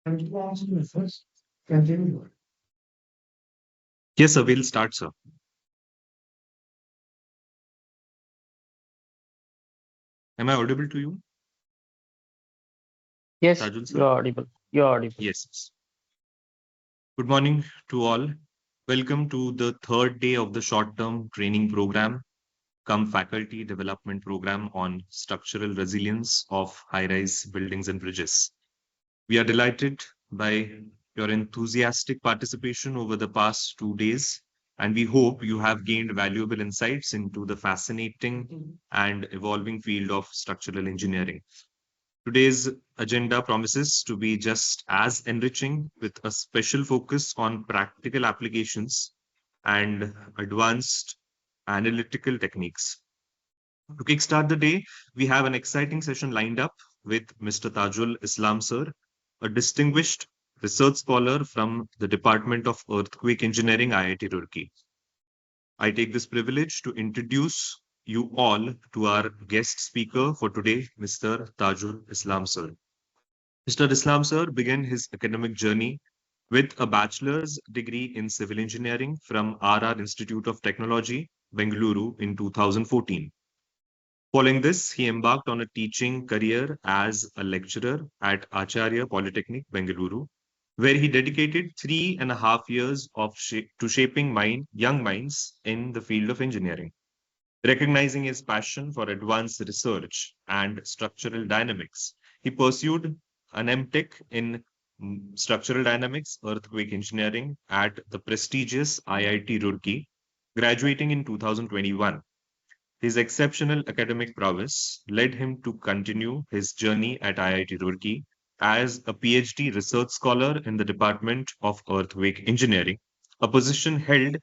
And to answer the first, continue. Yes, sir. We'll start, sir. Am I audible to you, Yes, Tajul, sir? you're audible. You're audible. Yes. Good morning to all. Welcome to the third day of the short-term training program, come faculty development program on structural resilience of high-rise buildings and bridges. We are delighted by your enthusiastic participation over the past 2 days, and we hope you have gained valuable insights into the fascinating and evolving field of structural engineering. Today's agenda promises to be just as enriching with a special focus on practical applications and advanced analytical techniques. To kickstart the day, we have an exciting session lined up with Mr. Tajul Islam, sir, a distinguished research scholar from the Department of Earthquake Engineering, IIT Roorkee. I take this privilege to introduce you all to our guest speaker for today, Mr. Tajul Islam, sir. Mr. Islam, sir, began his academic journey with a bachelor's degree in civil engineering from RR Institute of Technology, Bengaluru in 2014. Following this, he embarked on a teaching career as a lecturer at Acharya Polytechnic, Bengaluru, where he dedicated 3.5 years to shaping young minds in the field of engineering. Recognizing his passion for advanced research and structural dynamics, he pursued an MTech in structural dynamics, earthquake engineering at the prestigious IIT Roorkee, graduating in 2021. His exceptional academic prowess led him to continue his journey at IIT Roorkee as a PhD research scholar in the Department of Earthquake Engineering, a position held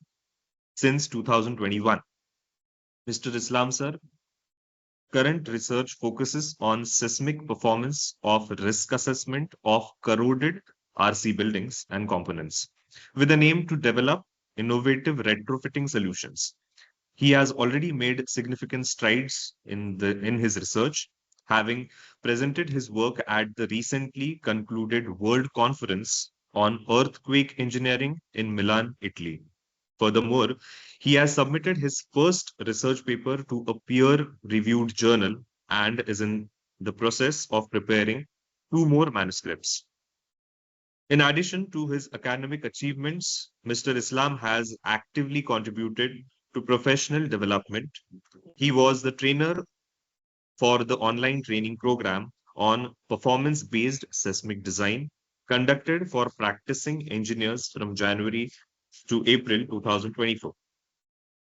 since 2021. Mr. Islam sir, current research focuses on seismic performance of risk assessment of corroded RC buildings and components, with an aim to develop innovative retrofitting solutions. He has already made significant strides in his research, having presented his work at the recently concluded World Conference on Earthquake Engineering in Milan, Italy. Furthermore, he has submitted his first research paper to a peer-reviewed journal and is in the process of preparing two more manuscripts. In addition to his academic achievements, Mr. Islam has actively contributed to professional development. He was the trainer for the online training program on performance-based seismic design conducted for practicing engineers from January to April 2024.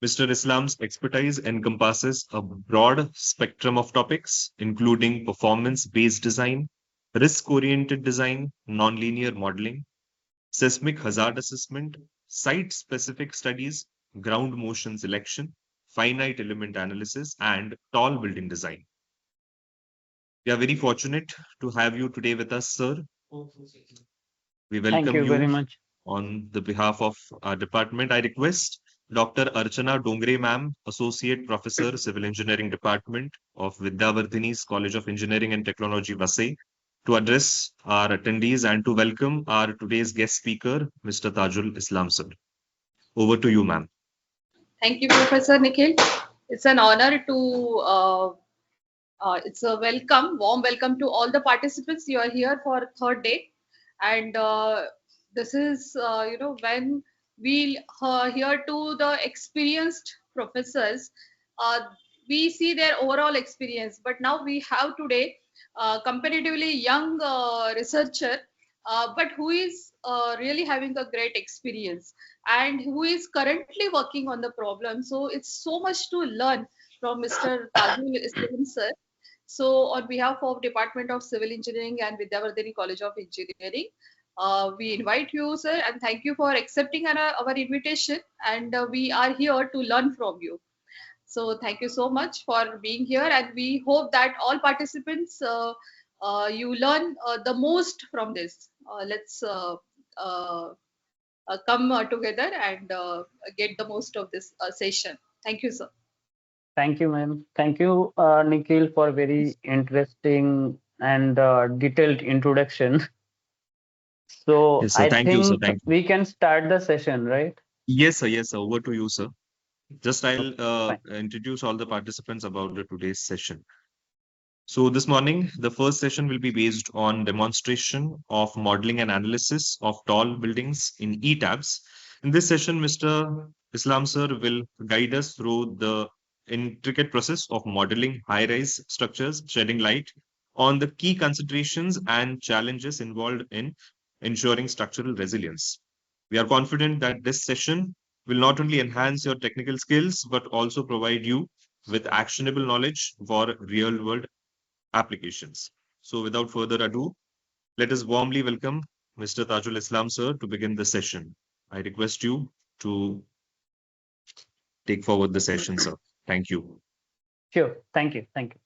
Mr. Islam's expertise encompasses a broad spectrum of topics, including performance-based design, risk-oriented design, nonlinear modeling, seismic hazard assessment, site-specific studies, ground motion selection, finite element analysis, and tall building design. We are very fortunate to have you today with us, sir. We Thank welcome you very you much. on the behalf of our department. I request Dr. Archana Dongre, ma'am, Associate Professor, Civil Engineering Department of Vidyavardhinis College of Engineering and Technology, Vasai, to address our attendees and to welcome our today's guest speaker, Mr. Tajul Islam, sir. Over to you, ma'am. Thank you, Professor Nikhil. It's an honor to, it's a warm welcome to all the participants. You are here for third day. And this is, when we hear to the experienced professors, uh, we see their overall experience. But now we have today comparatively young researcher, but who is really having a great experience and who is currently working on the problem. So it's so much to learn from Mr. Tajul Islam sir. So on behalf of Department of Civil Engineering and Vidyavardhini College of Engineering, we invite you, sir, and thank you for accepting our invitation. And we are here to learn from you. So thank you so much for being here, and we hope that all participants you learn the most from this. Let's uh, come together and get the most of this session. Thank you, sir. Thank you, ma'am. Thank you, Nikhil, for very interesting and detailed introduction. So Yes, sir. I Thank you, sir. think Thank you. we can start the session, right? Yes, sir. Yes, sir. Over to you, sir. Just I'll Fine. introduce all the participants about the today's session. So this morning, the first session will be based on demonstration of modeling and analysis of tall buildings in ETABs. In this session, Mr. Islam sir will guide us through the intricate process of modeling high-rise structures, shedding light on the key considerations and challenges involved in ensuring structural resilience. We are confident that this session will not only enhance your technical skills, but also provide you with actionable knowledge for real-world applications. So without further ado, let us warmly welcome Mr. Tajul Islam, sir, to begin the session. I request you to take forward the session, sir. Thank you. Sure. Thank you. Thank you.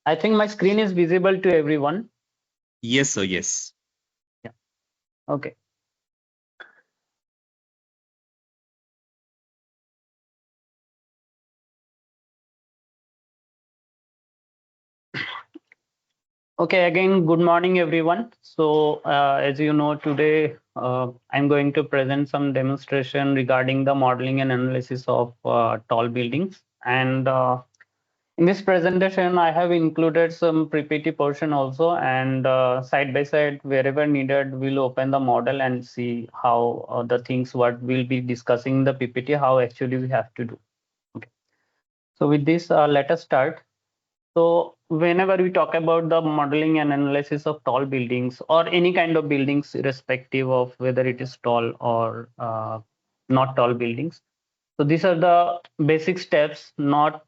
I think my screen is visible to everyone. Yes, sir. Yes. Okay. Okay, again, good morning, everyone. So, as you know, today I'm going to present some demonstration regarding the modeling and analysis of tall buildings. And in this presentation, I have included some PPT portion also, and side by side, wherever needed, we'll open the model and see how the things what we'll be discussing in the PPT, how actually we have to do. Okay. So with this, let us start. So whenever we talk about the modeling and analysis of tall buildings or any kind of buildings, irrespective of whether it is tall or not tall buildings. So these are the basic steps, not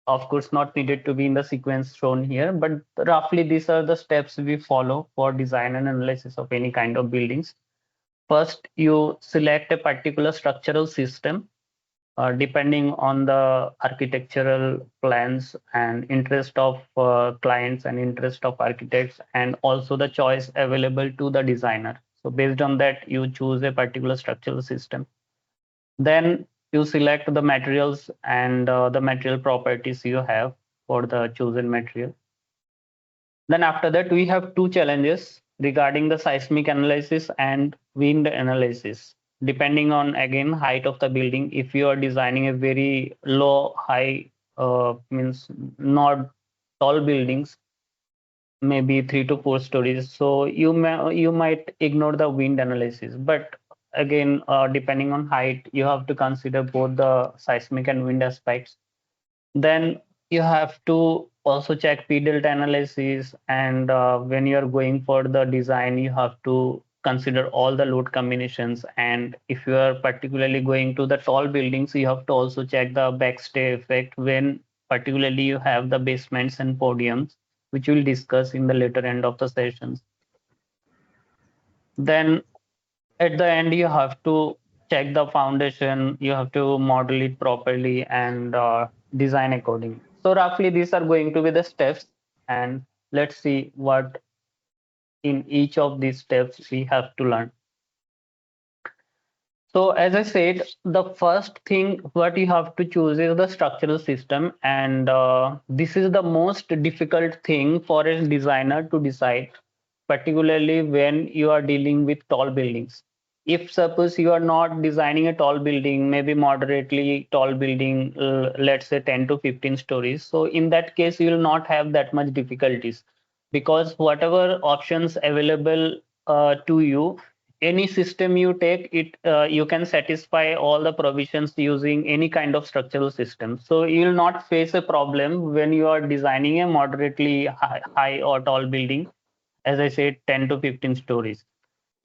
of course not needed to be in the sequence shown here, but roughly these are the steps we follow for design and analysis of any kind of buildings. First, you select a particular structural system depending on the architectural plans and interest of clients and interest of architects, and also the choice available to the designer. So based on that, you choose a particular structural system. Then you select the materials and the material properties you have for the chosen material. Then after that, we have two challenges regarding the seismic analysis and wind analysis. Depending on, again, height of the building, if you are designing a very low, high, means not tall buildings, maybe 3 to 4 stories. So you might ignore the wind analysis. But again, depending on height, you have to consider both the seismic and wind aspects. Then you have to also check P delta analysis, and when you are going for the design, you have to consider all the load combinations. And if you are particularly going to the tall buildings, you have to also check the backstay effect when particularly you have the basements and podiums, which we'll discuss in the later end of the sessions. Then at the end, you have to check the foundation, you have to model it properly and design accordingly. So roughly these are going to be the steps, and let's see what in each of these steps we have to learn. So as I said, the first thing what you have to choose is the structural system, and this is the most difficult thing for a designer to decide, particularly when you are dealing with tall buildings. If suppose you are not designing a tall building, maybe moderately tall building, let's say 10 to 15 stories, so in that case you will not have that much difficulties, because whatever options available to you, any system you take it, you can satisfy all the provisions using any kind of structural system. So you will not face a problem when you are designing a moderately high or tall building, as I said, 10 to 15 stories.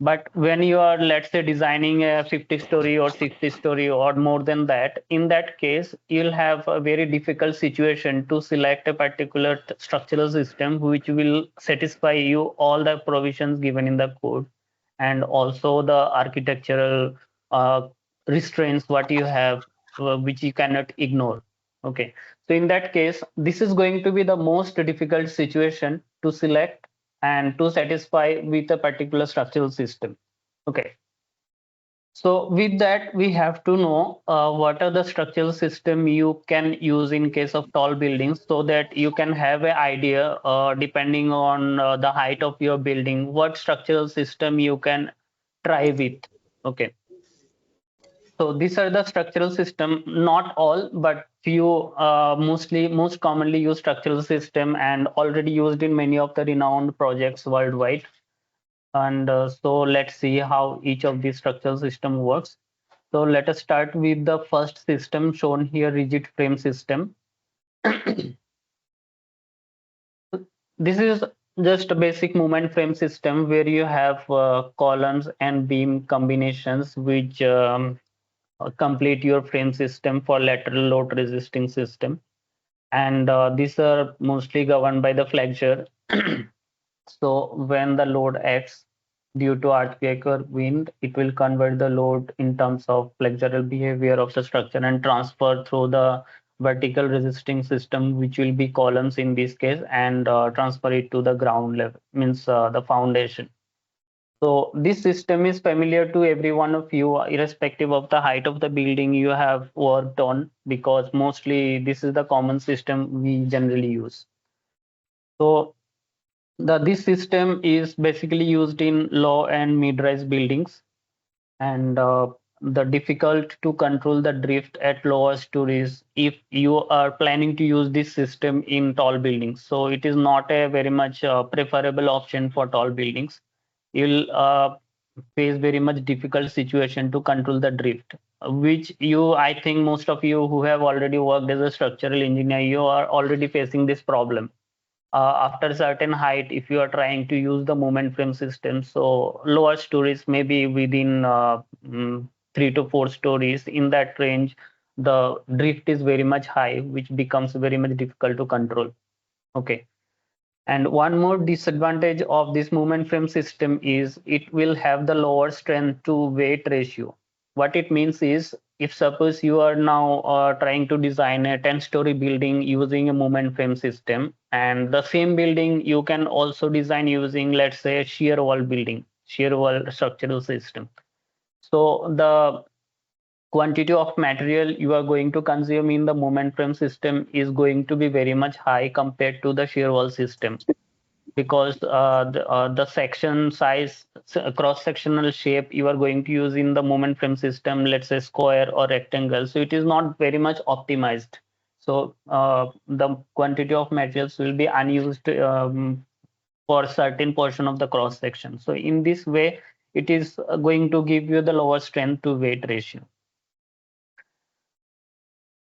But when you are, let's say, designing a 50-story or 60-story or more than that, in that case, you'll have a very difficult situation to select a particular structural system which will satisfy you all the provisions given in the code, and also the architectural restraints what you have, which you cannot ignore. Okay, so in that case, this is going to be the most difficult situation to select and to satisfy with a particular structural system. Okay. So with that, we have to know what are the structural system you can use in case of tall buildings, so that you can have an idea, depending on the height of your building, what structural system you can try with. Okay. So these are the structural system, not all, but few, most commonly used structural system and already used in many of the renowned projects worldwide. And so let's see how each of these structural system works. So let us start with the first system shown here, rigid frame system. This is just a basic movement frame system where you have columns and beam combinations which complete your frame system for lateral load resisting system. And these are mostly governed by the flexure. So when the load acts due to earthquake or wind, it will convert the load in terms of flexural behavior of the structure and transfer through the vertical resisting system, which will be columns in this case, and transfer it to the ground level, means the foundation. So this system is familiar to every one of you, irrespective of the height of the building you have worked on, because mostly this is the common system we generally use. So this system is basically used in low and mid-rise buildings, and the difficult to control the drift at lower stories if you are planning to use this system in tall buildings. So it is not a very much preferable option for tall buildings. You'll face very much difficult situation to control the drift, which I think most of you who have already worked as a structural engineer, you are already facing this problem. After a certain height, if you are trying to use the moment frame system, so lower stories, maybe within 3 to 4 stories, in that range, the drift is very much high, which becomes very much difficult to control. Okay. And one more disadvantage of this movement frame system is it will have the lower strength to weight ratio. What it means is, if suppose you are now trying to design a 10-story building using a movement frame system, and the same building you can also design using, let's say, a shear wall building, shear wall structural system. So the quantity of material you are going to consume in the movement frame system is going to be very much high compared to the shear wall system, because the section size, cross sectional shape you are going to use in the moment frame system, let's say square or rectangle, so it is not very much optimized. So the quantity of materials will be unused for certain portion of the cross section. So in this way, it is going to give you the lower strength to weight ratio.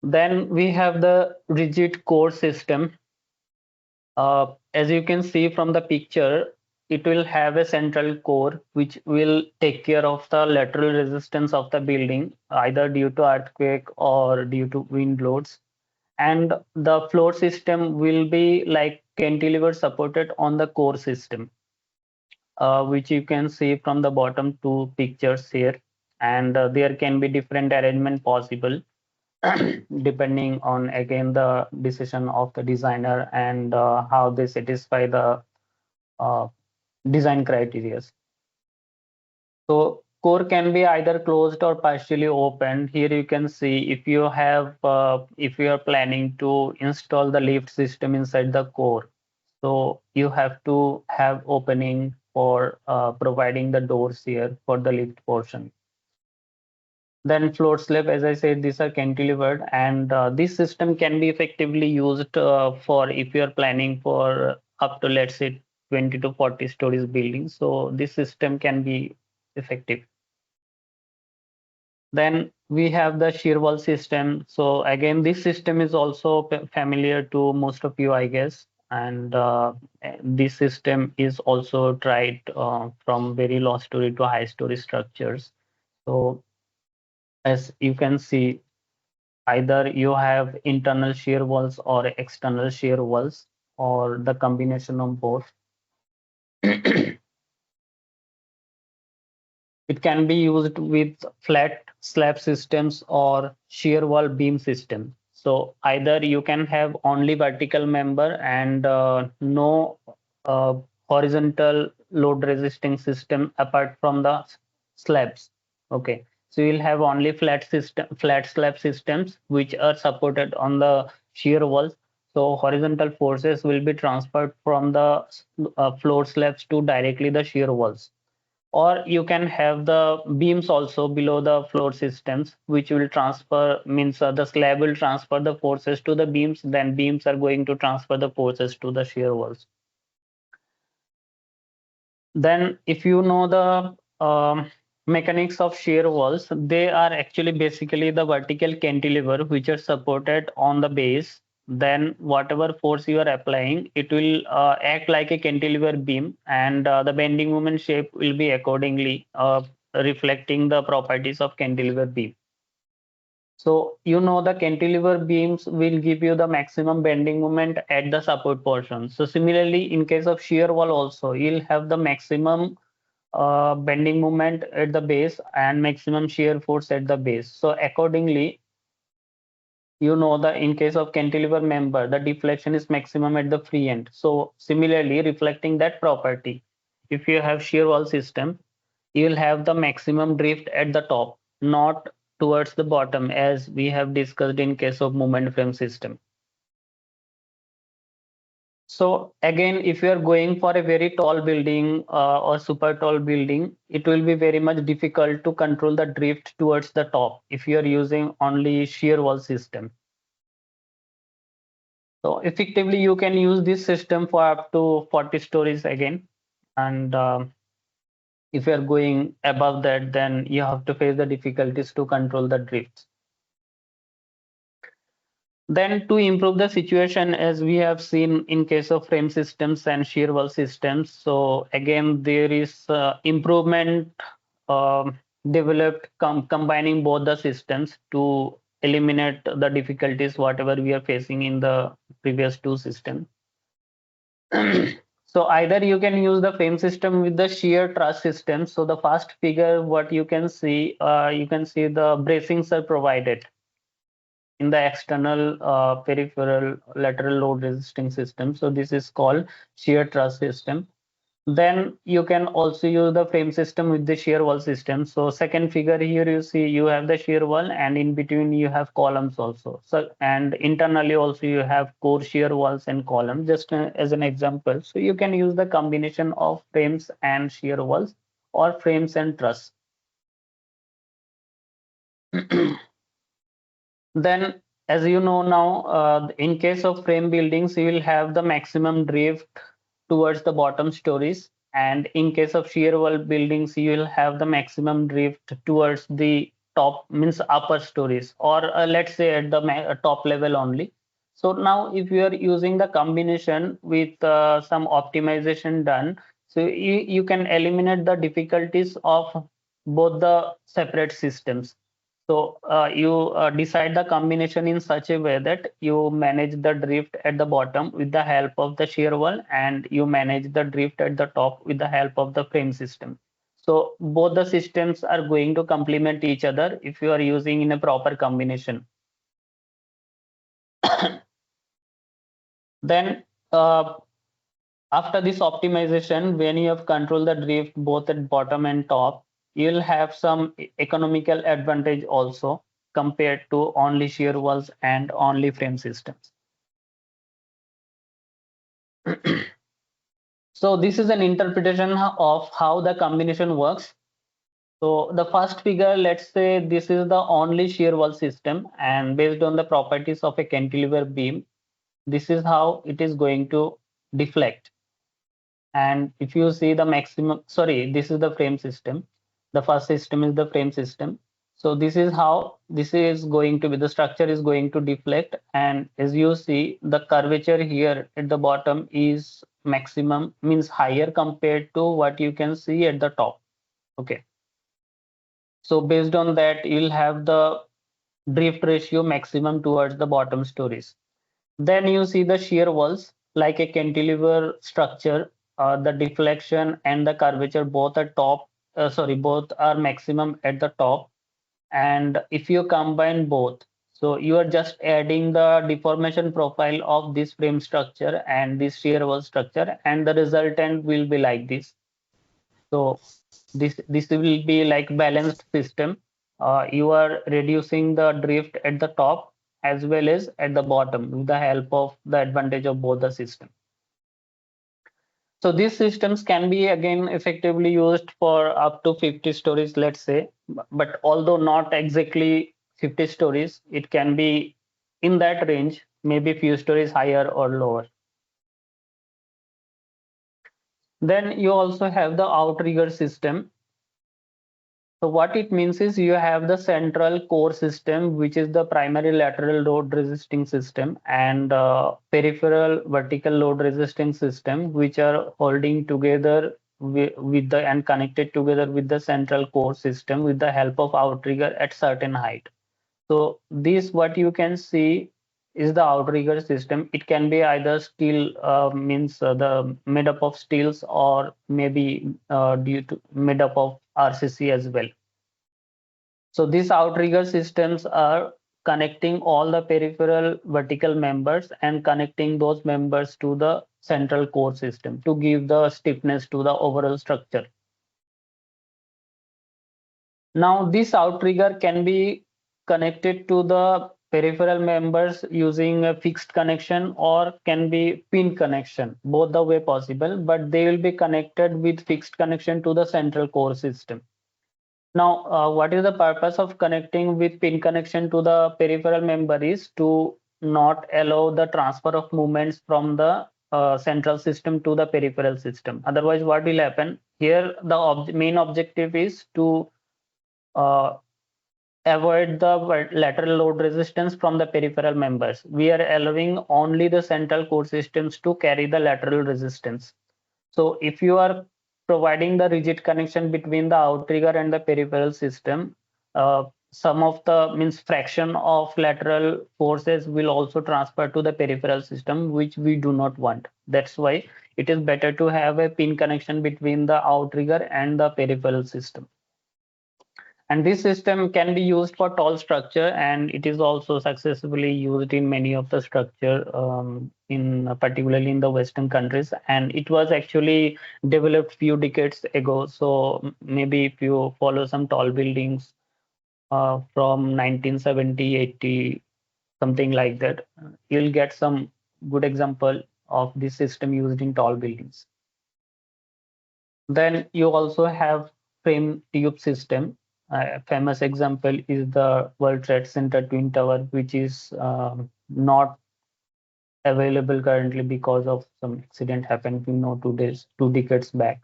Then we have the rigid core system. As you can see from the picture, it will have a central core which will take care of the lateral resistance of the building, either due to earthquake or due to wind loads. And the floor system will be like cantilever supported on the core system, which you can see from the bottom two pictures here. And there can be different arrangement possible depending on, again, the decision of the designer and how they satisfy the uh, design criteria. So core can be either closed or partially opened. Here you can see, if you are planning to install the lift system inside the core, so you have to have opening for providing the doors here for the lift portion. Then floor slab, as I said, these are cantilevered, and this system can be effectively used for if you are planning for up to, let's say, 20 to 40 stories building. So this system can be effective. Then we have the shear wall system. So again, this system is also familiar to most of you, I guess. And this system is also tried from very low story to high story structures. So as you can see, either you have internal shear walls or external shear walls, or the combination of both. It can be used with flat slab systems or shear wall beam system. So either you can have only vertical member and no uh, horizontal load resisting system apart from the slabs. Okay, so you'll have only flat slab systems which are supported on the shear walls. So horizontal forces will be transferred from the floor slabs to directly the shear walls. Or you can have the beams also below the floor systems, which will transfer, means the slab will transfer the forces to the beams, then beams are going to transfer the forces to the shear walls. Then if you know the mechanics of shear walls, they are actually basically the vertical cantilever which are supported on the base. Then whatever force you are applying, it will act like a cantilever beam, and the bending moment shape will be accordingly reflecting the properties of cantilever beam. So you know the cantilever beams will give you the maximum bending moment at the support portion. So similarly, in case of shear wall also, you'll have the maximum bending moment at the base and maximum shear force at the base. So accordingly, you know the in case of cantilever member, the deflection is maximum at the free end. So similarly, reflecting that property, if you have shear wall system, you will have the maximum drift at the top, not towards the bottom, as we have discussed in case of moment frame system. So again, if you are going for a very tall building or super tall building, it will be very much difficult to control the drift towards the top if you are using only shear wall system. So effectively, you can use this system for up to 40 stories again. And if you are going above that, then you have to face the difficulties to control the drifts. Then to improve the situation, as we have seen in case of frame systems and shear wall systems, so again, there is improvement developed combining both the systems to eliminate the difficulties whatever we are facing in the previous two systems. So either you can use the frame system with the shear truss system. So the first figure, what you can see the bracings are provided in the external peripheral lateral load resisting system. So this is called shear truss system. Then you can also use the frame system with the shear wall system. So second figure here, you see you have the shear wall, and in between you have columns also. So and internally also you have core shear walls and columns, just as an example. So you can use the combination of frames and shear walls or frames and truss. Then, as you know now, in case of frame buildings, you will have the maximum drift towards the bottom stories. And in case of shear wall buildings, you will have the maximum drift towards the top, means upper stories, or let's say at the top level only. So now if you are using the combination with some optimization done, so you can eliminate the difficulties of both the separate systems. So you decide the combination in such a way that you manage the drift at the bottom with the help of the shear wall, and you manage the drift at the top with the help of the frame system. So both the systems are going to complement each other if you are using in a proper combination. Then after this optimization, when you have controlled the drift both at bottom and top, you'll have some economical advantage also compared to only shear walls and only frame systems. So this is an interpretation of how the combination works. So the first figure, let's say this is the only shear wall system, and based on the properties of a cantilever beam, this is how it is going to deflect. And if you see the maximum, sorry, this is the frame system. The first system is the frame system. So this is how this is going to be, the structure is going to deflect. And as you see, the curvature here at the bottom is maximum, means higher compared to what you can see at the top. Okay. So based on that, you'll have the drift ratio maximum towards the bottom stories. Then you see the shear walls like a cantilever structure. The deflection and the curvature both are both are maximum at the top. And if you combine both, so you are just adding the deformation profile of this frame structure and this shear wall structure, and the resultant will be like this. So this will be like balanced system. You are reducing the drift at the top as well as at the bottom with the help of the advantage of both the system. So these systems can be again effectively used for up to 50 stories, let's say, but although not exactly 50 stories, it can be in that range, maybe few stories higher or lower. Then you also have the outrigger system. So what it means is you have the central core system, which is the primary lateral load resisting system, and peripheral vertical load resisting system, which are holding together with the and connected together with the central core system with the help of outrigger at certain height. So this what you can see is the outrigger system. It can be either steel, means the made up of steels, or maybe due to made up of RCC as well. So these outrigger systems are connecting all the peripheral vertical members and connecting those members to the central core system to give the stiffness to the overall structure. Now this outrigger can be connected to the peripheral members using a fixed connection or can be pin connection, both the way possible, but they will be connected with fixed connection to the central core system. Now, what is the purpose of connecting with pin connection to the peripheral member is to not allow the transfer of movements from the central system to the peripheral system. Otherwise, what will happen here? The main objective is to uh, avoid the lateral load resistance from the peripheral members. We are allowing only the central core systems to carry the lateral resistance. So if you are providing the rigid connection between the outrigger and the peripheral system, some of the means fraction of lateral forces will also transfer to the peripheral system, which we do not want. That's why it is better to have a pin connection between the outrigger and the peripheral system. And this system can be used for tall structure, and it is also successfully used in many of the structure, in particularly in the Western countries. And it was actually developed few decades ago. So maybe if you follow some tall buildings from 1970, 80, something like that, you'll get some good example of this system used in tall buildings. Then you also have frame tube system. A famous example is the World Trade Center Twin Tower, which is not available currently because of some accident happened, 2 decades back.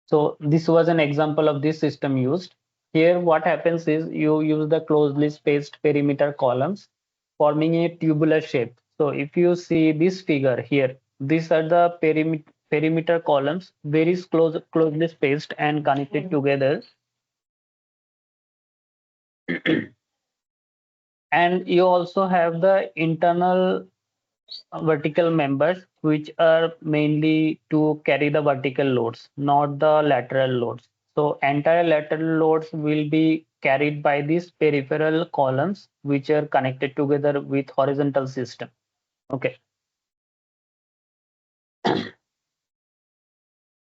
So this was an example of this system used. Here, what happens is you use the closely spaced perimeter columns, forming a tubular shape. So if you see this figure here, these are the perimeter columns, very closely spaced and connected together. And you also have the internal vertical members, which are mainly to carry the vertical loads, not the lateral loads. So entire lateral loads will be carried by these peripheral columns, which are connected together with horizontal system. Okay.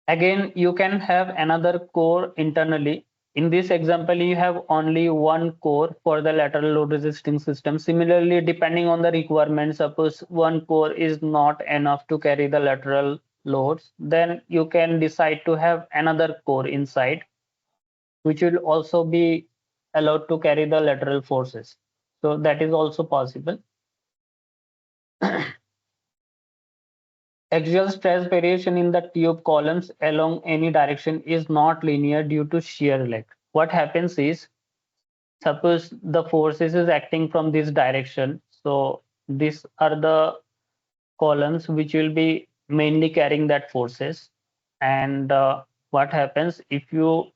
Again, you can have another core internally. In this example, you have only one core for the lateral load resisting system. Similarly, depending on the requirement, suppose one core is not enough to carry the lateral loads, then you can decide to have another core inside, which will also be allowed to carry the lateral forces. So that is also possible. Axial stress variation in the tube columns along any direction is not linear due to shear leg. What happens is, suppose the forces is acting from this direction. So these are the columns which will be mainly carrying that forces. And what happens if you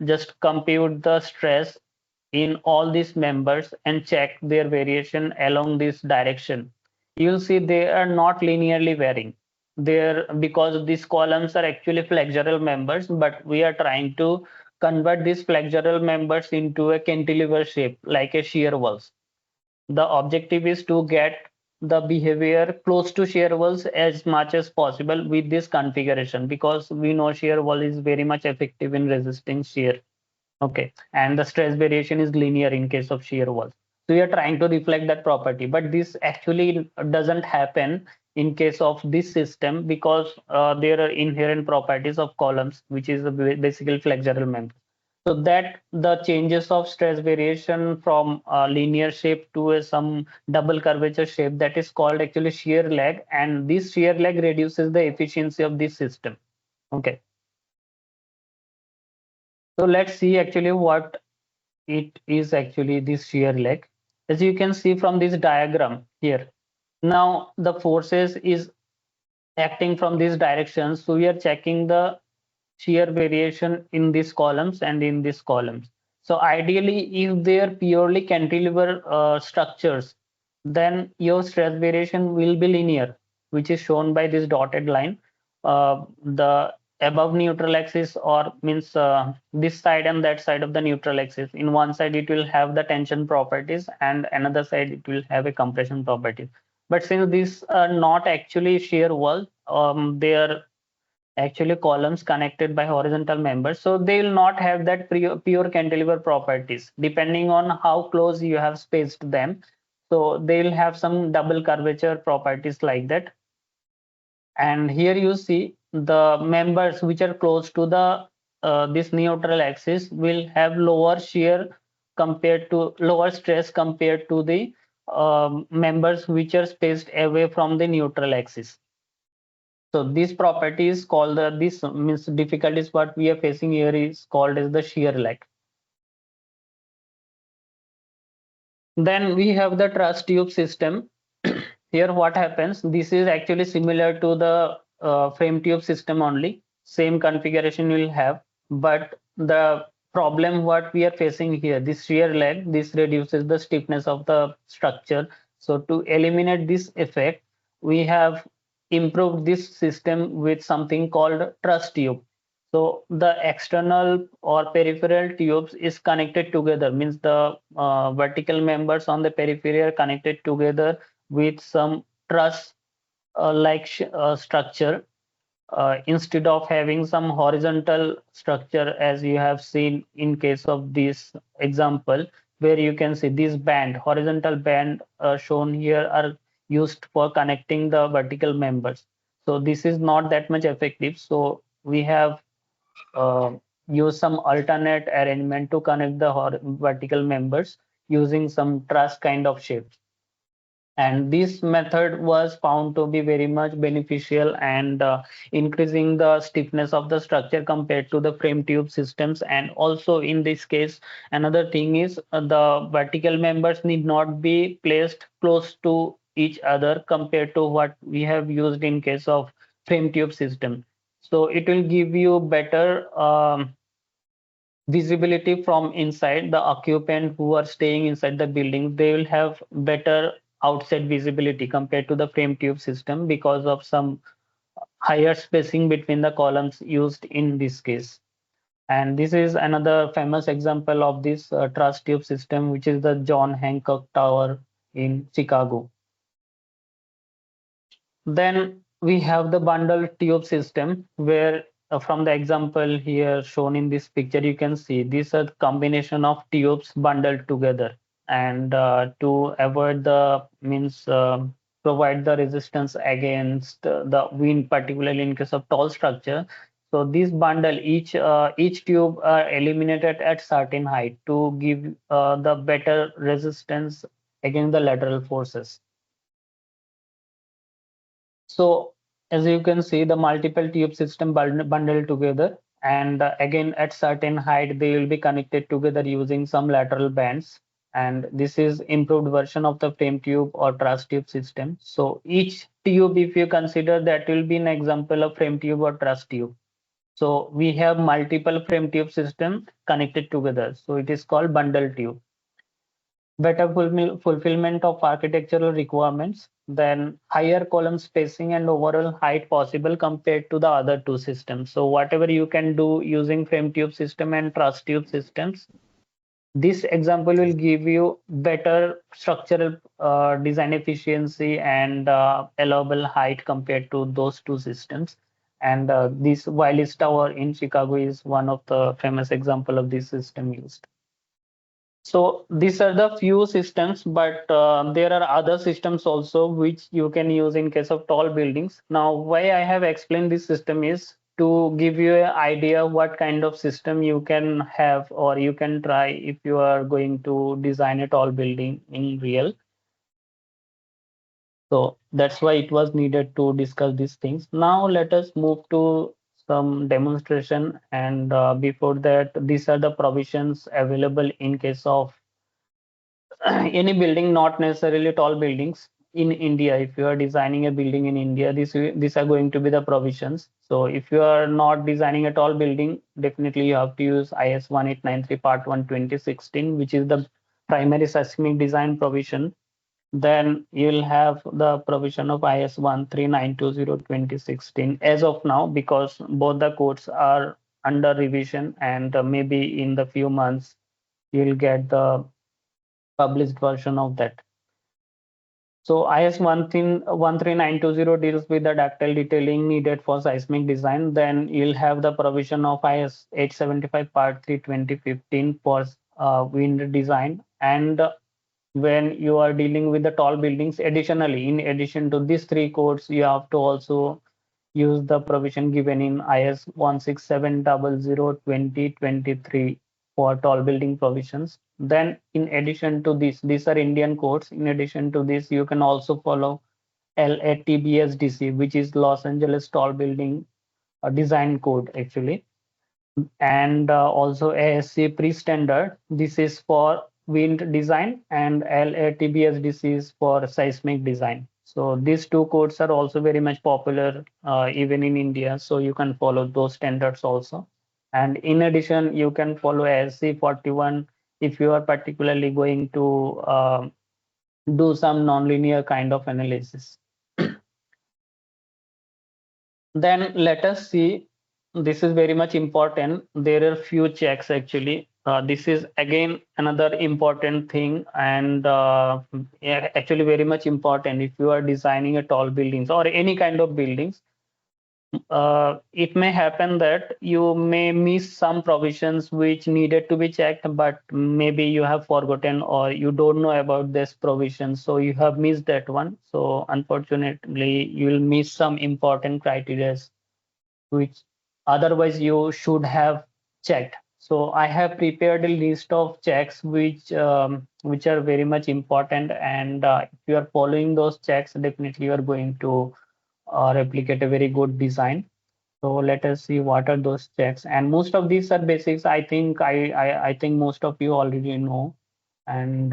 just compute the stress in all these members and check their variation along this direction, you'll see they are not linearly varying there, because these columns are actually flexural members, but we are trying to convert these flexural members into a cantilever shape like a shear walls. The objective is to get the behavior close to shear walls as much as possible with this configuration, because we know shear wall is very much effective in resisting shear. Okay, and the stress variation is linear in case of shear walls. So we are trying to reflect that property, but this actually doesn't happen in case of this system, because there are inherent properties of columns, which is basically flexural member. So that the changes of stress variation from a linear shape to some double curvature shape, that is called actually shear lag, and this shear lag reduces the efficiency of this system. Okay. So let's see actually what it is actually this shear leg. As you can see from this diagram here, now the forces is acting from these directions, so we are checking the shear variation in these columns and in these columns. So ideally, if they are purely cantilever structures, then your stress variation will be linear, which is shown by this dotted line. The above neutral axis, or means this side and that side of the neutral axis. In one side, it will have the tension properties, and another side, it will have a compression property. But since these are not actually shear walls, they are actually columns connected by horizontal members, so they will not have that pure cantilever properties. Depending on how close you have spaced them, so they will have some double curvature properties like that. And here you see the members which are close to the this neutral axis will have lower shear compared to lower stress compared to the members which are spaced away from the neutral axis. So this property is called this means difficulties what we are facing here is called as the shear lag. Then we have the truss tube system. Here what happens, this is actually similar to the frame tube system only, same configuration will have, but the problem what we are facing here, this shear lag, this reduces the stiffness of the structure. So to eliminate this effect, we have improved this system with something called truss tube. So the external or peripheral tubes is connected together, means the vertical members on the periphery are connected together with some truss like structure, instead of having some horizontal structure, as you have seen in case of this example, where you can see this band, horizontal band shown here are used for connecting the vertical members. So this is not that much effective. So we have uh, used some alternate arrangement to connect the vertical members using some truss kind of shape. And this method was found to be very much beneficial and increasing the stiffness of the structure compared to the frame tube systems. And also in this case, another thing is the vertical members need not be placed close to each other compared to what we have used in case of frame tube system. So it will give you better visibility from inside. The occupant who are staying inside the building, they will have better outside visibility compared to the frame tube system, because of some higher spacing between the columns used in this case. And this is another famous example of this truss tube system, which is the John Hancock Tower in Chicago. Then we have the bundle tube system, where from the example here shown in this picture, you can see these are the combination of tubes bundled together. And to avoid the means provide the resistance against the wind, particularly in case of tall structure. So this bundle, each tube are eliminated at certain height to give the better resistance against the lateral forces. So as you can see, the multiple tube system bundled together, and again at certain height they will be connected together using some lateral bands. And this is improved version of the frame tube or truss tube system. So each tube, if you consider, that will be an example of frame tube or truss tube. So we have multiple frame tube system connected together. So it is called bundle tube. Better fulfillment of architectural requirements, then higher column spacing and overall height possible compared to the other two systems. So whatever you can do using frame tube system and truss tube systems, This example will give you better structural design efficiency and allowable height compared to those two systems. And this Willis Tower in Chicago is one of the famous example of this system used. So these are the few systems, but there are other systems also which you can use in case of tall buildings. Now, why I have explained this system is to give you an idea what kind of system you can have or you can try if you are going to design a tall building in real. So that's why it was needed to discuss these things. Now let us move to some demonstration, and before that, these are the provisions available in case of any building, not necessarily tall buildings in India. If you are designing a building in India, these are going to be the provisions. So if you are not designing a tall building, definitely you have to use IS 1893 Part 1 2016, which is the primary seismic design provision. Then you'll have the provision of IS 13920 2016 as of now, because both the codes are under revision, and maybe in the few months you'll get the published version of that. So IS 13920 deals with the ductile detailing needed for seismic design. Then you'll have the provision of IS 875 Part 3 2015 for wind design. And when you are dealing with the tall buildings, additionally, in addition to these three codes, you have to also use the provision given in IS 16700 2023 for tall building provisions. Then in addition to this, these are Indian codes. In addition to this, you can also follow LATBSDC, which is Los Angeles Tall Building Design Code actually. And also ASC pre-standard. This is for wind design, and LATBSDC is for seismic design. So these two codes are also very much popular even in India. So you can follow those standards also. And in addition, you can follow ASC 41 if you are particularly going to do some nonlinear kind of analysis. Then let us see, this is very much important. There are few checks actually. This is again another important thing, and yeah, actually very much important if you are designing a tall buildings or any kind of buildings. It may happen that you may miss some provisions which needed to be checked, but maybe you have forgotten or you don't know about this provision, so you have missed that one. So unfortunately, you will miss some important criteria which otherwise you should have checked. So I have prepared a list of checks which are very much important, and if you are following those checks, definitely you are going to replicate a very good design. So let us see what are those checks, and most of these are basics. I think most of you already know, and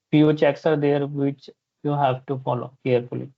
few checks are there which you have to follow carefully.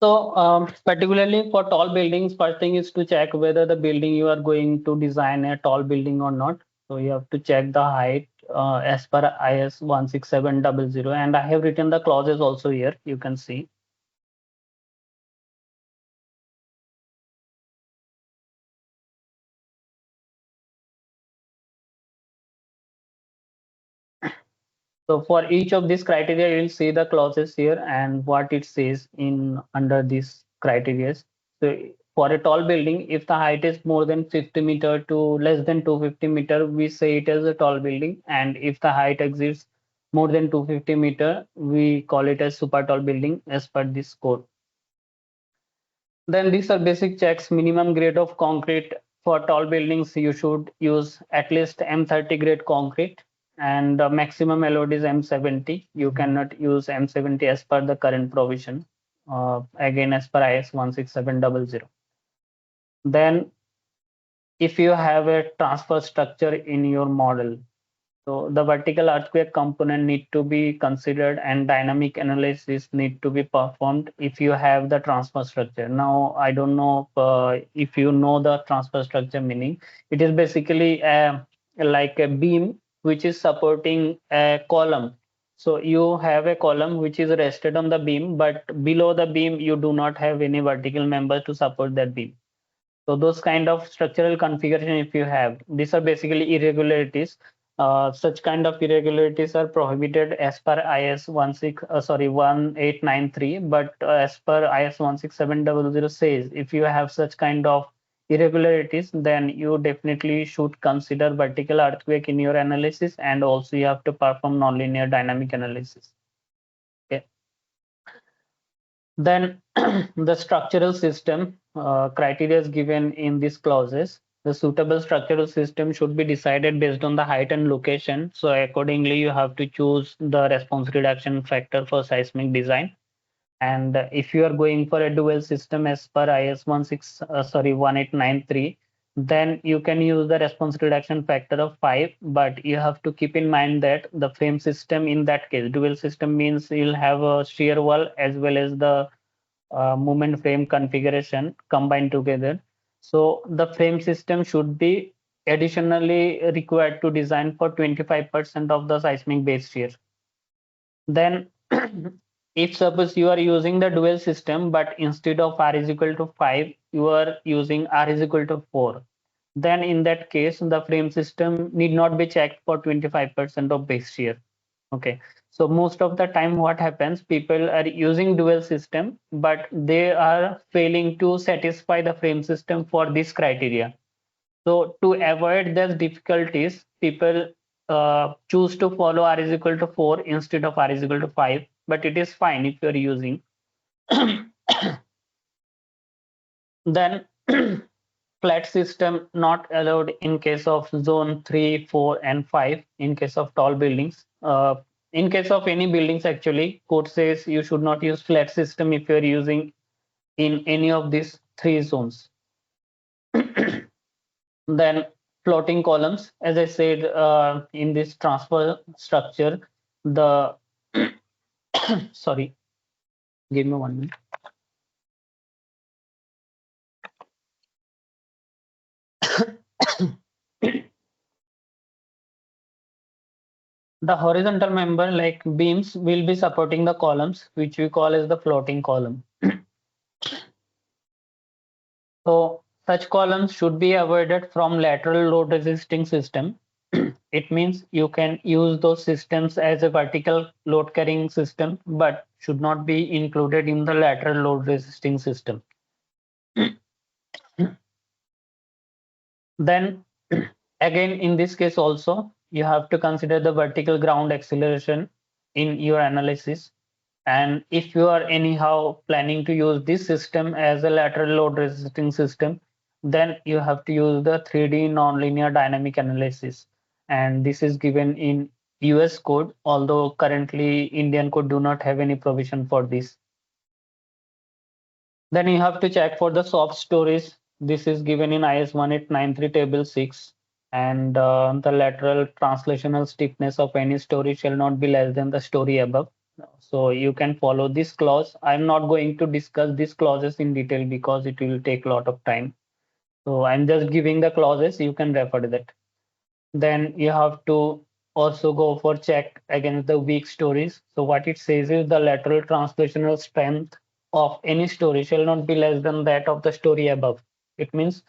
So, particularly for tall buildings, first thing is to check whether the building you are going to design a tall building or not. So you have to check the height as per IS 16700, and I have written the clauses also here. You can see. So for each of these criteria, you will see the clauses here and what it says in under these criteria. So for a tall building, if the height is more than 50 meter to less than 250 meter, we say it as a tall building. And if the height exceeds more than 250 meter, we call it as super tall building as per this code. Then these are basic checks. Minimum grade of concrete for tall buildings, you should use at least M30 grade concrete, and the maximum allowed is M70. You cannot use M70 as per the current provision, again as per IS 16700. Then if you have a transfer structure in your model, So the vertical earthquake component need to be considered and dynamic analysis need to be performed if you have the transfer structure. Now, I don't know if you know the transfer structure meaning. It is basically like a beam which is supporting a column. So you have a column which is rested on the beam, but below the beam, you do not have any vertical member to support that beam. So those kind of structural configuration, if you have, these are basically irregularities. Such kind of irregularities are prohibited as per IS 1893, but as per IS 16700 says, if you have such kind of irregularities, then you definitely should consider vertical earthquake in your analysis, and also you have to perform nonlinear dynamic analysis. Okay. Then the structural system criteria is given in these clauses. The suitable structural system should be decided based on the height and location. So accordingly, you have to choose the response reduction factor for seismic design. And if you are going for a dual system as per IS 1893, then you can use the response reduction factor of 5. But you have to keep in mind that the frame system in that case, dual system means you'll have a shear wall as well as the movement frame configuration combined together. So the frame system should be additionally required to design for 25% of the seismic base shear. Then if suppose you are using the dual system, but instead of R is equal to 5, you are using R is equal to 4. Then in that case, the frame system need not be checked for 25% of base shear. Okay, so most of the time what happens, people are using dual system, but they are failing to satisfy the frame system for this criteria. So to avoid those difficulties, people choose to follow R is equal to 4 instead of R is equal to 5, but it is fine if you're using. Then flat system not allowed in case of zone 3, 4, and 5 in case of tall buildings. In case of any buildings, actually, code says you should not use flat system if you're using in any of these 3 zones. Then floating columns, as I said, in this transfer structure, the sorry, give me 1 minute. The horizontal member like beams will be supporting the columns, which we call as the floating column. So such columns should be avoided from lateral load resisting system. It means you can use those systems as a vertical load carrying system, but should not be included in the lateral load resisting system. Then again, in this case also, you have to consider the vertical ground acceleration in your analysis. And if you are anyhow planning to use this system as a lateral load resisting system, then you have to use the 3D nonlinear dynamic analysis. And this is given in US code, although currently Indian code do not have any provision for this. Then you have to check for the soft stories. This is given in IS 1893 table 6. And the lateral translational stiffness of any story shall not be less than the story above. So you can follow this clause. I'm not going to discuss these clauses in detail because it will take a lot of time. So I'm just giving the clauses. You can refer to that. Then you have to also go for check against the weak stories. So what it says is the lateral translational strength of any story shall not be less than that of the story above. It means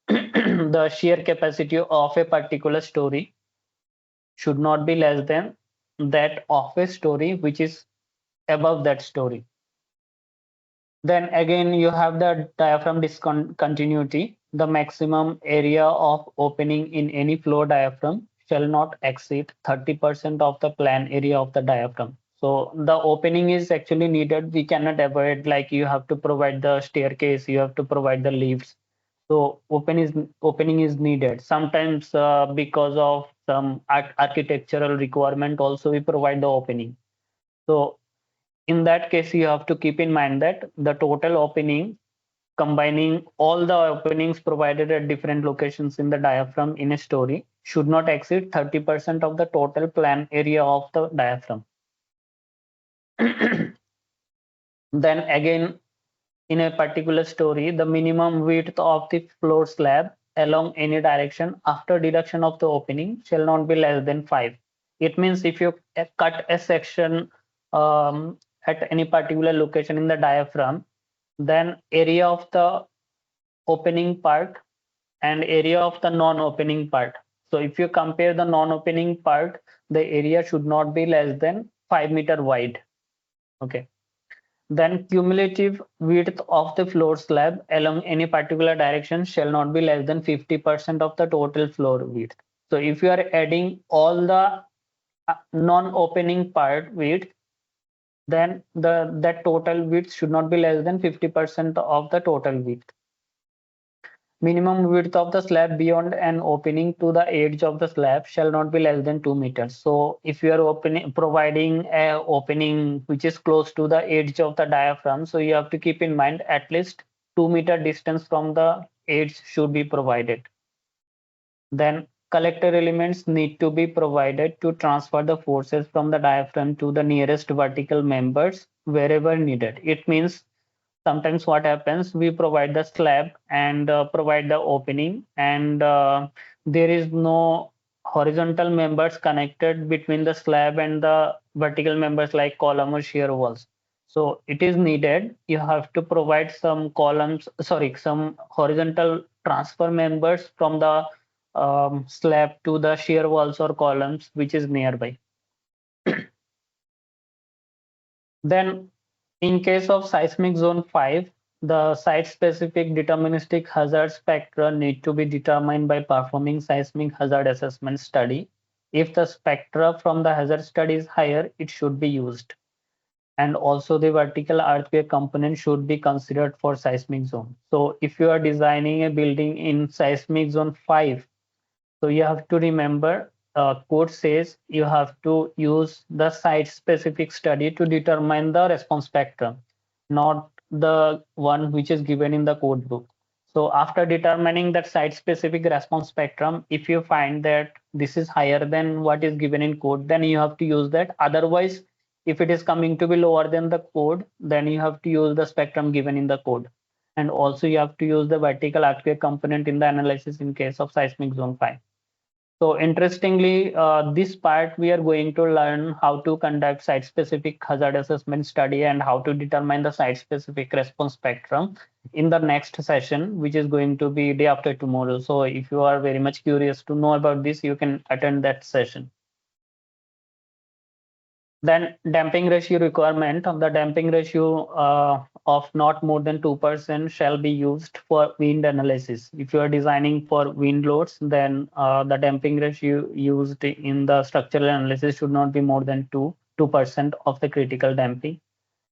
the shear capacity of a particular story should not be less than that of a story which is above that story. Then again, you have the diaphragm discontinuity. The maximum area of opening in any flow diaphragm shall not exceed 30% of the plan area of the diaphragm. So the opening is actually needed. We cannot avoid, like you have to provide the staircase, you have to provide the lifts. So opening is needed. Sometimes because of some architectural requirement also we provide the opening. So in that case, you have to keep in mind that the total opening, combining all the openings provided at different locations in the diaphragm in a story, should not exceed 30% of the total plan area of the diaphragm. Then again, in a particular story, the minimum width of the floor slab along any direction after deduction of the opening shall not be less than 5. It means if you cut a section at any particular location in the diaphragm, then area of the opening part and area of the non-opening part. So if you compare the non-opening part, the area should not be less than 5 meter wide. Okay. Then cumulative width of the floor slab along any particular direction shall not be less than 50% of the total floor width. So if you are adding all the non-opening part width, then that total width should not be less than 50% of the total width. Minimum width of the slab beyond an opening to the edge of the slab shall not be less than 2 meters. So if you are providing a opening which is close to the edge of the diaphragm, so you have to keep in mind at least 2-meter distance from the edge should be provided. Then collector elements need to be provided to transfer the forces from the diaphragm to the nearest vertical members wherever needed. It means sometimes what happens, we provide the slab and provide the opening, and there is no horizontal members connected between the slab and the vertical members like column or shear walls. So it is needed, you have to provide some some horizontal transfer members from the slab to the shear walls or columns which is nearby. Then in case of seismic zone 5, the site-specific deterministic hazard spectra need to be determined by performing seismic hazard assessment study. If the spectra from the hazard study is higher, it should be used. And also the vertical earthquake component should be considered for seismic zone. So if you are designing a building in seismic zone 5, so you have to remember, code says you have to use the site-specific study to determine the response spectrum, not the one which is given in the code book. So after determining that site-specific response spectrum, if you find that this is higher than what is given in code, then you have to use that. Otherwise, if it is coming to be lower than the code, then you have to use the spectrum given in the code. And also you have to use the vertical earthquake component in the analysis in case of seismic zone 5. So interestingly, this part we are going to learn how to conduct site-specific hazard assessment study and how to determine the site-specific response spectrum in the next session, which is going to be day after tomorrow. So if you are very much curious to know about this, you can attend that session. Then damping ratio requirement of the damping ratio of not more than 2% shall be used for wind analysis. If you are designing for wind loads, then the damping ratio used in the structural analysis should not be more than 2% of the critical damping.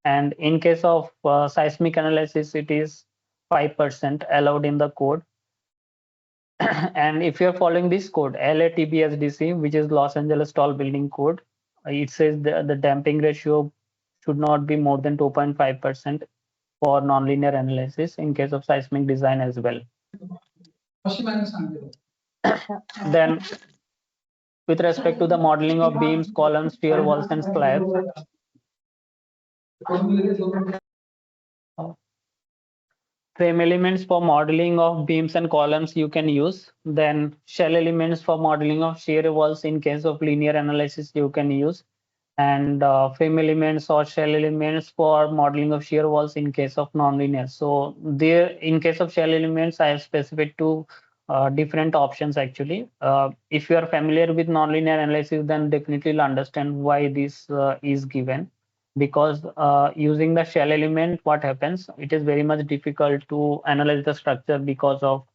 And in case of seismic analysis, it is 5% allowed in the code. And if you are following this code, LATBSDC, which is Los Angeles Tall Building Code, it says the damping ratio should not be more than 2.5% for nonlinear analysis in case of seismic design as well. Then with respect to the modeling of beams, columns, shear walls, and slabs, frame elements for modeling of beams and columns you can use. Then shell elements for modeling of shear walls in case of linear analysis you can use. And frame elements or shell elements for modeling of shear walls in case of nonlinear. So there, in case of shell elements, I have specified two different options actually. If you are familiar with nonlinear analysis, then definitely you'll understand why this is given. Because using the shell element, what happens? It is very much difficult to analyze the structure because of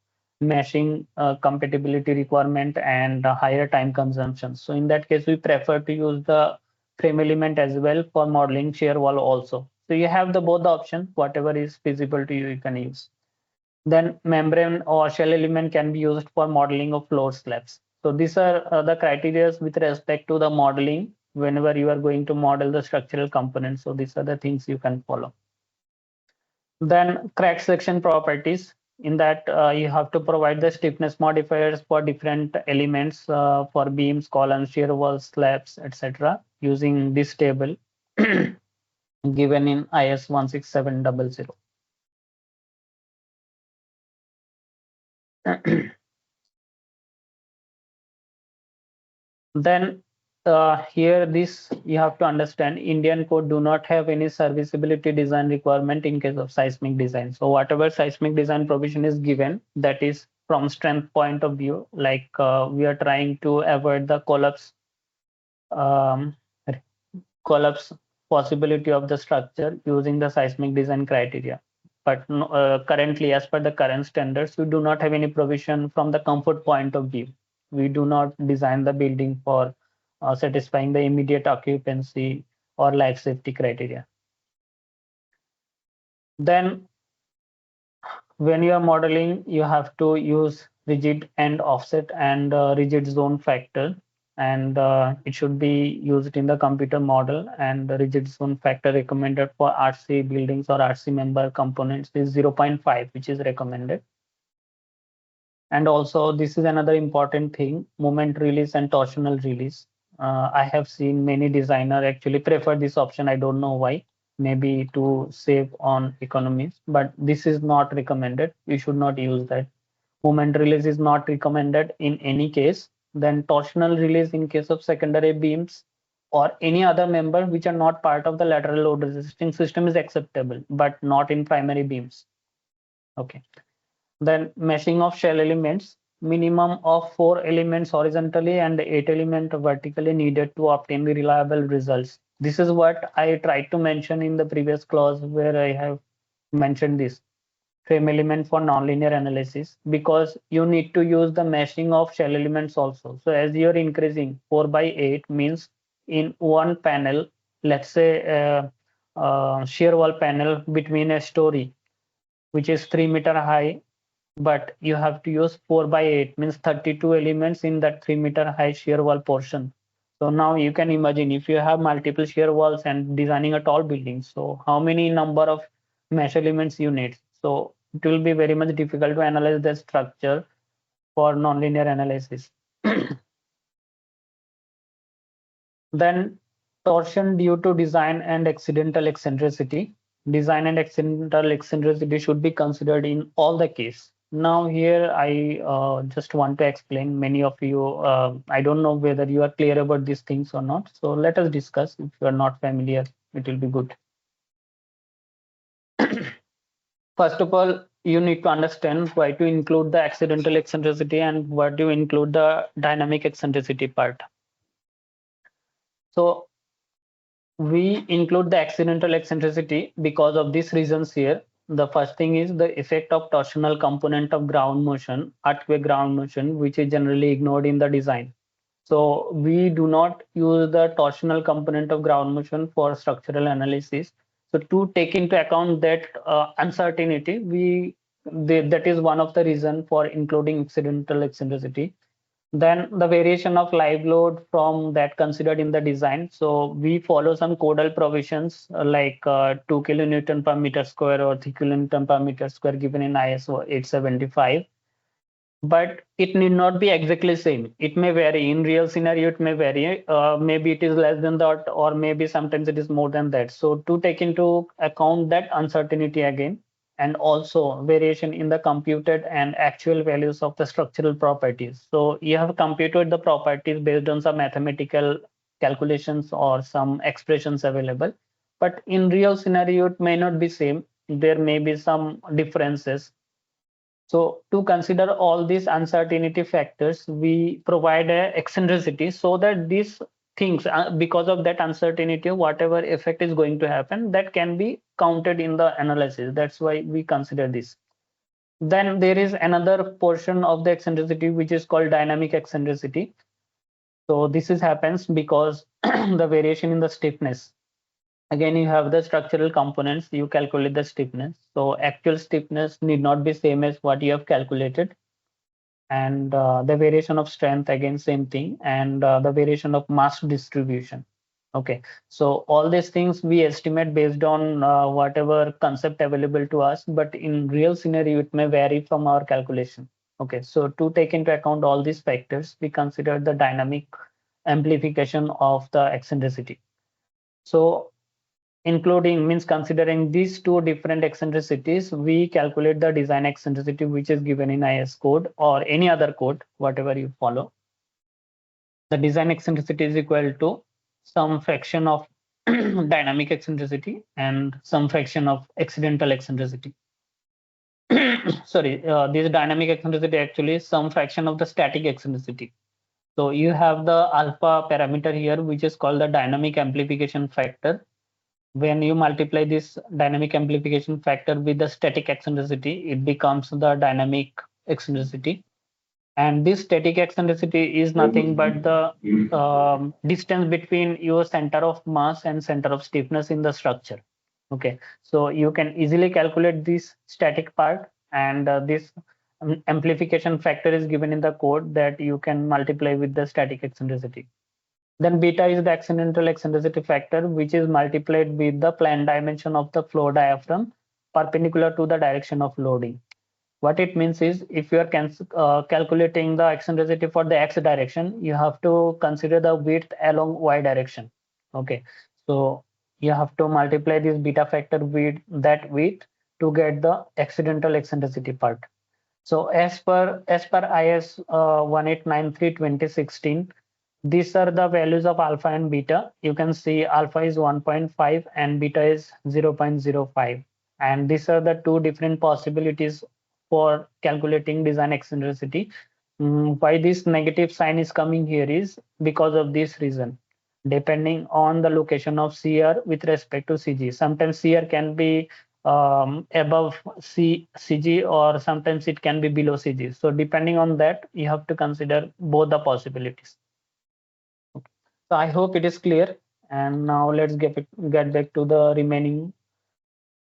meshing compatibility requirement and higher time consumption. So in that case, we prefer to use the frame element as well for modeling shear wall also. So you have the both the options, whatever is feasible to you, you can use. Then membrane or shell element can be used for modeling of floor slabs. So these are the criteria with respect to the modeling whenever you are going to model the structural components. So these are the things you can follow. Then crack section properties. In that, you have to provide the stiffness modifiers for different elements for beams, columns, shear walls, slabs, etc. using this table given in IS 16700. Then here this you have to understand, Indian code do not have any serviceability design requirement in case of seismic design. So whatever seismic design provision is given, that is from strength point of view, like we are trying to avoid the um, collapse possibility of the structure using the seismic design criteria. But currently, as per the current standards, we do not have any provision from the comfort point of view. We do not design the building for satisfying the immediate occupancy or life safety criteria. Then when you are modeling, you have to use rigid end offset and rigid zone factor, and it should be used in the computer model, and the rigid zone factor recommended for RC buildings or RC member components is 0.5, which is recommended. And also this is another important thing, moment release and torsional release. I have seen many designers actually prefer this option. I don't know why, maybe to save on economies, but this is not recommended. You should not use that. Moment release is not recommended in any case. Then torsional release in case of secondary beams or any other member which are not part of the lateral load resisting system is acceptable, but not in primary beams. Okay. Then meshing of shell elements, minimum of 4 elements horizontally and 8 elements vertically needed to obtain the reliable results. This is what I tried to mention in the previous clause where I have mentioned this frame element for nonlinear analysis, because you need to use the meshing of shell elements also. So as you're increasing 4 by 8 means in one panel, let's say shear wall panel between a story which is 3-meter high, but you have to use 4 by 8 means 32 elements in that 3-meter high shear wall portion. So now you can imagine if you have multiple shear walls and designing a tall building, so how many number of mesh elements you need. So it will be very much difficult to analyze the structure for nonlinear analysis. Then torsion due to design and accidental eccentricity. Design and accidental eccentricity should be considered in all the case. Now here I just want to explain, many of you, I don't know whether you are clear about these things or not. So let us discuss. If you are not familiar, it will be good. First of all, you need to understand why to include the accidental eccentricity and why to include the dynamic eccentricity part. So we include the accidental eccentricity because of these reasons here. The first thing is the effect of torsional component of ground motion, earthquake ground motion, which is generally ignored in the design. So we do not use the torsional component of ground motion for structural analysis. So to take into account that uncertainty, that is one of the reasons for including accidental eccentricity. Then the variation of live load from that considered in the design. So we follow some Codal provisions like 2 kilonewton per meter square or 3 kilonewton per meter square given in ISO 875. But it need not be exactly same. It may vary in real scenario. It may vary. Maybe it is less than that, or maybe sometimes it is more than that. So to take into account that uncertainty again, and also variation in the computed and actual values of the structural properties. So you have computed the properties based on some mathematical calculations or some expressions available. But in real scenario, it may not be same. There may be some differences. So to consider all these uncertainty factors, we provide a eccentricity so that these things, because of that uncertainty, whatever effect is going to happen, that can be counted in the analysis. That's why we consider this. Then there is another portion of the eccentricity which is called dynamic eccentricity. So this happens because the variation in the stiffness. Again, you have the structural components, you calculate the stiffness. So actual stiffness need not be same as what you have calculated. And the variation of strength, again, same thing. And the variation of mass distribution. Okay, so all these things we estimate based on whatever concept available to us, but in real scenario, it may vary from our calculation. Okay, so to take into account all these factors, we consider the dynamic amplification of the eccentricity. So including means considering these two different eccentricities, we calculate the design eccentricity, which is given in IS code or any other code, whatever you follow. The design eccentricity is equal to some fraction of dynamic eccentricity and some fraction of accidental eccentricity. Sorry, this dynamic eccentricity actually is some fraction of the static eccentricity. So you have the alpha parameter here, which is called the dynamic amplification factor. When you multiply this dynamic amplification factor with the static eccentricity, it becomes the dynamic eccentricity. And this static eccentricity is nothing but the distance between your center of mass and center of stiffness in the structure. Okay, so you can easily calculate this static part, and this amplification factor is given in the code that you can multiply with the static eccentricity. Then beta is the accidental eccentricity factor, which is multiplied with the plane dimension of the flow diaphragm perpendicular to the direction of loading. What it means is, if you are calculating the eccentricity for the x direction, you have to consider the width along y direction. Okay, so you have to multiply this beta factor with that width to get the accidental eccentricity part. So as per IS 1893/2016, these are the values of alpha and beta. You can see alpha is 1.5 and beta is 0.05. And these are the two different possibilities for calculating design eccentricity. Why this negative sign is coming here is because of this reason. Depending on the location of CR with respect to CG. Sometimes CR can be above CG, or sometimes it can be below CG. So depending on that, you have to consider both the possibilities. Okay. So I hope it is clear. And now let's get back to the remaining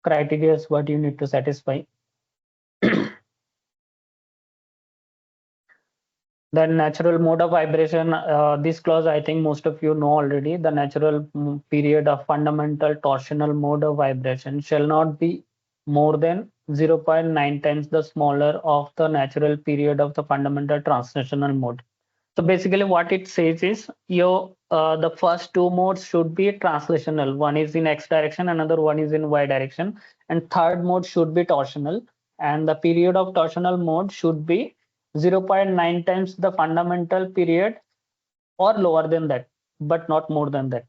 criteria, what you need to satisfy. The natural mode of vibration, this clause I think most of you know already. The natural period of fundamental torsional mode of vibration shall not be more than 0.9 times the smaller of the natural period of the fundamental translational mode. So basically what it says is the first two modes should be translational. One is in x direction, another one is in y direction, and third mode should be torsional, and the period of torsional mode should be 0.9 times the fundamental period or lower than that, but not more than that.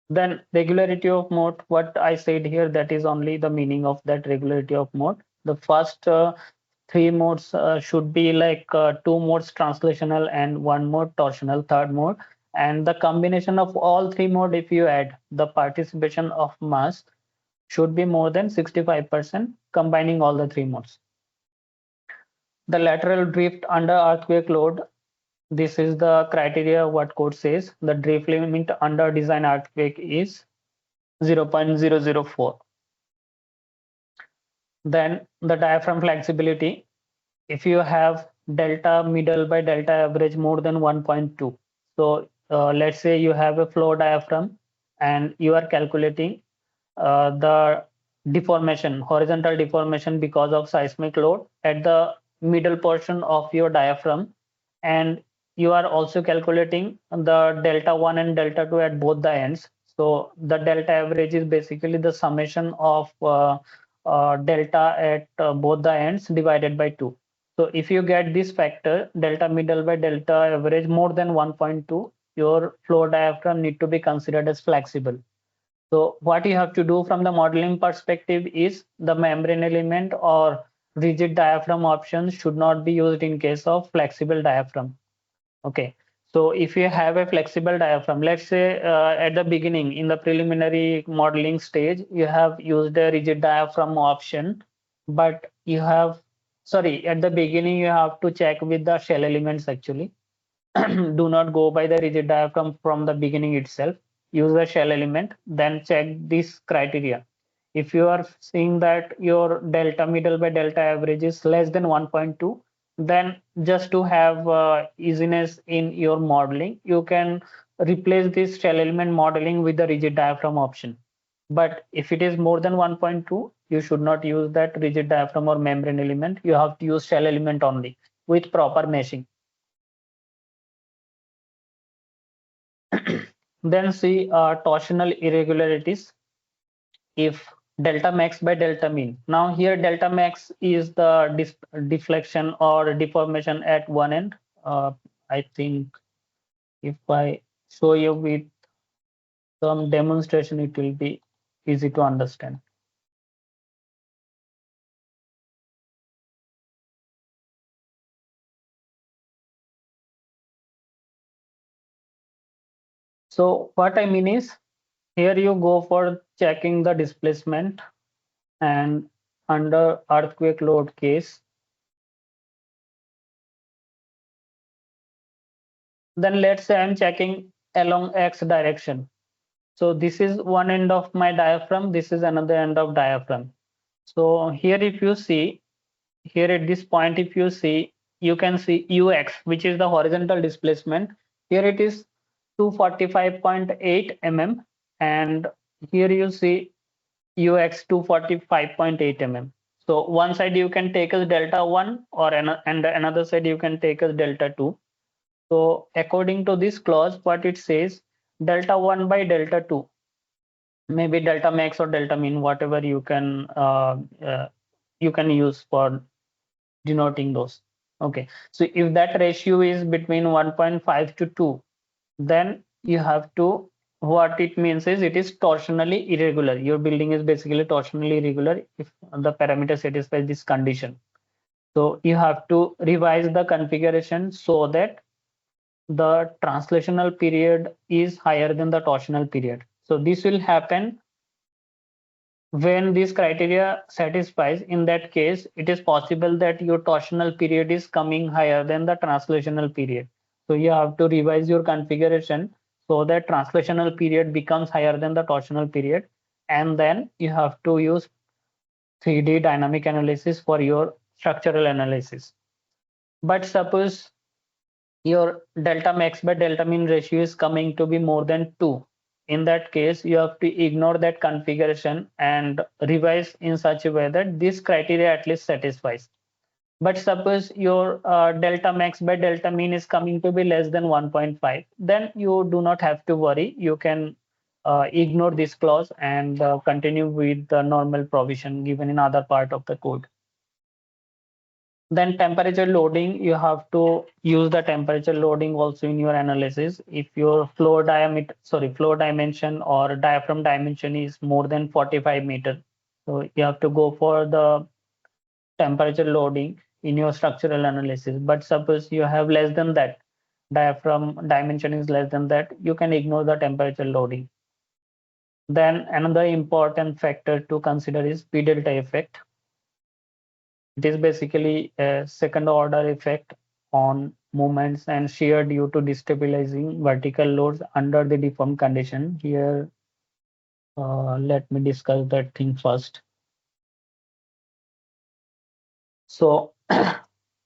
Then regularity of mode, what I said here, that is only the meaning of that regularity of mode. The first three modes should be like two modes translational and one mode torsional, third mode. And the combination of all three modes, if you add, the participation of mass should be more than 65%, combining all the three modes. The lateral drift under earthquake load, this is the criteria what code says. The drift limit under design earthquake is 0.004. Then the diaphragm flexibility, if you have delta middle by delta average more than 1.2. So let's say you have a flow diaphragm and you are calculating the deformation, horizontal deformation because of seismic load at the middle portion of your diaphragm, and you are also calculating the delta 1 and delta 2 at both the ends. So the delta average is basically the summation of delta at both the ends divided by 2. So if you get this factor, delta middle by delta average more than 1.2, your flow diaphragm need to be considered as flexible. So what you have to do from the modeling perspective is the membrane element or rigid diaphragm options should not be used in case of flexible diaphragm. Okay, so if you have a flexible diaphragm, let's say at the beginning in the preliminary modeling stage, you have used a rigid diaphragm option, but you have, sorry, at the beginning you have to check with the shell elements actually. Do not go by the rigid diaphragm from the beginning itself. Use the shell element, then check this criteria. If you are seeing that your delta middle by delta average is less than 1.2, then just to have easiness in your modeling, you can replace this shell element modeling with the rigid diaphragm option. But if it is more than 1.2, you should not use that rigid diaphragm or membrane element. You have to use shell element only with proper meshing. Then see torsional irregularities. If delta max by delta mean. Now here delta max is the deflection or deformation at one end. I think if I show you with some demonstration, it will be easy to understand. So what I mean is, here you go for checking the displacement, and under earthquake load case, then let's say I'm checking along X direction. So this is one end of my diaphragm, this is another end of diaphragm. So here if you see, here at this point, if you see, you can see ux, which is the horizontal displacement. Here it is 245.8 mm, and here you see ux 245.8 mm. So one side you can take as delta 1, or and another side you can take as delta 2. So according to this clause, what it says, delta 1 by delta 2, maybe delta max or delta mean, whatever you can use for denoting those. Okay, so if that ratio is between 1.5 to 2, then you have to, what it means is it is torsionally irregular. Your building is basically torsionally irregular if the parameter satisfies this condition. So you have to revise the configuration so that the translational period is higher than the torsional period. So this will happen when this criteria satisfies. In that case, it is possible that your torsional period is coming higher than the translational period. So you have to revise your configuration so that translational period becomes higher than the torsional period. And then you have to use 3D dynamic analysis for your structural analysis. But suppose your delta max by delta mean ratio is coming to be more than 2. In that case, you have to ignore that configuration and revise in such a way that this criteria at least satisfies. But suppose your delta max by delta mean is coming to be less than 1.5, then you do not have to worry. You can ignore this clause and continue with the normal provision given in other part of the code. Then temperature loading, you have to use the temperature loading also in your analysis. If your floor dimension or diaphragm dimension is more than 45 meter, so you have to go for the temperature loading in your structural analysis. But suppose you have less than that, diaphragm dimension is less than that, you can ignore the temperature loading. Then another important factor to consider is P delta effect. It is basically a second order effect on movements and shear due to destabilizing vertical loads under the deformed condition. Here, let me discuss that thing first. So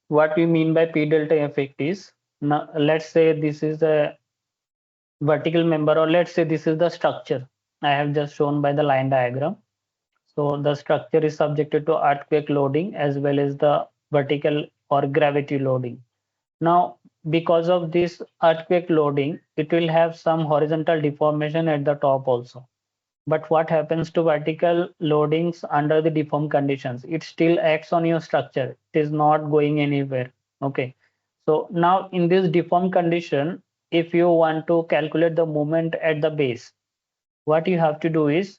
what we mean by P delta effect is, now let's say this is a vertical member, or let's say this is the structure I have just shown by the line diagram. So the structure is subjected to earthquake loading as well as the vertical or gravity loading. Now, because of this earthquake loading, it will have some horizontal deformation at the top also. But what happens to vertical loadings under the deformed conditions? It still acts on your structure. It is not going anywhere. Okay. So now in this deformed condition, if you want to calculate the moment at the base, what you have to do is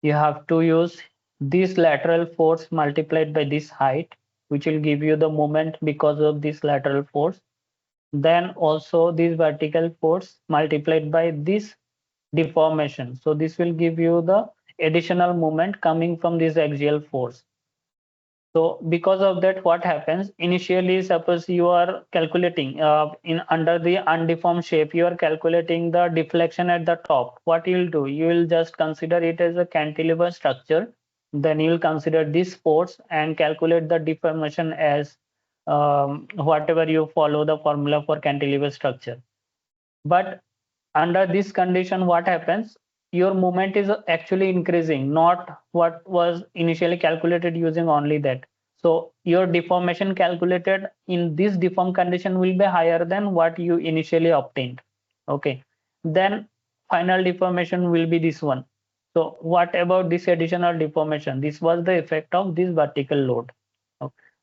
you have to use this lateral force multiplied by this height, which will give you the moment because of this lateral force. Then also this vertical force multiplied by this deformation. So this will give you the additional moment coming from this axial force. So because of that, what happens initially, suppose you are calculating in under the undeformed shape, you are calculating the deflection at the top. What you will do, you will just consider it as a cantilever structure. Then you will consider this force and calculate the deformation as whatever you follow the formula for cantilever structure. But under this condition, what happens? Your movement is actually increasing, not what was initially calculated using only that. So your deformation calculated in this deform condition will be higher than what you initially obtained. Okay. Then final deformation will be this one. So what about this additional deformation? This was the effect of this vertical load.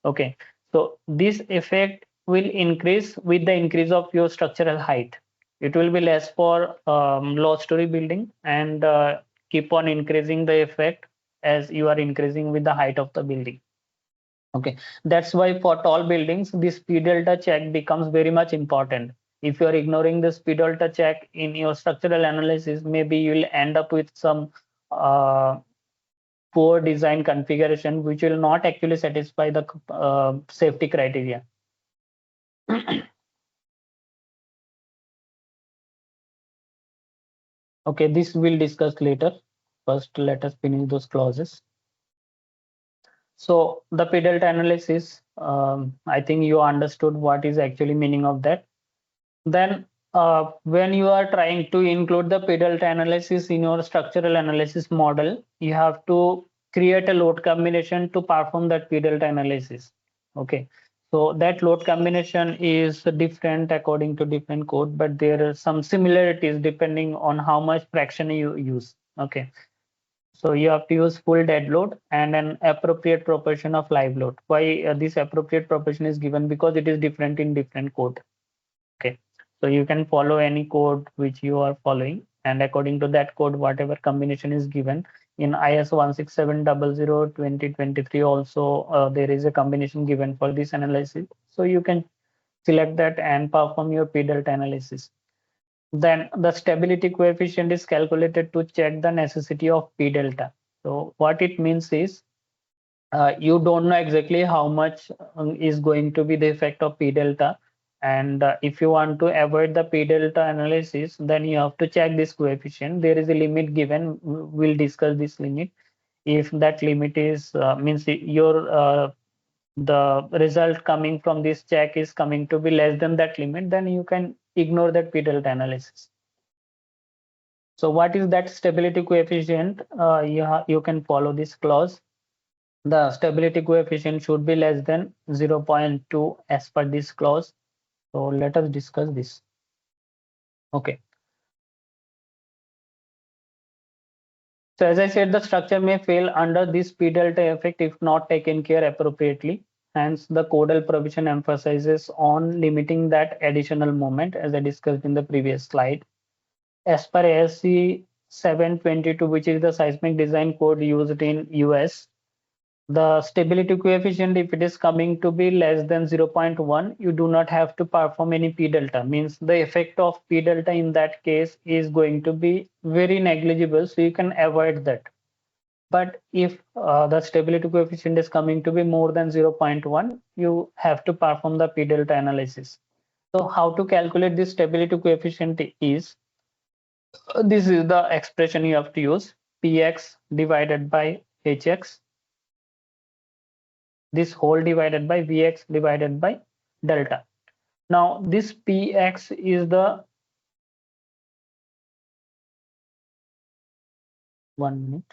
Okay. So this effect will increase with the increase of your structural height. It will be less for low story building and keep on increasing the effect as you are increasing with the height of the building. Okay, that's why for tall buildings, this P delta check becomes very much important. If you're ignoring this P delta check in your structural analysis, maybe you'll end up with some poor design configuration, which will not actually satisfy the safety criteria. Okay, this we'll discuss later. First, let us finish those clauses. So the P delta analysis, I think you understood what is actually meaning of that. Then when you are trying to include the P delta analysis in your structural analysis model, you have to create a load combination to perform that P delta analysis. Okay, so that load combination is different according to different code, but there are some similarities depending on how much fraction you use. Okay, so you have to use full dead load and an appropriate proportion of live load. Why this appropriate proportion is given? Because it is different in different code. Okay, so you can follow any code which you are following, and according to that code, whatever combination is given in IS 16700/2023 also there is a combination given for this analysis. So you can select that and perform your P delta analysis. Then the stability coefficient is calculated to check the necessity of P delta. So what it means is you don't know exactly how much is going to be the effect of P delta. And if you want to avoid the P delta analysis, then you have to check this coefficient. There is a limit given. We'll discuss this limit. If that limit is means your the result coming from this check is coming to be less than that limit, then you can ignore that P delta analysis. So what is that stability coefficient? You can follow this clause. The stability coefficient should be less than 0.2 as per this clause. So let us discuss this. Okay. So as I said, the structure may fail under this P delta effect if not taken care appropriately. Hence, the Codal provision emphasizes on limiting that additional moment, as I discussed in the previous slide. As per ASC 722, which is the seismic design code used in US, the stability coefficient, if it is coming to be less than 0.1, you do not have to perform any P delta. Means the effect of P delta in that case is going to be very negligible, so you can avoid that. But if the stability coefficient is coming to be more than 0.1, you have to perform the P delta analysis. So how to calculate this stability coefficient is, this is the expression you have to use, Px divided by Hx, this whole divided by Vx divided by delta. Now this Px is the, one minute.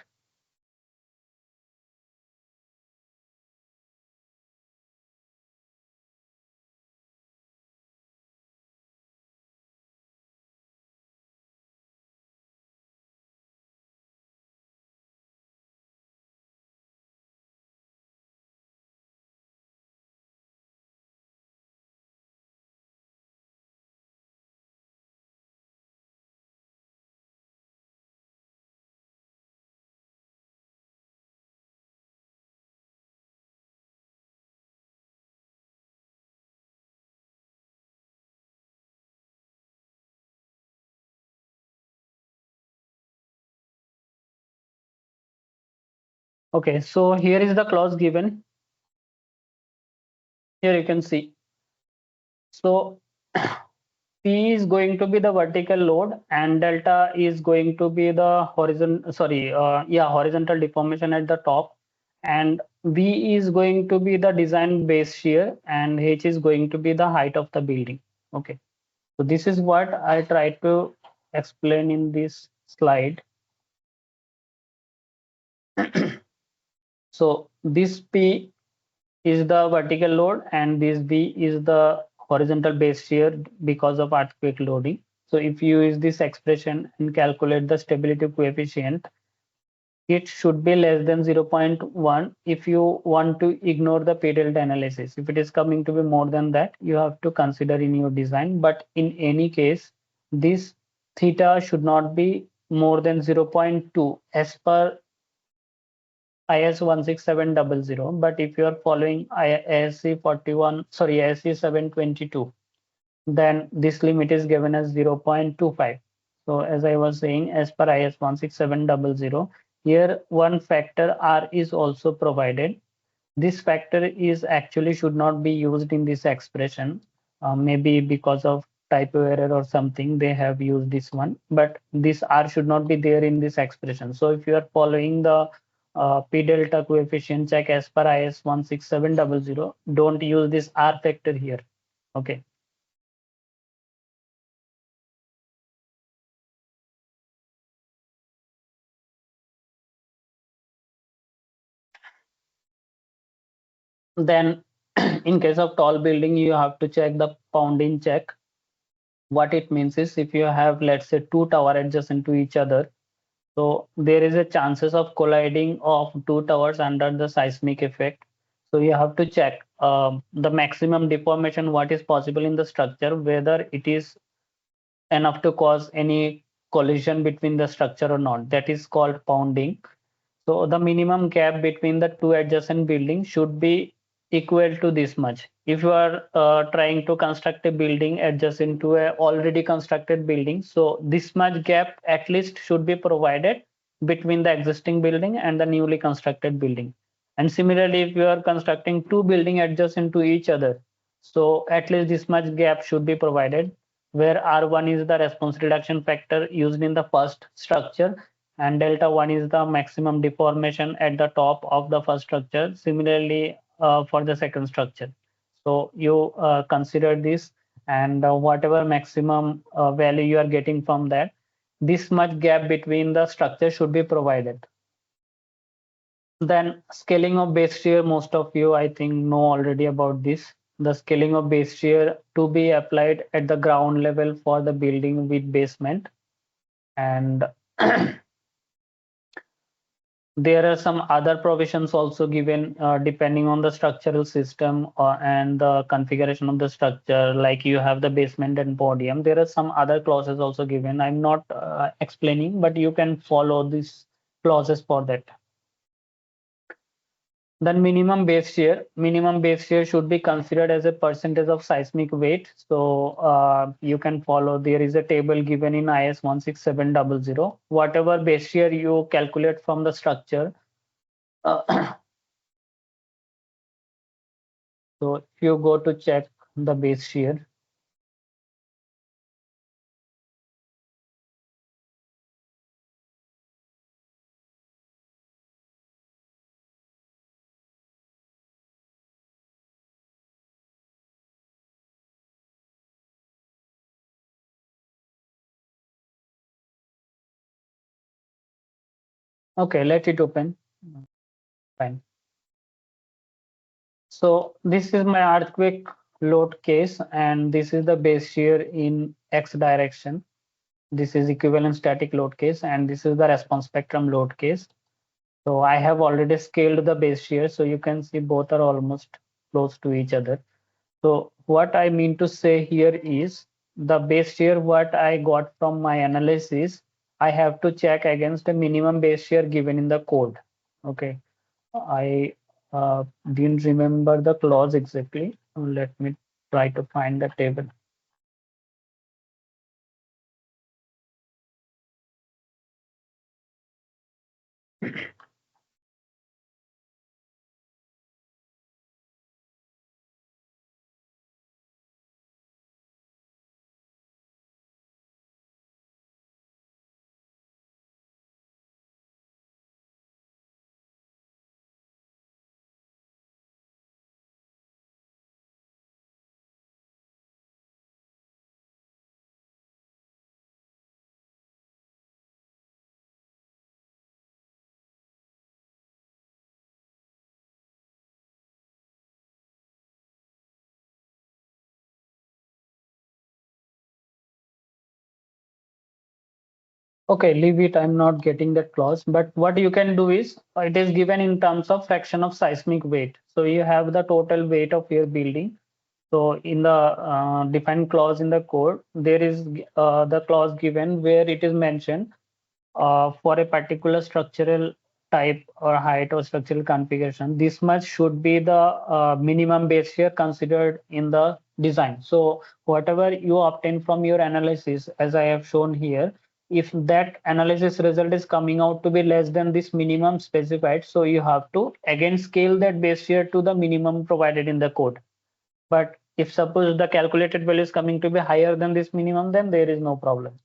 Okay, so here is the clause given. Here you can see. So P is going to be the vertical load and delta is going to be the horizontal deformation at the top, and V is going to be the design base shear and H is going to be the height of the building. Okay. So this is what I try to explain in this slide. So this P is the vertical load and this B is the horizontal base shear because of earthquake loading. So if you use this expression and calculate the stability coefficient, it should be less than 0.1 if you want to ignore the P delta analysis. If it is coming to be more than that, you have to consider in your design. But in any case, this theta should not be more than 0.2 as per IS 16700. But if you are following ISC 41, sorry, ISC 722, then this limit is given as 0.25. So as I was saying, as per IS 16700, here one factor R is also provided. This factor is actually should not be used in this expression. Maybe because of typo error or something, they have used this one, but this R should not be there in this expression. So if you are following the P delta coefficient check as per IS 16700, don't use this R factor here. Okay. Then in case of tall building, you have to check the pounding check. What it means is if you have, let's say, two tower adjacent to each other, so there is a chances of colliding of two towers under the seismic effect. So you have to check the maximum deformation, what is possible in the structure, whether it is enough to cause any collision between the structure or not. That is called pounding. So the minimum gap between the two adjacent buildings should be equal to this much. If you are trying to construct a building adjacent to a already constructed building, so this much gap at least should be provided between the existing building and the newly constructed building. And similarly, if you are constructing two buildings adjacent to each other, so at least this much gap should be provided, where R1 is the response reduction factor used in the first structure and delta 1 is the maximum deformation at the top of the first structure. Similarly, for the second structure. So you consider this, and whatever maximum value you are getting from that, this much gap between the structure should be provided. Then scaling of base shear, most of you I think know already about this. The scaling of base shear to be applied at the ground level for the building with basement. And there are some other provisions also given depending on the structural system and the configuration of the structure, like you have the basement and podium. There are some other clauses also given. I'm not explaining, but you can follow these clauses for that. Then minimum base shear should be considered as a percentage of seismic weight. So you can follow, there is a table given in IS 16700. Whatever base shear you calculate from the structure, so if you go to check the base shear, okay, let it open. Fine. So this is my earthquake load case, and this is the base shear in X direction. This is equivalent static load case, and this is the response spectrum load case. So I have already scaled the base shear, so you can see both are almost close to each other. So what I mean to say here is the base shear what I got from my analysis, I have to check against the minimum base shear given in the code. Okay, I didn't remember the clause exactly. Let me try to find the table. Okay, leave it. I'm not getting that clause. But what you can do is it is given in terms of fraction of seismic weight. So you have the total weight of your building. So in the defined clause in the code, there is the clause given where it is mentioned for a particular structural type or height or structural configuration, this much should be the minimum base shear considered in the design. So whatever you obtain from your analysis, as I have shown here, if that analysis result is coming out to be less than this minimum specified, so you have to again scale that base shear to the minimum provided in the code. But if suppose the calculated value is coming to be higher than this minimum, then there is no problem.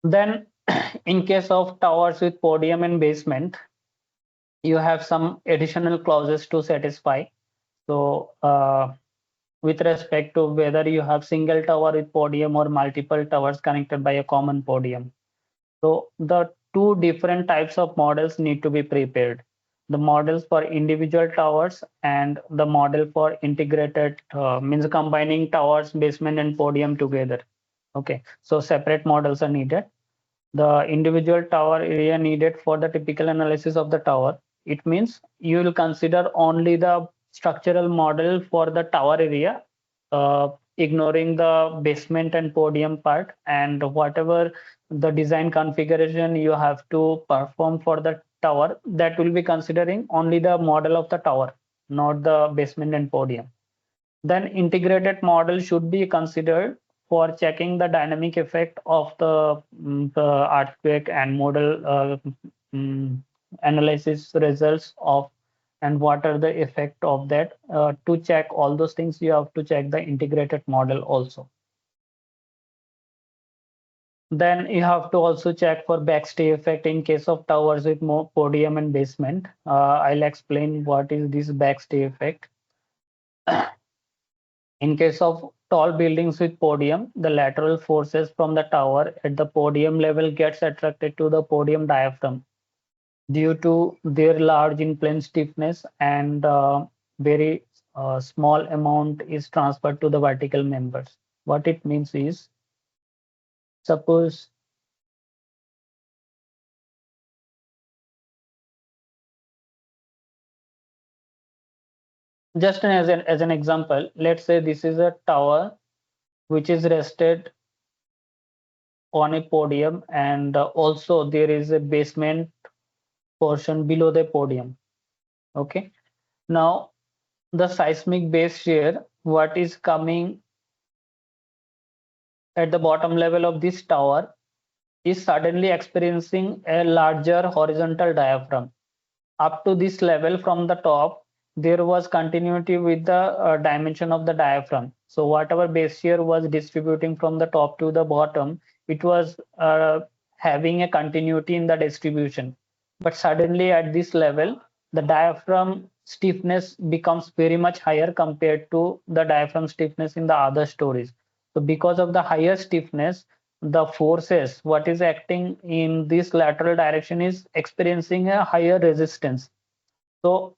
Then in case of towers with podium and basement, you have some additional clauses to satisfy. So with respect to whether you have single tower with podium or multiple towers connected by a common podium. So the two different types of models need to be prepared. The models for individual towers and the model for integrated means combining towers, basement and podium together. Okay, so separate models are needed. The individual tower area needed for the typical analysis of the tower. It means you will consider only the structural model for the tower area, ignoring the basement and podium part, and whatever the design configuration you have to perform for the tower, that will be considering only the model of the tower, not the basement and podium. Then integrated model should be considered for checking the dynamic effect of the earthquake and model mm, analysis results of and what are the effect of that. To check all those things, you have to check the integrated model also. Then you have to also check for backstay effect in case of towers with more podium and basement. I'll explain what is this backstay effect. In case of tall buildings with podium, the lateral forces from the tower at the podium level gets attracted to the podium diaphragm due to their large in-plane stiffness, and very small amount is transferred to the vertical members. What it means is, suppose just as an example, let's say this is a tower which is rested on a podium, and also there is a basement portion below the podium. Okay, now the seismic base shear, what is coming at the bottom level of this tower, is suddenly experiencing a larger horizontal diaphragm. Up to this level from the top, there was continuity with the dimension of the diaphragm. So whatever base shear was distributing from the top to the bottom, it was having a continuity in the distribution. But suddenly at this level, the diaphragm stiffness becomes very much higher compared to the diaphragm stiffness in the other stories. So because of the higher stiffness, the forces what is acting in this lateral direction is experiencing a higher resistance. So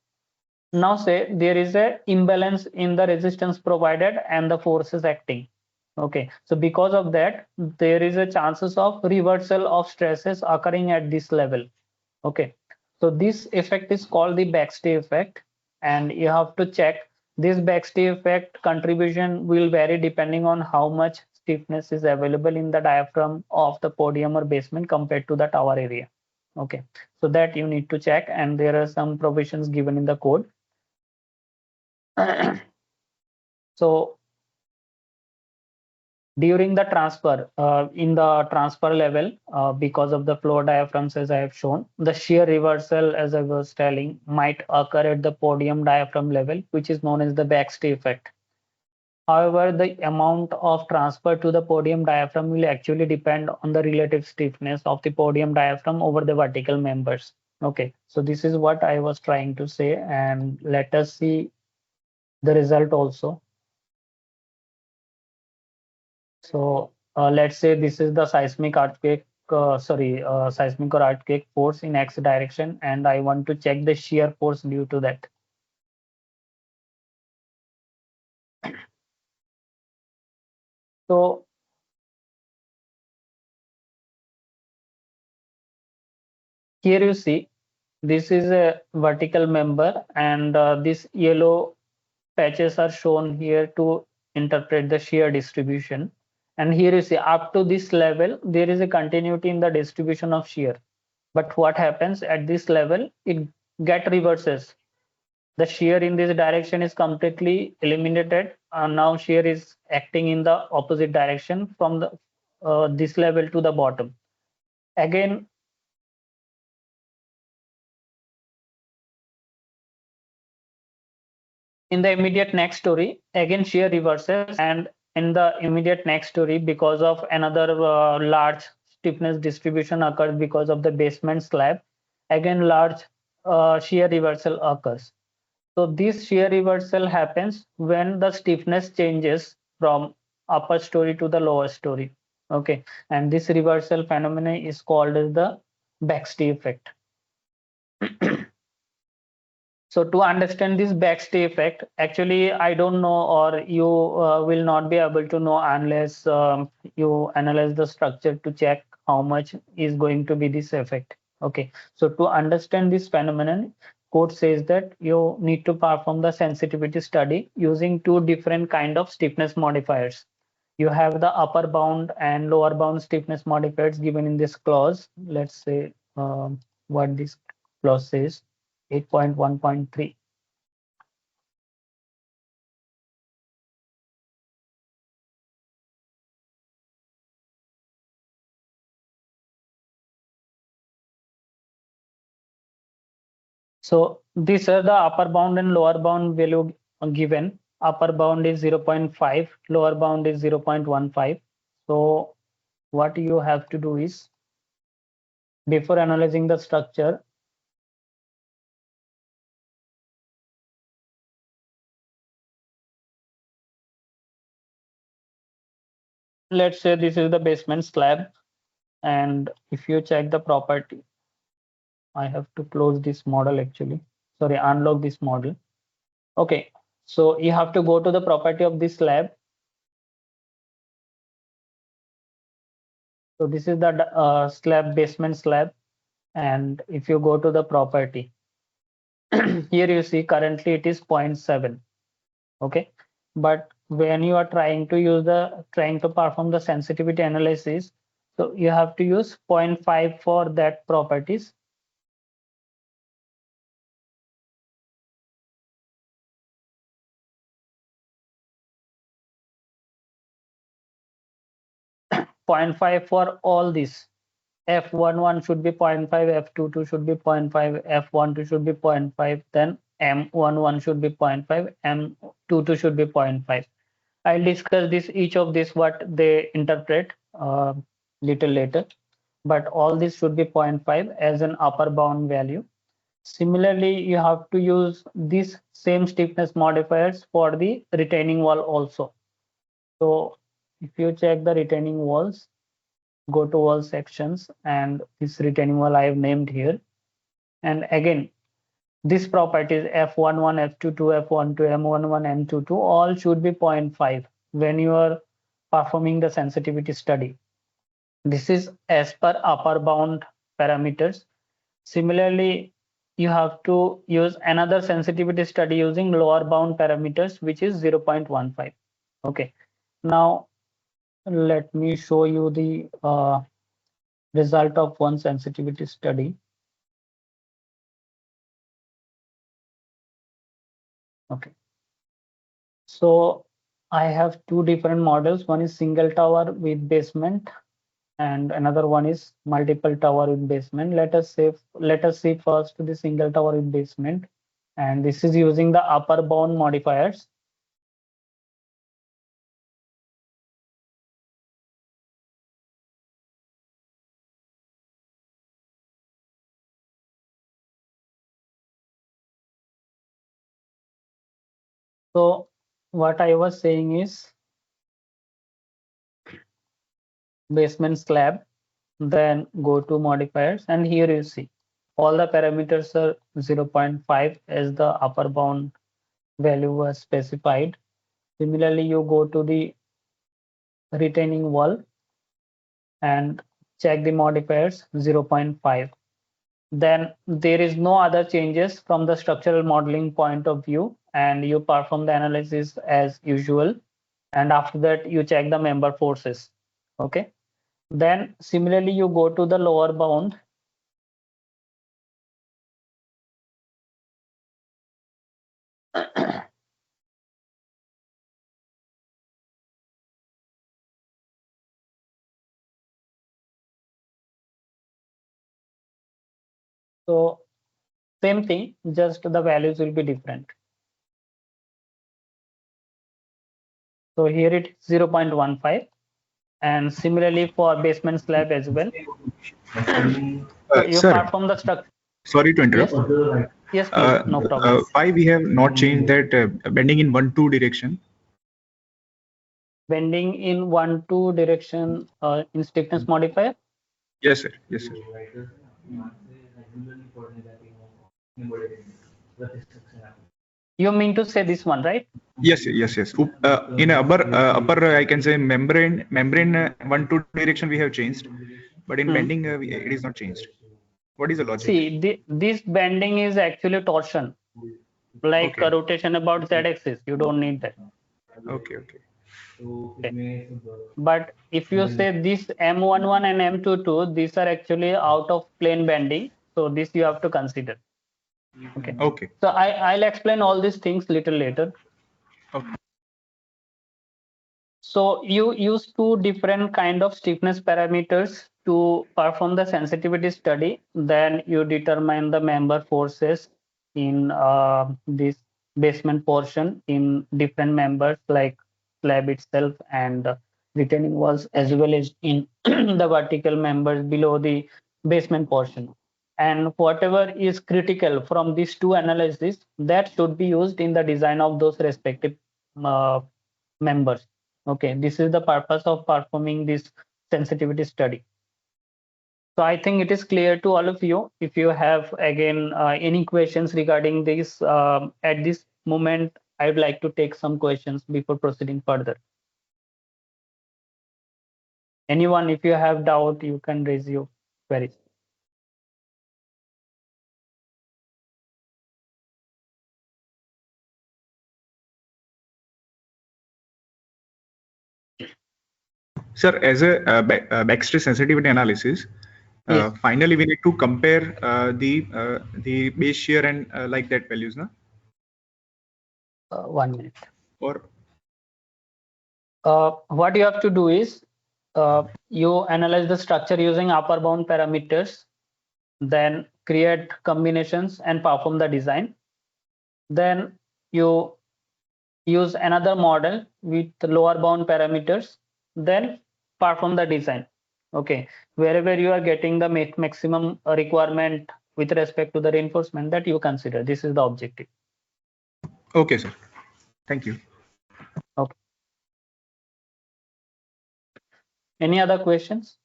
now say there is a imbalance in the resistance provided and the forces acting. Okay, so because of that, there is a chances of reversal of stresses occurring at this level. Okay, so this effect is called the backstay effect, and you have to check this backstay effect contribution will vary depending on how much stiffness is available in the diaphragm of the podium or basement compared to the tower area. Okay, so that you need to check, and there are some provisions given in the code. So during the transfer, in the transfer level, because of the floor diaphragms, as I have shown, the shear reversal, as I was telling, might occur at the podium diaphragm level, which is known as the backstay effect. However, the amount of transfer to the podium diaphragm will actually depend on the relative stiffness of the podium diaphragm over the vertical members. Okay, so this is what I was trying to say, and let us see the result also. So let's say this is the seismic earthquake, seismic or earthquake force in X direction, and I want to check the shear force due to that. So Here you see, this is a vertical member, and these yellow patches are shown here to interpret the shear distribution. And here you see, up to this level, there is a continuity in the distribution of shear. But what happens at this level, it get reverses. The shear in this direction is completely eliminated. Now shear is acting in the opposite direction from the this level to the bottom. Again, in the immediate next story, again shear reverses, and in the immediate next story, because of another large stiffness distribution occurs because of the basement slab, again large shear reversal occurs. So this shear reversal happens when the stiffness changes from upper story to the lower story. Okay, and this reversal phenomenon is called as the backstay effect. So to understand this backstay effect, actually I don't know, or you will not be able to know unless you analyze the structure to check how much is going to be this effect. Okay, so to understand this phenomenon, code says that you need to perform the sensitivity study using two different kind of stiffness modifiers. You have the upper bound and lower bound stiffness modifiers given in this clause. Let's say what this clause says, 8.1.3. So these are the upper bound and lower bound value given. Upper bound is 0.5, lower bound is 0.15. So what you have to do is, before analyzing the structure, let's say this is the basement slab, and if you check the property, I have to close this model actually. Sorry, unlock this model. Okay, so you have to go to the property of this slab. So this is the slab, basement slab, and if you go to the property, here you see currently it is 0.7. Okay, but when you are trying to perform the sensitivity analysis, so you have to use 0.5 for that properties. Point 0.5 for all these. F11 should be 0.5, F22 should be 0.5, F12 should be 0.5, then M11 should be 0.5, M22 should be 0.5. I'll discuss this, each of this, what they interpret little later, but all this should be 0.5 as an upper bound value. Similarly, you have to use these same stiffness modifiers for the retaining wall also. So if you check the retaining walls, go to wall sections, and this retaining wall I have named here. And again, these properties F11, F22, F12, M11, M22, all should be 0.5 when you are performing the sensitivity study. This is as per upper bound parameters. Similarly, you have to use another sensitivity study using lower bound parameters, which is 0.15. Okay, now let me show you the result of one sensitivity study. Okay, so I have two different models. One is single tower with basement, and another one is multiple tower with basement. Let us see first the single tower with basement, and this is using the upper bound modifiers. So what I was saying is basement slab, then go to modifiers, and here you see all the parameters are 0.5 as the upper bound value was specified. Similarly, you go to the retaining wall and check the modifiers 0.5. then there is no other changes from the structural modeling point of view, and you perform the analysis as usual. And after that, you check the member forces. Okay. Then similarly, you go to the lower bound. So same thing, just the values will be different. So here it is 0.15, and similarly for basement slab as well. So you Sir, perform the structure. sorry to interrupt. Yes, please, no problem. Why we have not changed that bending in 1-2 direction? Bending in 1-2 direction in stiffness modifier. Yes, sir. Yes, sir. You mean to say this one, right? Yes, sir, yes, yes. In upper, I can say membrane 1-2 direction we have changed, but in bending it is not changed. What is the logic? See, this bending is actually torsion, like Okay. a rotation about z-axis. You don't need that. Okay, okay. Okay. But if you say this M11 and M22, these are actually out of plane bending. So this you have to consider. Okay. Okay. So I'll explain all these things little later. Okay. So you use two different kind of stiffness parameters to perform the sensitivity study. Then you determine the member forces in this basement portion in different members like slab itself and retaining walls, as well as in the vertical members below the basement portion. And whatever is critical from these two analyses, that should be used in the design of those respective members. Okay, this is the purpose of performing this sensitivity study. So I think it is clear to all of you. If you have again any questions regarding this at this moment, I would like to take some questions before proceeding further. Anyone, if you have doubt, you can raise your queries. Sir, as a Backstay sensitivity analysis, Yes. finally we need to compare the base shear and like that values, no? 1 minute. Or What you have to do is you analyze the structure using upper bound parameters, then create combinations and perform the design. Then you use another model with lower bound parameters, then perform the design. Okay, wherever you are getting the maximum requirement with respect to the reinforcement, that you consider. This is the objective. okay, sir. Thank you. Okay. Any other questions?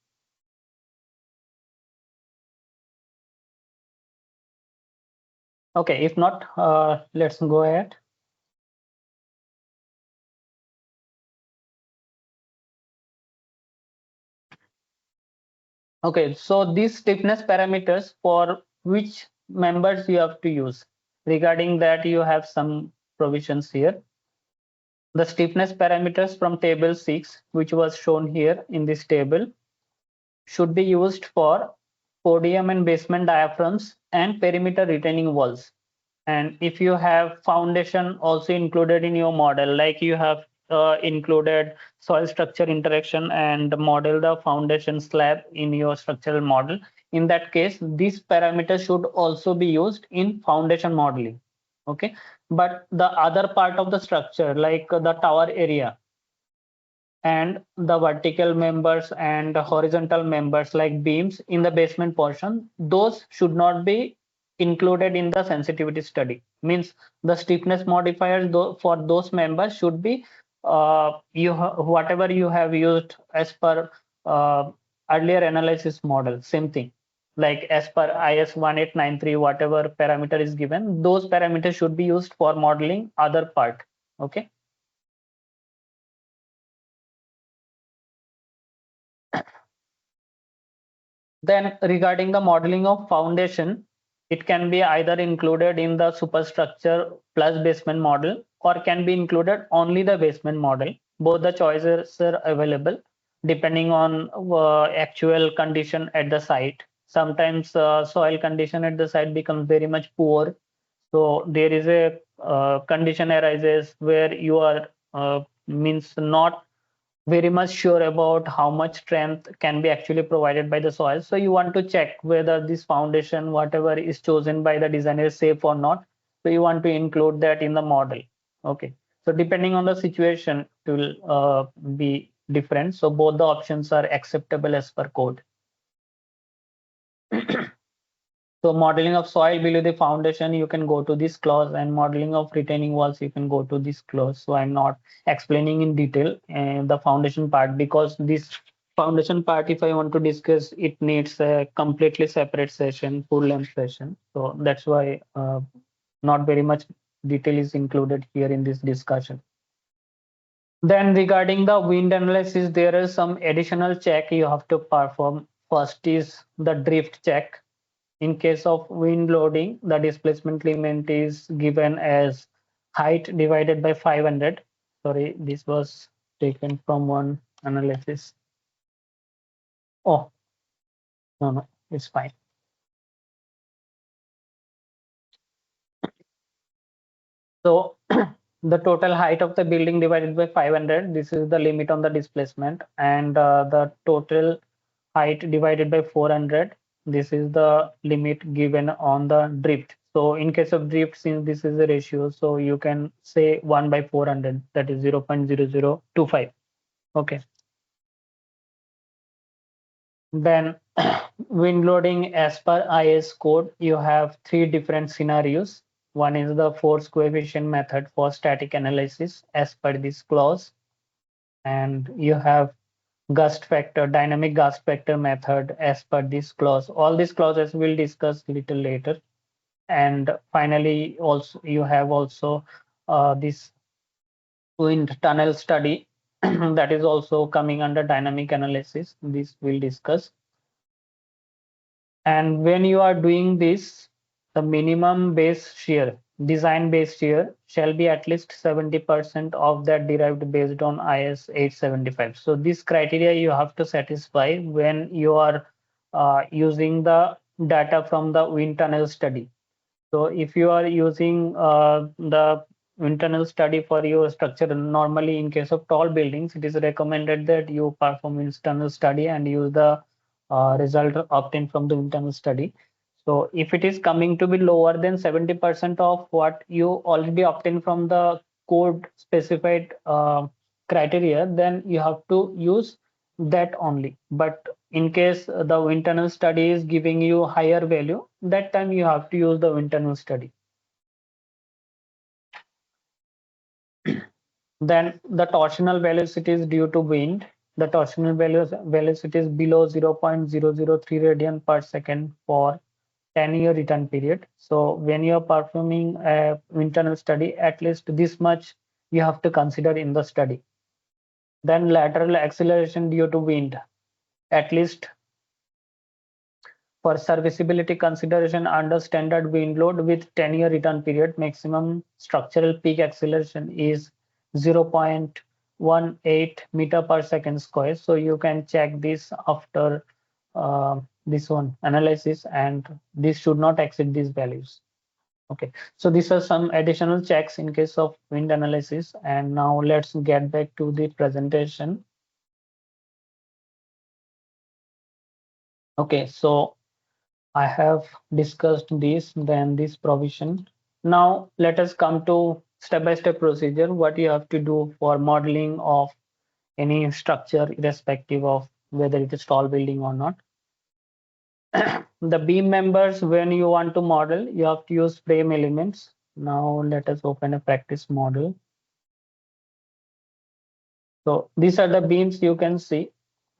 Okay, if not, let's go ahead. Okay, so these stiffness parameters for which members you have to use. Regarding that, you have some provisions here. The stiffness parameters from table 6, which was shown here in this table, should be used for podium and basement diaphragms and perimeter retaining walls. And if you have foundation also included in your model, like you have included soil structure interaction and model the foundation slab in your structural model, in that case, these parameters should also be used in foundation modeling. Okay, but the other part of the structure, like the tower area and the vertical members and the horizontal members like beams in the basement portion, those should not be included in the sensitivity study. Means the stiffness modifiers for those members should be whatever you have used as per earlier analysis model, same thing. Like as per IS 1893, whatever parameter is given, those parameters should be used for modeling other part. Okay. Then regarding the modeling of foundation, it can be either included in the superstructure plus basement model or can be included only the basement model. Both the choices are available depending on actual condition at the site. Sometimes soil condition at the site becomes very much poor. So there is a condition arises where you are means not very much sure about how much strength can be actually provided by the soil. So you want to check whether this foundation, whatever is chosen by the designer, is safe or not. So you want to include that in the model. Okay. So depending on the situation, it will be different. So both the options are acceptable as per code. So modeling of soil below the foundation, you can go to this clause, and modeling of retaining walls, you can go to this clause. So I'm not explaining in detail the foundation part, because this foundation part, if I want to discuss, it needs a completely separate session, full length session. So that's why not very much detail is included here in this discussion. Then regarding the wind analysis, there is some additional check you have to perform. First is the drift check. In case of wind loading, the displacement limit is given as height divided by 500. Sorry, this was taken from one analysis. Oh, no, it's fine. So the total height of the building divided by 500, this is the limit on the displacement, and the total height divided by 400, this is the limit given on the drift. So in case of drift, since this is a ratio, so you can say 1 by 400, that is 0.0025. Okay. Then wind loading, as per IS code, you have 3 different scenarios. One is the force coefficient method for static analysis as per this clause. And you have gust factor, dynamic gust factor method as per this clause. All these clauses we'll discuss little later. And finally, also you have also this wind tunnel study that is also coming under dynamic analysis. This we'll discuss. And when you are doing this, the minimum base shear, design base shear, shall be at least 70% of that derived based on IS 875. So this criteria you have to satisfy when you are using the data from the wind tunnel study. So if you are using the internal study for your structure, normally in case of tall buildings, it is recommended that you perform internal study and use the result obtained from the internal study. So if it is coming to be lower than 70% of what you already obtained from the code specified criteria, then you have to use that only. But in case the internal study is giving you higher value, that time you have to use the internal study. Then the torsional velocity is due to wind. The torsional velocity is below 0.003 radian per second for 10-year return period. So when you are performing a internal study, at least this much you have to consider in the study. Then lateral acceleration due to wind, at least for serviceability consideration under standard wind load with 10-year return period, maximum structural peak acceleration is 0.18 meter per second square. So you can check this after this one analysis, and this should not exceed these values. Okay, so these are some additional checks in case of wind analysis. And now let's get back to the presentation. Okay, so I have discussed this, then this provision. Now let us come to step-by-step procedure, what you have to do for modeling of any structure, irrespective of whether it is tall building or not. The beam members, when you want to model, you have to use frame elements. Now let us open a practice model. So these are the beams you can see.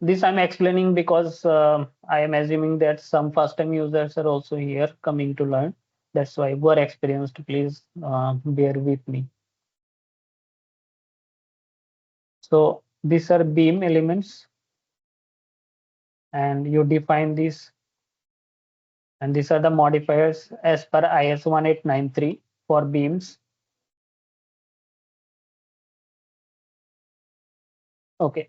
This I'm explaining because I am assuming that some first-time users are also here coming to learn. That's why who are experienced, please bear with me. So these are beam elements. and you define this, and these are the modifiers as per IS 1893 for beams. Okay,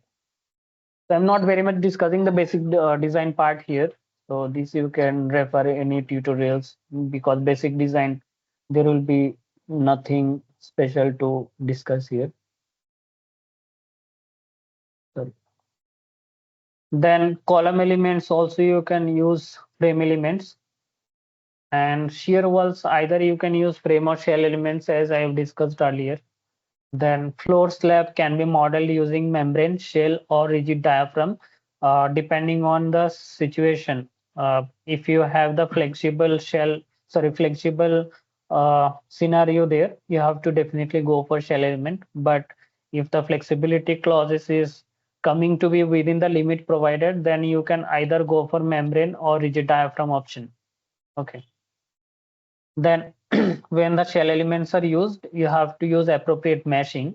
so I'm not very much discussing the basic design part here. So this you can refer any tutorials, because basic design, there will be nothing special to discuss here. Sorry. Then column elements also you can use frame elements, and shear walls either you can use frame or shell elements as I have discussed earlier. Then floor slab can be modeled using membrane, shell, or rigid diaphragm, depending on the situation. If you have the flexible scenario there, you have to definitely go for shell element. But if the flexibility clauses is coming to be within the limit provided, then you can either go for membrane or rigid diaphragm option. Okay. Then when the shell elements are used, you have to use appropriate meshing.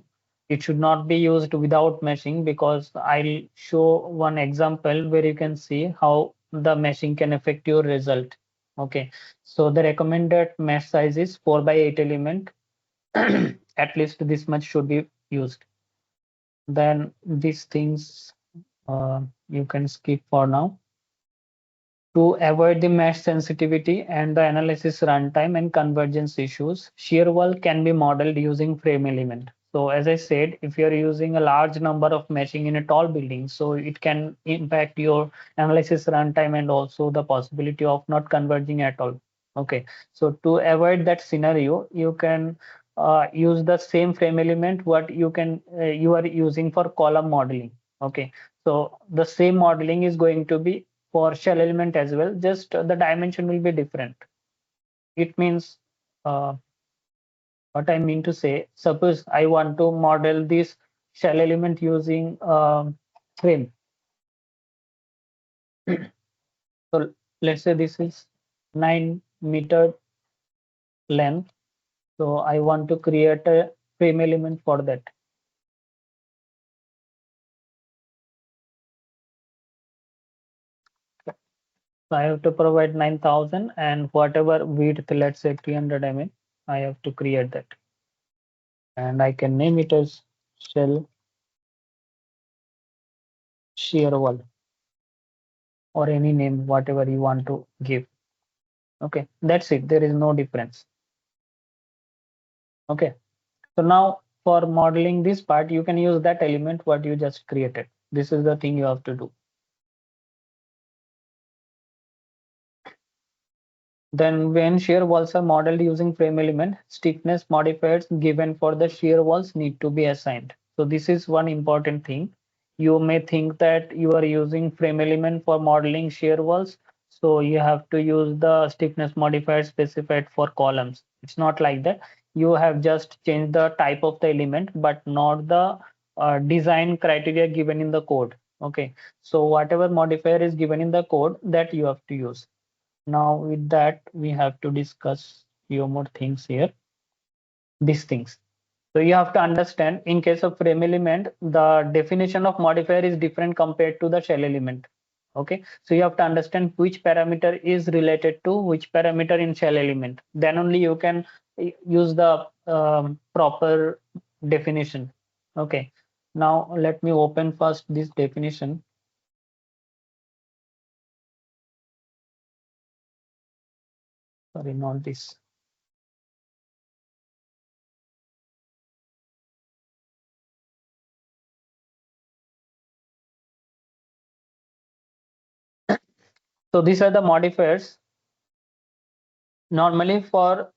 It should not be used without meshing, because I'll show one example where you can see how the meshing can affect your result. Okay, so the recommended mesh size is 4/8 element. At least this much should be used. Then these things you can skip for now. To avoid the mesh sensitivity and the analysis runtime and convergence issues, shear wall can be modeled using frame element. So as I said, if you're using a large number of meshing in a tall building, so it can impact your analysis runtime and also the possibility of not converging at all. Okay, so to avoid that scenario, you can use the same frame element what you are using for column modeling. Okay, so the same modeling is going to be for shell element as well, just the dimension will be different. It means what I mean to say, suppose I want to model this shell element using frame. So let's say this is 9-meter length. So I want to create a frame element for that. So I have to provide 9,000, and whatever width, let's say 300 mm, I have to create that. And I can name it as shell shear wall, or any name, whatever you want to give. Okay, that's it. There is no difference. Okay, so now for modeling this part, you can use that element what you just created. This is the thing you have to do. Then when shear walls are modeled using frame element, stiffness modifiers given for the shear walls need to be assigned. So this is one important thing. You may think that you are using frame element for modeling shear walls, so you have to use the stiffness modifier specified for columns. It's not like that. You have just changed the type of the element, but not the design criteria given in the code. Okay, so whatever modifier is given in the code, that you have to use. Now with that, we have to discuss few more things here. These things. So you have to understand, in case of frame element, the definition of modifier is different compared to the shell element. Okay, so you have to understand which parameter is related to which parameter in shell element. Then only you can use the proper definition. Okay, now let me open first this definition. Sorry, not this. So these are the modifiers. Normally for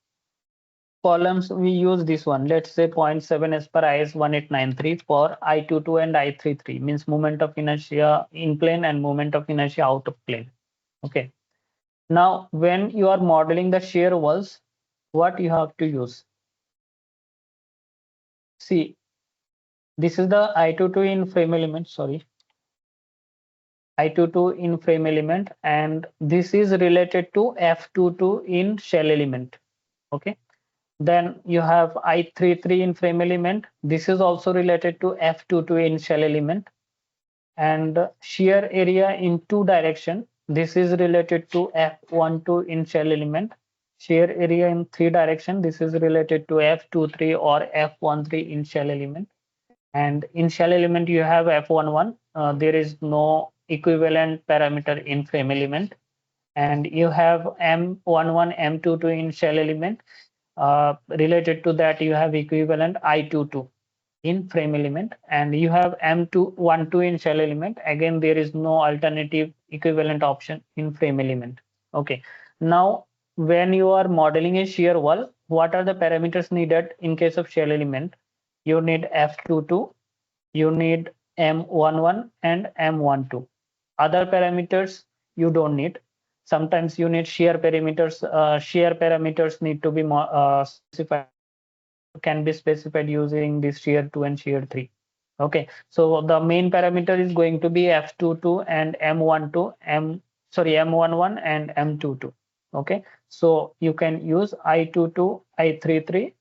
columns, we use this one. Let's say 0.7 as per IS 1893 for I22 and I33, means moment of inertia in plane and moment of inertia out of plane. Okay. Now, when you are modeling the shear walls, what you have to use? See, this is the I22 in frame element, sorry. I22 in frame element, and this is related to F22 in shell element. Okay. Then you have I33 in frame element. This is also related to F22 in shell element. and shear area in two direction. This is related to F12 in shell element. Shear area in three direction. This is related to F23 or F13 in shell element. And in shell element, you have F11. There is no equivalent parameter in frame element. And you have M11, M22 in shell element. Related to that, you have equivalent I22 in frame element, and you have M212 in shell element. Again, there is no alternative equivalent option in frame element. Okay. Now, when you are modeling a shear wall, what are the parameters needed in case of shell element? You need F22, you need M11 and M12. Other parameters you don't need. Sometimes you need shear parameters. Shear parameters need to be specified, can be specified using this shear 2 and shear 3. Okay, so the main parameter is going to be F22 and M12, M11 and M22. Okay, so you can use I22, I33,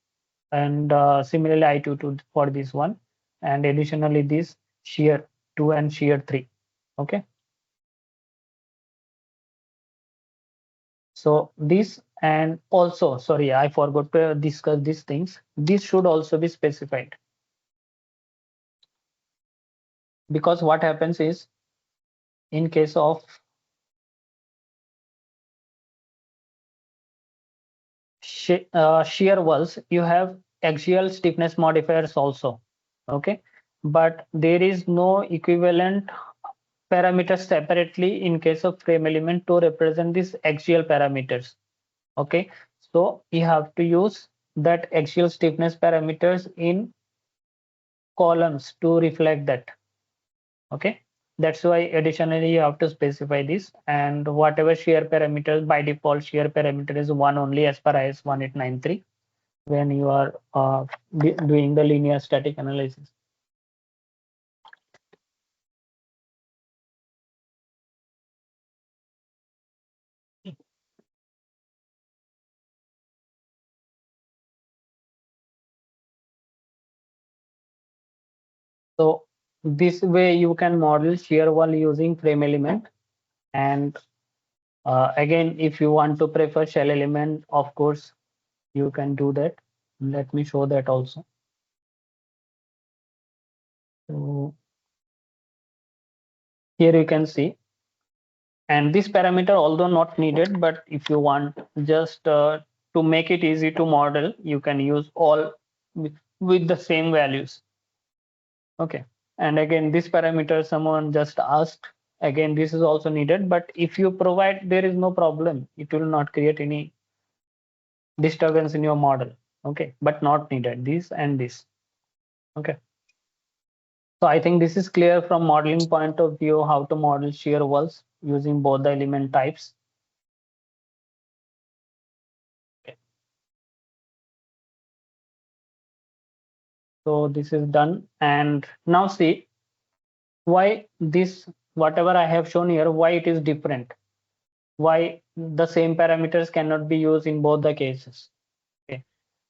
and similarly I22 for this one, and additionally this shear 2 and shear 3. Okay, so this, and also, sorry, I forgot to discuss these things. This should also be specified, because what happens is, in case of shear walls, you have axial stiffness modifiers also. Okay, but there is no equivalent parameters separately in case of frame element to represent these axial parameters. Okay, so you have to use that axial stiffness parameters in columns to reflect that. Okay, that's why additionally you have to specify this, and whatever shear parameters, by default shear parameter is 1 only as per IS 1893 when you are doing the linear static analysis. So this way you can model shear wall using frame element. And again, if you want to prefer shell element, of course you can do that. Let me show that also. So here you can see, and this parameter, although not needed, but if you want just to make it easy to model, you can use all with the same values. Okay, and again, this parameter someone just asked, again this is also needed, but if you provide, there is no problem, it will not create any disturbance in your model. Okay, but not needed, this and this. Okay, so I think this is clear from modeling point of view how to model shear walls using both the element types. Okay. So this is done, and now see why this, whatever I have shown here, why it is different, why the same parameters cannot be used in both the cases. Okay,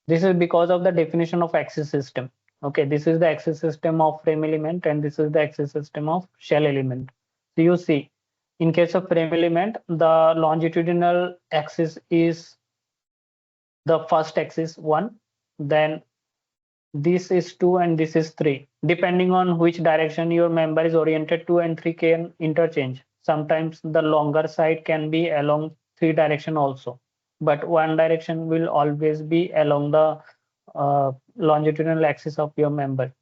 this is because of the definition of axis system. Okay, this is the axis system of frame element, and this is the axis system of shell element. So you see, in case of frame element, the longitudinal axis is the first axis 1, then this is 2, and this is 3. Depending on which direction your member is oriented, 2 and 3 can interchange. Sometimes the longer side can be along 3 direction also, but one direction will always be along the longitudinal axis of your member.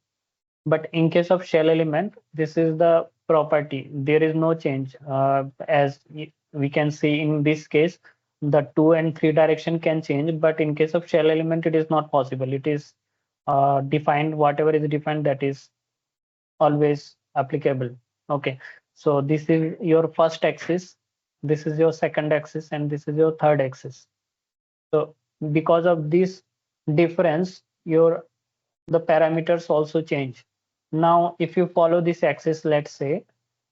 But in case of shell element, this is the property, there is no change. As we can see in this case, the 2 and 3 direction can change, but in case of shell element, it is not possible. It is defined, whatever is defined, that is always applicable. Okay, so this is your first axis, this is your second axis, and this is your third axis. So because of this difference, the parameters also change. Now if you follow this axis, let's say,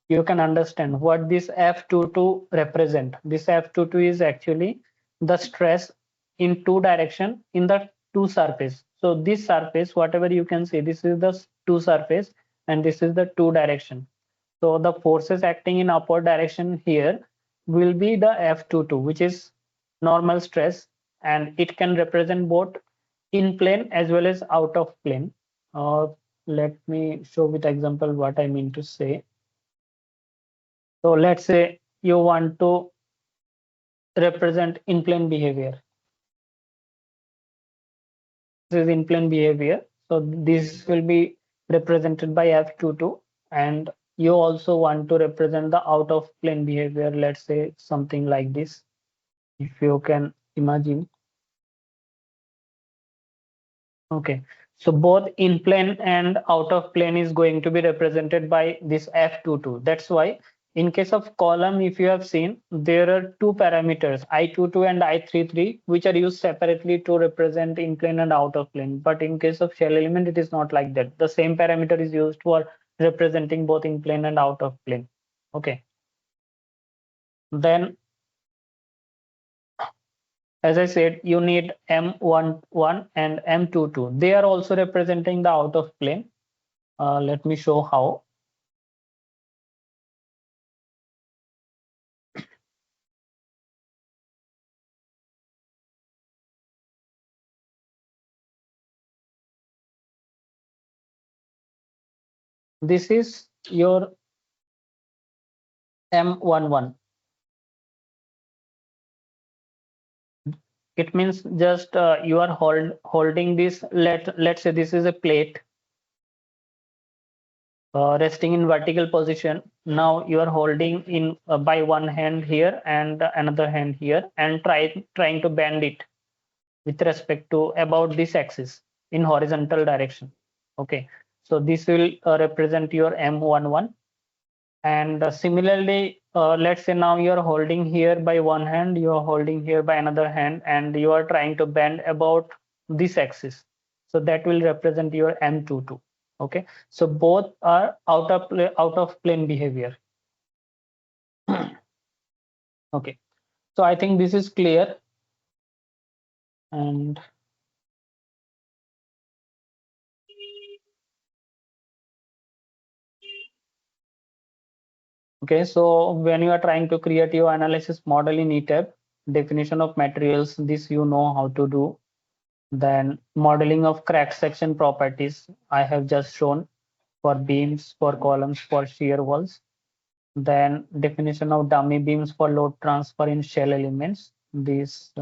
you can understand what this F22 represent. This F22 is actually the stress in two direction in the two surface. So this surface, whatever you can see, this is the two surface, and this is the two direction. So the forces acting in upward direction here will be the F22, which is normal stress, and it can represent both in plane as well as out of plane. Let me show with example what I mean to say. So let's say you want to represent in plane behavior. This is in plane behavior. So this will be represented by F22, and you also want to represent the out of plane behavior. Let's say something like this, if you can imagine. Okay, so both in plane and out of plane is going to be represented by this F22. That's why in case of column, if you have seen, there are two parameters, I22 and I33, which are used separately to represent in plane and out of plane. But in case of shell element, it is not like that. The same parameter is used for representing both in plane and out of plane. Okay. Then, as I said, you need M11 and M22. They are also representing the out of plane. Let me show how. This is your M11. It means just you are holding this. Let's say this is a plate resting in vertical position. Now you are holding in by one hand here and another hand here, and trying to bend it with respect to about this axis in horizontal direction. Okay, so this will represent your M11. And similarly, let's say now you're holding here by one hand, you're holding here by another hand, and you are trying to bend about this axis. So that will represent your M22. Okay, so both are out of plane behavior. Okay, so I think this is clear. And okay, so when you are trying to create your analysis model in ETAB, definition of materials, this you know how to do. Then modeling of crack section properties, I have just shown for beams, for columns, for shear walls. Then definition of dummy beams for load transfer in shell elements. This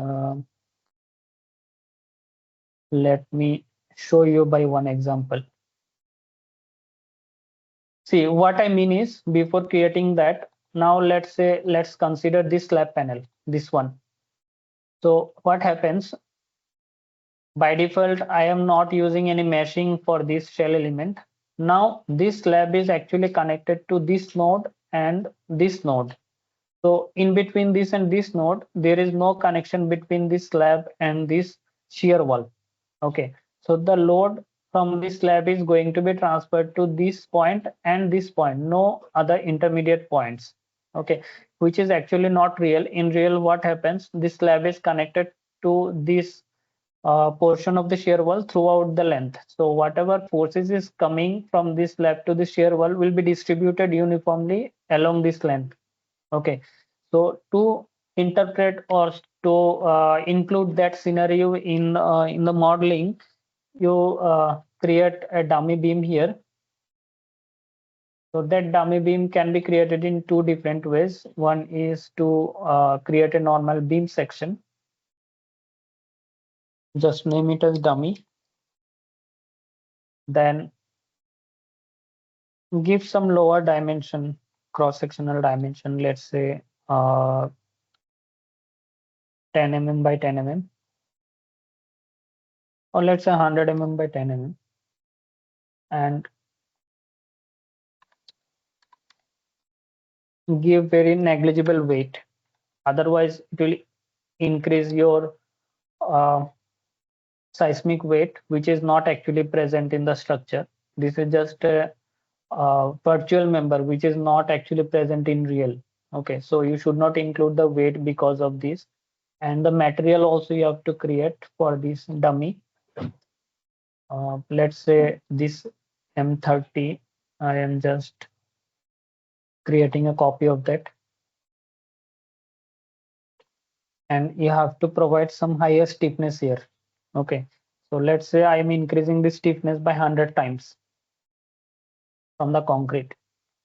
let me show you by one example. See, what I mean is, before creating that, now let's consider this slab panel, this one. So what happens? By default, I am not using any meshing for this shell element. Now this slab is actually connected to this node and this node. So in between this and this node, there is no connection between this slab and this shear wall. Okay, so the load from this slab is going to be transferred to this point and this point, no other intermediate points. Okay, which is actually not real. In real, what happens? This slab is connected to this portion of the shear wall throughout the length. So whatever forces is coming from this slab to the shear wall will be distributed uniformly along this length. Okay, so to interpret or to include that scenario in the modeling, you create a dummy beam here. So that dummy beam can be created in two different ways. One is to create a normal beam section. Just name it as dummy. Then give some lower dimension, cross-sectional dimension, let's say 10 mm by 10 mm, or let's say 100 mm by 10 mm, and give very negligible weight. Otherwise, it will increase your seismic weight, which is not actually present in the structure. This is just a virtual member, which is not actually present in real. Okay, so you should not include the weight because of this. And the material also you have to create for this dummy. Let's say this M30, I am just creating a copy of that. And you have to provide some higher stiffness here. Okay, so let's say I'm increasing the stiffness by 100 times from the concrete.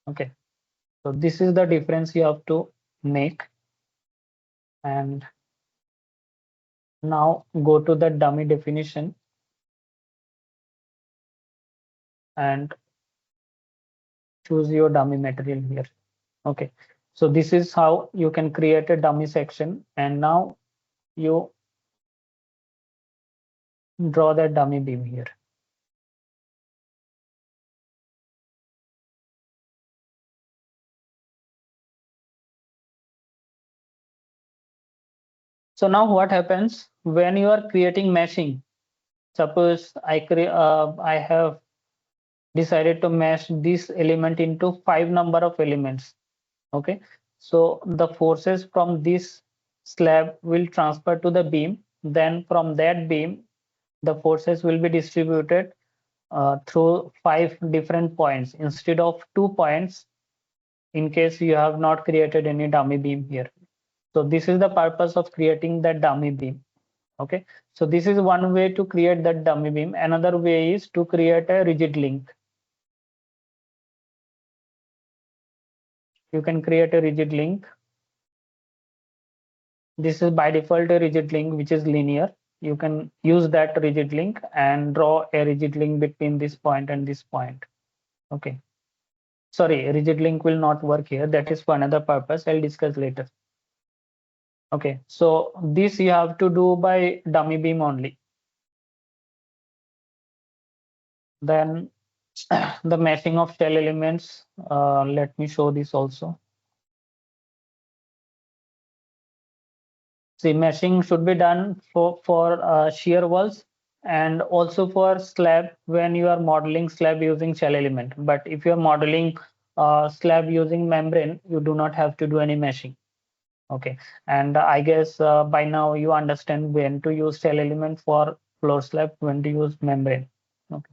Okay, so this is the difference you have to make. And now go to the dummy definition and choose your dummy material here. Okay, so this is how you can create a dummy section, and now you draw the dummy beam here. So now what happens when you are creating meshing? Suppose I have decided to mesh this element into 5 number of elements. Okay, so the forces from this slab will transfer to the beam. Then from that beam, the forces will be distributed through 5 different points instead of 2 points in case you have not created any dummy beam here. So this is the purpose of creating that dummy beam. Okay, so this is one way to create that dummy beam. Another way is to create a rigid link. You can create a rigid link. This is by default a rigid link which is linear. You can use that rigid link and draw a rigid link between this point and this point. Okay, sorry, rigid link will not work here. That is for another purpose. I'll discuss later. Okay, so this you have to do by dummy beam only. Then the meshing of shell elements. Let me show this also. See, meshing should be done for shear walls and also for slab when you are modeling slab using shell element. But if you are modeling slab using membrane, you do not have to do any meshing. Okay, and I guess by now you understand when to use shell element for floor slab, when to use membrane. Okay,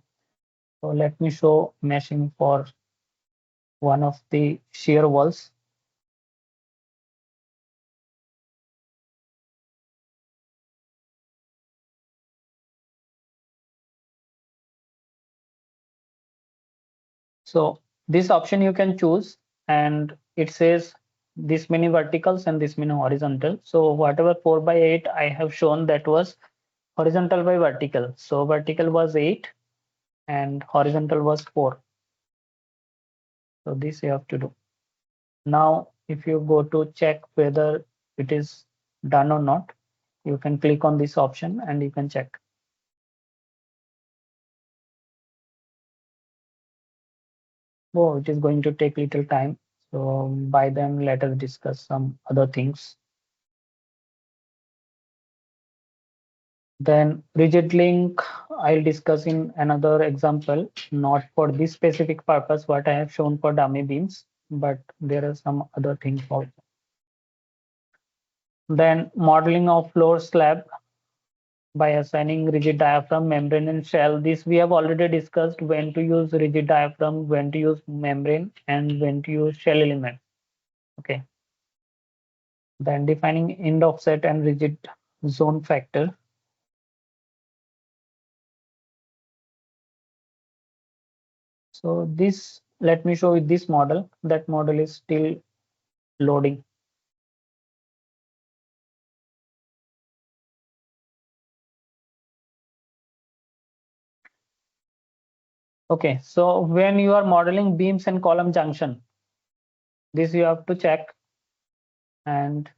so let me show meshing for one of the shear walls. So this option you can choose, and it says this many verticals and this many horizontal. So whatever 4 by 8 I have shown, that was horizontal by vertical. So vertical was 8 and horizontal was 4. So this you have to do. Now if you go to check whether it is done or not, you can click on this option and you can check. Oh, it is going to take little time. So by then let us discuss some other things. Then rigid link, I'll discuss in another example, not for this specific purpose, what I have shown for dummy beams, but there are some other things also. Then modeling of floor slab by assigning rigid diaphragm, membrane and shell. This we have already discussed, when to use rigid diaphragm, when to use membrane and when to use shell element. Okay. Then defining end offset and rigid zone factor. So this, let me show you this model. That model is still loading. Okay, so when you are modeling beams and column junction, this you have to check and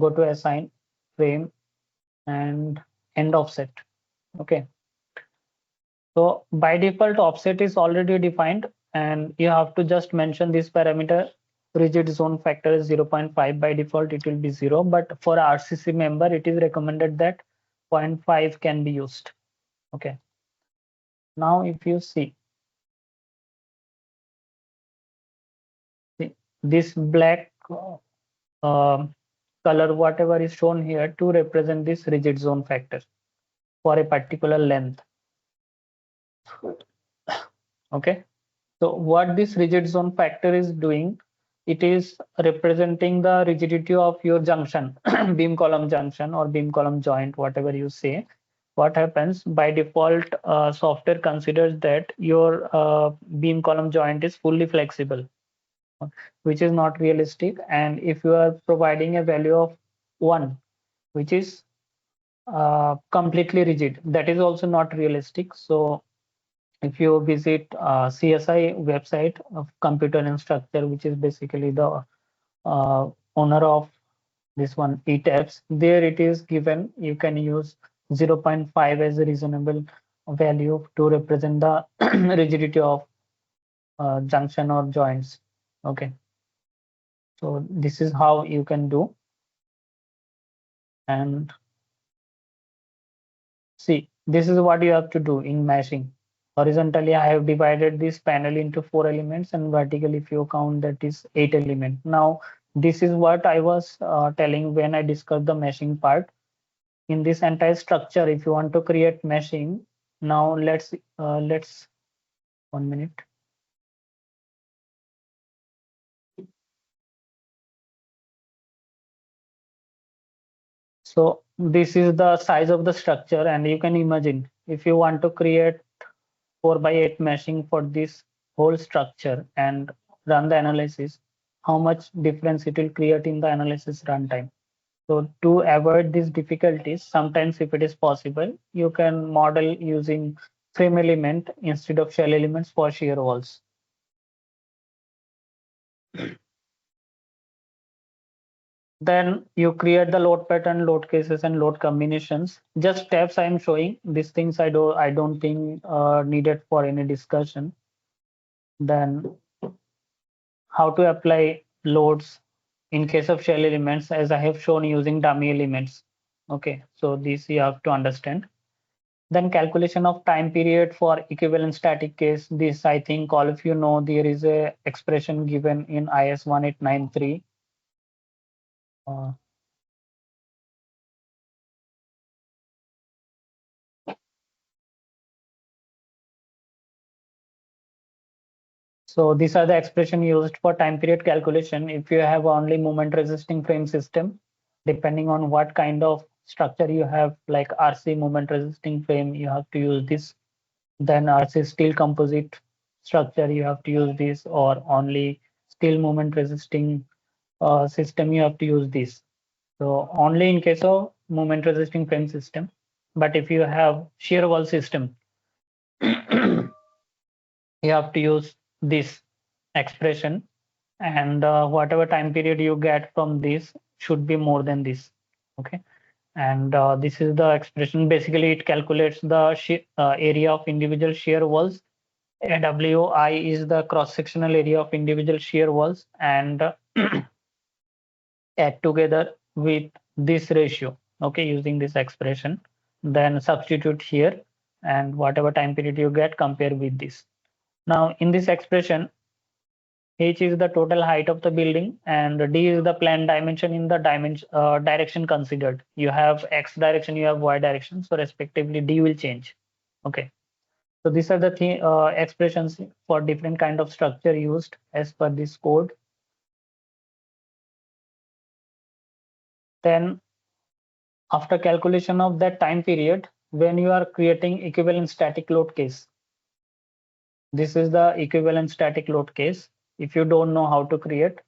go to assign frame and end offset. Okay, so by default offset is already defined, and you have to just mention this parameter. Rigid zone factor is 0.5. By default it will be 0, but for RCC member it is recommended that 0.5 can be used. Okay, now if you see this black color, whatever is shown here, to represent this rigid zone factor for a particular length. Okay, So what this rigid zone factor is doing, it is representing the rigidity of your junction, beam column junction or beam column joint, whatever you say. What happens by default, software considers that your beam column joint is fully flexible, which is not realistic. And if you are providing a value of 1, which is completely rigid, that is also not realistic. So if you visit CSI website of Computer and Structure, which is basically the owner of this one ETABs, there it is given you can use 0.5 as a reasonable value to represent the rigidity of junction or joints. Okay, so this is how you can do. And see, this is what you have to do in meshing. Horizontally, I have divided this panel into 4 elements, and vertically, if you count, that is 8 elements. Now, this is what I was telling when I discussed the meshing part. In this entire structure, if you want to create meshing, now let's 1 minute. So this is the size of the structure, and you can imagine if you want to create 4x8 meshing for this whole structure and run the analysis, how much difference it will create in the analysis runtime. So to avoid these difficulties, sometimes if it is possible, you can model using frame element instead of shell elements for shear walls. Then you create the load pattern, load cases, and load combinations. Just steps I am showing. These things I don't think needed for any discussion. Then how to apply loads in case of shell elements, as I have shown using dummy elements. Okay, so this you have to understand. Then calculation of time period for equivalent static case. This I think all of you know, there is a expression given in IS 1893. So these are the expression used for time period calculation. If you have only moment resisting frame system, depending on what kind of structure you have, like RC moment resisting frame, you have to use this. Then RC steel composite structure, you have to use this, or only steel moment resisting system, you have to use this. So only in case of moment resisting frame system. But if you have shear wall system, you have to use this expression, and whatever time period you get from this should be more than this. Okay, and this is the expression. Basically, it calculates the area of individual shear walls. AWI is the cross-sectional area of individual shear walls, and add together with this ratio. Okay, using this expression, then substitute here, and whatever time period you get, compare with this. Now in this expression, h is the total height of the building, and d is the planned dimension in the direction considered. You have x direction, you have y direction, so respectively d will change. Okay, so these are the expressions for different kind of structure used as per this code. Then after calculation of that time period, when you are creating equivalent static load case, this is the equivalent static load case. If you don't know how to create,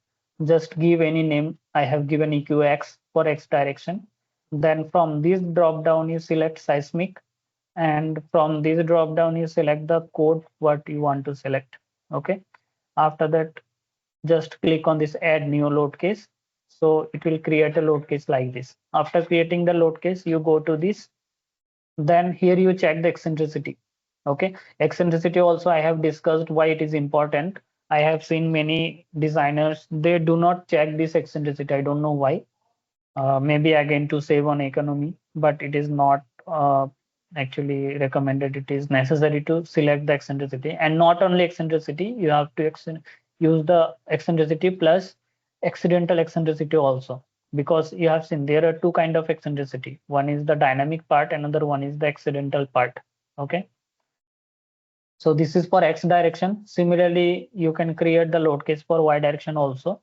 just give any name. I have given EQX for X direction. Then from this drop down, you select seismic, and from this drop down, you select the code what you want to select. Okay. After that, just click on this add new load case. So it will create a load case like this. After creating the load case, you go to this. Then here you check the eccentricity. Okay, eccentricity also I have discussed why it is important. I have seen many designers, they do not check this eccentricity. I don't know why. Maybe again to save on economy, but it is not actually recommended. It is necessary to select the eccentricity, and not only eccentricity, you have to use the eccentricity plus accidental eccentricity also, because you have seen there are two kind of eccentricity. One is the dynamic part, another one is the accidental part. Okay, So this is for X direction. Similarly, you can create the load case for Y direction also.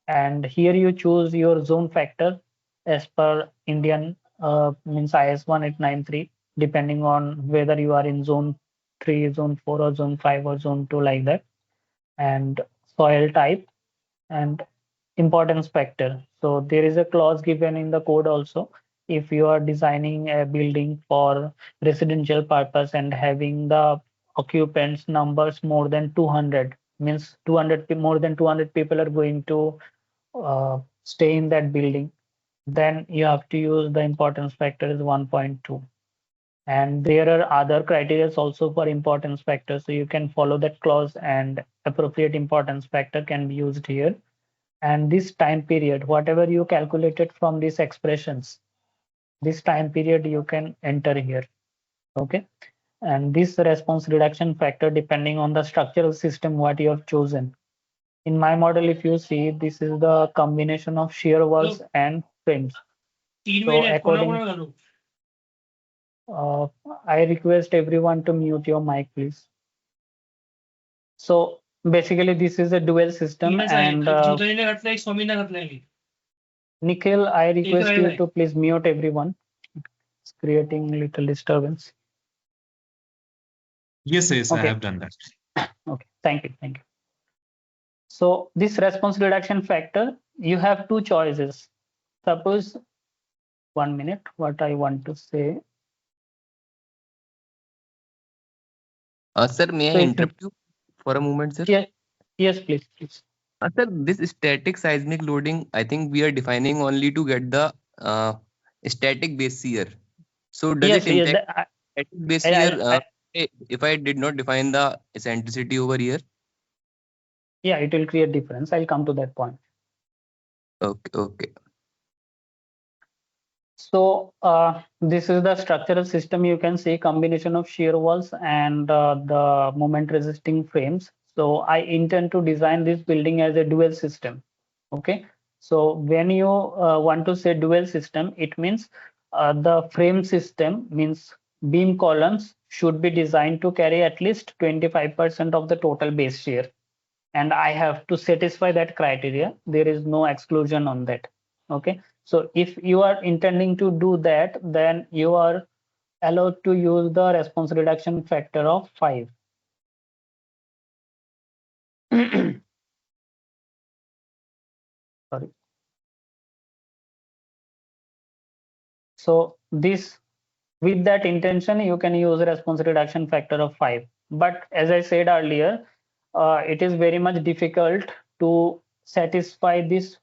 And here you choose your zone factor as per Indian means IS 1893, depending on whether you are in zone 3, zone 4, or zone 5, or zone 2, like that. And soil type and importance factor. So there is a clause given in the code also. If you are designing a building for residential purpose and having the occupants numbers more than 200, means 200 more than 200 people are going to stay in that building, then you have to use the importance factor is 1.2. And there are other criteria also for importance factor, so you can follow that clause and appropriate importance factor can be used here. And this time period, whatever you calculated from these expressions, this time period you can enter here. Okay. And this response reduction factor, depending on the structural system what you have chosen. In my model, if you see, this is the combination of shear walls and frames. So according, I request everyone to mute your mic, please. So basically, this is a dual system. And Nikhil, I request you to please mute everyone. It's creating little disturbance. Yes, I Okay. have done that. Okay, thank you, thank you. So this response reduction factor, you have two choices. Suppose, 1 minute, what I want to say. Sir, may So I if interrupt you for a moment, sir? Yeah, yes, please, please. Sir, this static seismic loading, I think we are defining only to get the static base shear. So does Yes, it yes, impact static base shear if I did not define the eccentricity over here? yeah, it will create difference. I'll come to that point. Okay, okay. So this is the structural system. You can see combination of shear walls and the moment resisting frames. So I intend to design this building as a dual system. Okay. So when you want to say dual system, it means the frame system means beam columns should be designed to carry at least 25% of the total base shear. And I have to satisfy that criteria. There is no exclusion on that. Okay. So if you are intending to do that, then you are allowed to use the response reduction factor of 5. Sorry. So this, with that intention, you can use a response reduction factor of 5. But as I said earlier, it is very much difficult to satisfy this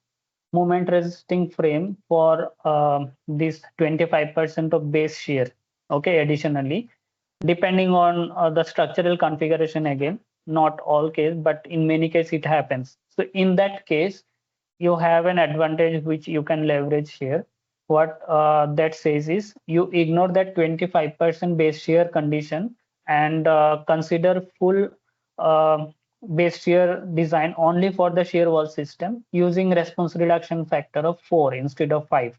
moment resisting frame for this 25% of base shear. Okay, additionally, depending on the structural configuration, again, not all case, but in many cases it happens. So in that case, you have an advantage which you can leverage here. What that says is you ignore that 25% base shear condition and consider full uh, base shear design only for the shear wall system using response reduction factor of 4 instead of 5.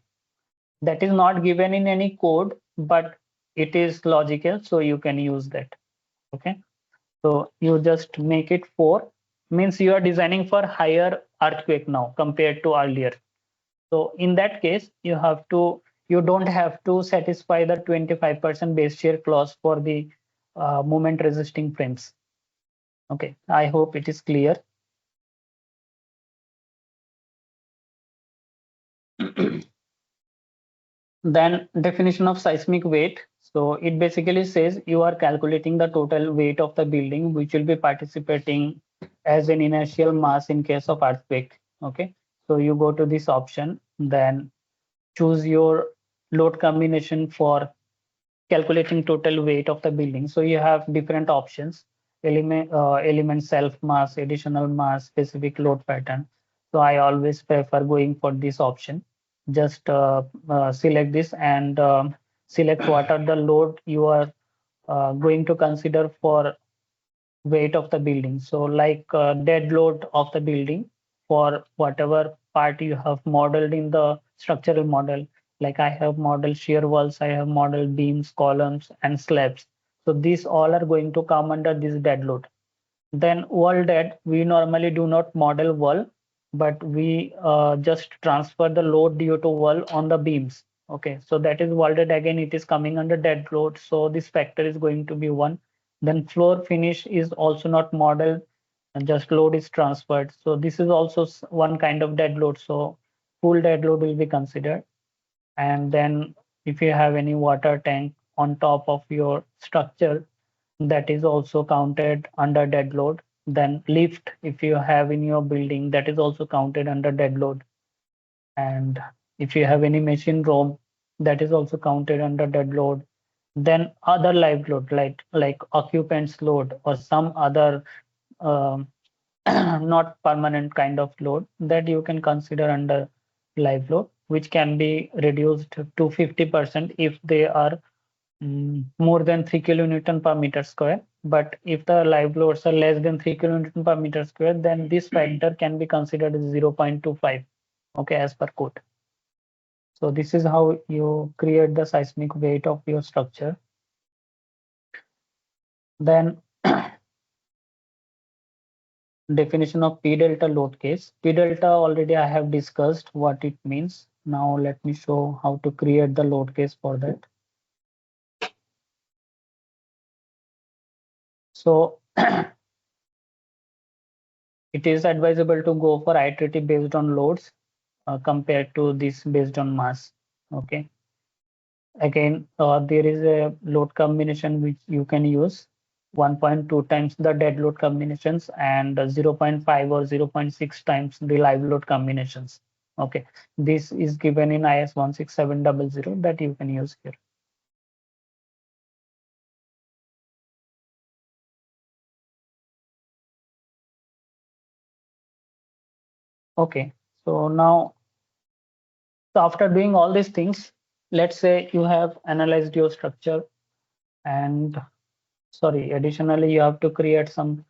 That is not given in any code, but it is logical, so you can use that. Okay, so you just make it 4, means you are designing for higher earthquake now compared to earlier. So in that case, you don't have to satisfy the 25% base shear clause for the moment resisting frames. Okay, I hope it is clear. Then definition of seismic weight. So it basically says you are calculating the total weight of the building which will be participating as an inertial mass in case of earthquake. Okay, so you go to this option, then choose your load combination for calculating total weight of the building. So you have different options: element self mass, additional mass, specific load pattern. So I always prefer going for this option. Just select this and select what are the load you are going to consider for weight of the building. So like dead load of the building for whatever part you have modeled in the structural model. Like I have modeled shear walls, I have modeled beams, columns, and slabs. So these all are going to come under this dead load. Then wall dead, we normally do not model wall, but we just transfer the load due to wall on the beams. Okay, so that is wall dead. Again, it is coming under dead load. So this factor is going to be 1. Then floor finish is also not modeled, and just load is transferred. So this is also one kind of dead load. So full dead load will be considered. And then if you have any water tank on top of your structure, that is also counted under dead load. Then lift, if you have in your building, that is also counted under dead load. And if you have any machine room, that is also counted under dead load. Then other live load, like occupants load or some other um, not permanent kind of load, that you can consider under live load, which can be reduced to 50% if they are more than 3 kilonewton per meter square. But if the live loads are less than 3 kilonewton per meter square, then this factor can be considered as 0.25, okay, as per code. So this is how you create the seismic weight of your structure. Then definition of P delta load case. P delta already I have discussed what it means. Now let me show how to create the load case for that. So it is advisable to go for iterative based on loads compared to this based on mass. Okay. Again, there is a load combination which you can use 1.2 times the dead load combinations and 0.5 or 0.6 times the live load combinations. Okay, this is given in IS 16700 that you can use here. Okay, so now, so after doing all these things, let's say you have analyzed your structure and additionally you have to create some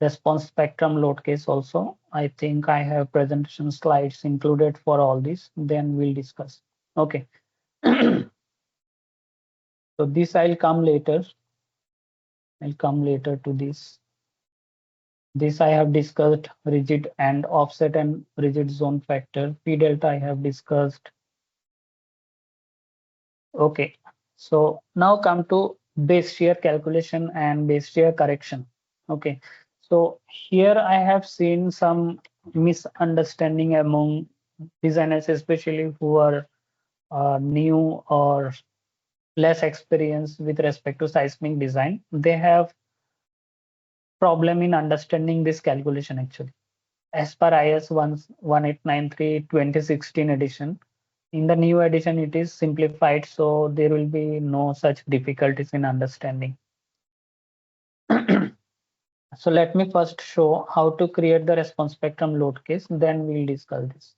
response spectrum load case also. I think I have presentation slides included for all this, then we'll discuss. Okay. So this I'll come later. I'll come later to this. This I have discussed rigid and offset and rigid zone factor. P delta I have discussed. Okay. So now come to base shear calculation and base shear correction. Okay. So here I have seen some misunderstanding among designers, especially who are new or less experienced with respect to seismic design. They have problem in understanding this calculation actually. As per IS 1893 2016 edition, in the new edition it is simplified, so there will be no such difficulties in understanding. So let me first show how to create the response spectrum load case, then we'll discuss this.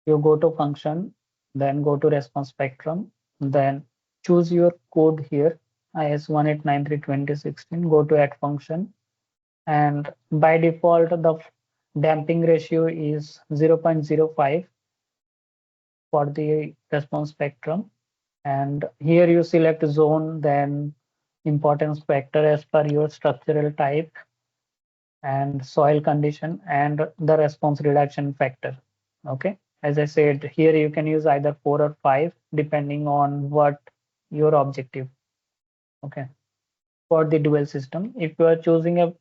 You go to function, then go to response spectrum, then choose your code here, IS 1893 2016, go to add function, and by default the damping ratio is 0.05 for the response spectrum. And here you select zone, then importance factor as per your structural type and soil condition and the response reduction factor. Okay, as I said, here you can use either 4 or 5 depending on what your objective. Okay, for the dual system, if you are choosing a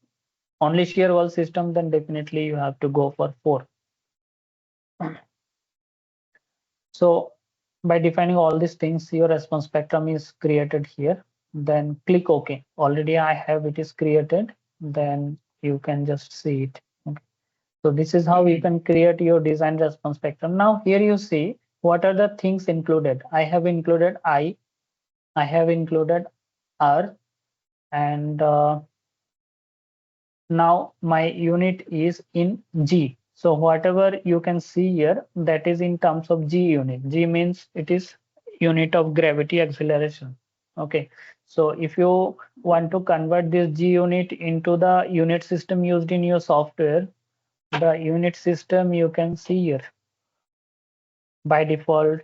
only shear wall system, then definitely you have to go for 4. So by defining all these things, your response spectrum is created here. Then click OK. Already I have it is created. Then you can just see it. Okay. So this is how you can create your design response spectrum. Now here you see what are the things included. I have included I have included R, and now my unit is in G. So whatever you can see here, that is in terms of G unit. G means it is unit of gravity acceleration. Okay. So if you want to convert this G unit into the unit system used in your software, the unit system you can see here. By default,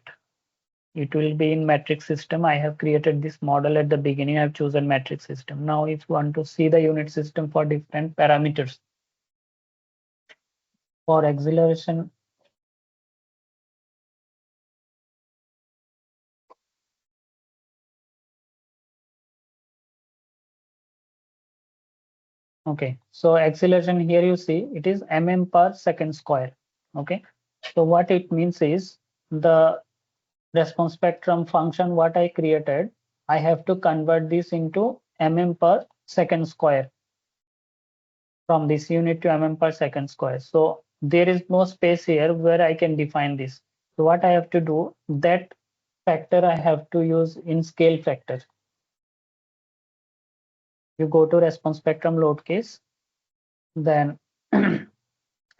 it will be in metric system. I have created this model at the beginning. I've chosen metric system. Now if you want to see the unit system for different parameters, for acceleration, okay, so acceleration here you see it is mm per second square. Okay, so what it means is the response spectrum function what I created, I have to convert this into mm per second square, from this unit to mm per second square. So there is no space here where I can define this. So what I have to do, that factor I have to use in scale factor. You go to response spectrum load case, then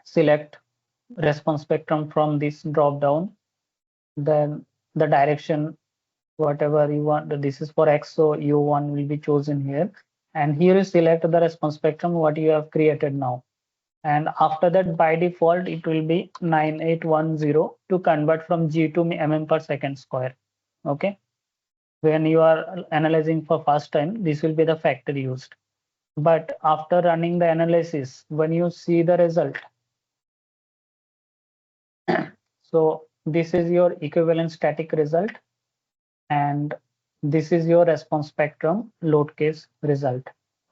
select response spectrum from this drop down, then the direction whatever you want, this is for x, so u1 will be chosen here, and here you select the response spectrum what you have created now, and after that by default it will be 9810 to convert from g to mm per second square. Okay, when you are analyzing for first time this will be the factor used, but after running the analysis when you see the result, so this is your equivalent static result, and this is your response spectrum load case result.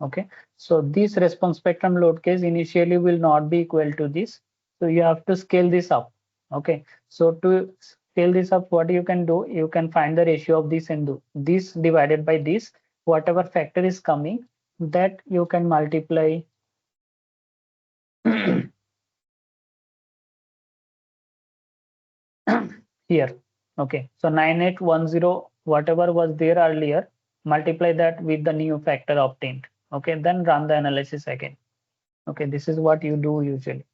Okay, so this response spectrum load case initially will not be equal to this, so you have to scale this up. Okay, so to scale this up, what you can do, you can find the ratio of this and do this divided by this, whatever factor is coming, that you can multiply here. Okay, so 9810 whatever was there earlier, multiply that with the new factor obtained. Okay, then run the analysis again. Okay, this is what you do usually.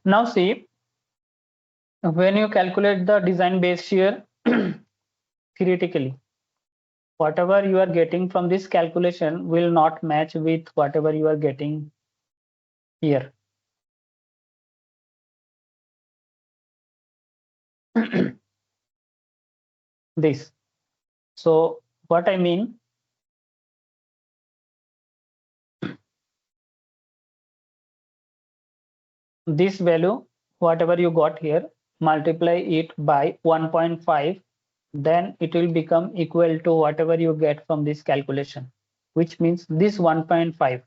Now see, when you calculate the design base shear, theoretically whatever you are getting from this calculation will not match with whatever you are getting here. This, so what I mean, this value whatever you got here, multiply it by 1.5, then it will become equal to whatever you get from this calculation, which means this 1.5.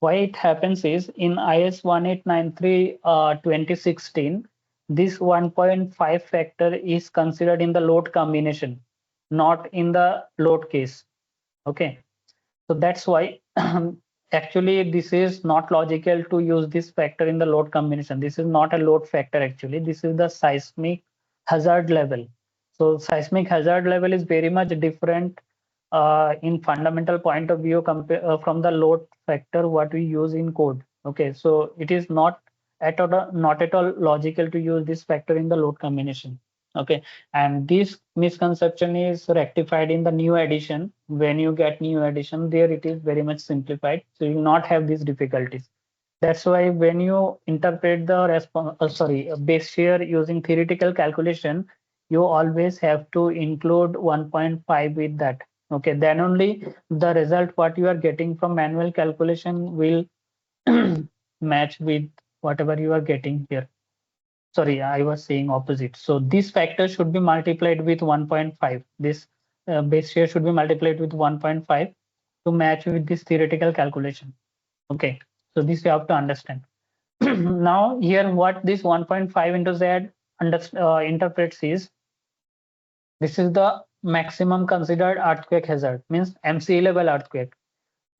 Why it happens is in IS 1893 2016, this 1.5 factor is considered in the load combination, not in the load case. Okay, so that's why actually this is not logical to use this factor in the load combination. This is not a load factor actually, this is the seismic hazard level. So seismic hazard level is very much different in fundamental point of view from the load factor what we use in code. Okay, so it is not at all logical to use this factor in the load combination. Okay, and this misconception is rectified in the new edition. When you get new edition, there it is very much simplified, so you will not have these difficulties. That's why when you interpret the base shear using theoretical calculation, you always have to include 1.5 with that. Okay, then only the result what you are getting from manual calculation will match with whatever you are getting here. Sorry, I was saying opposite. So this factor should be multiplied with 1.5. This base shear should be multiplied with 1.5 to match with this theoretical calculation. Okay, so this you have to understand. Now here what this 1.5 into Z interprets is, this is the maximum considered earthquake hazard, means MC level earthquake.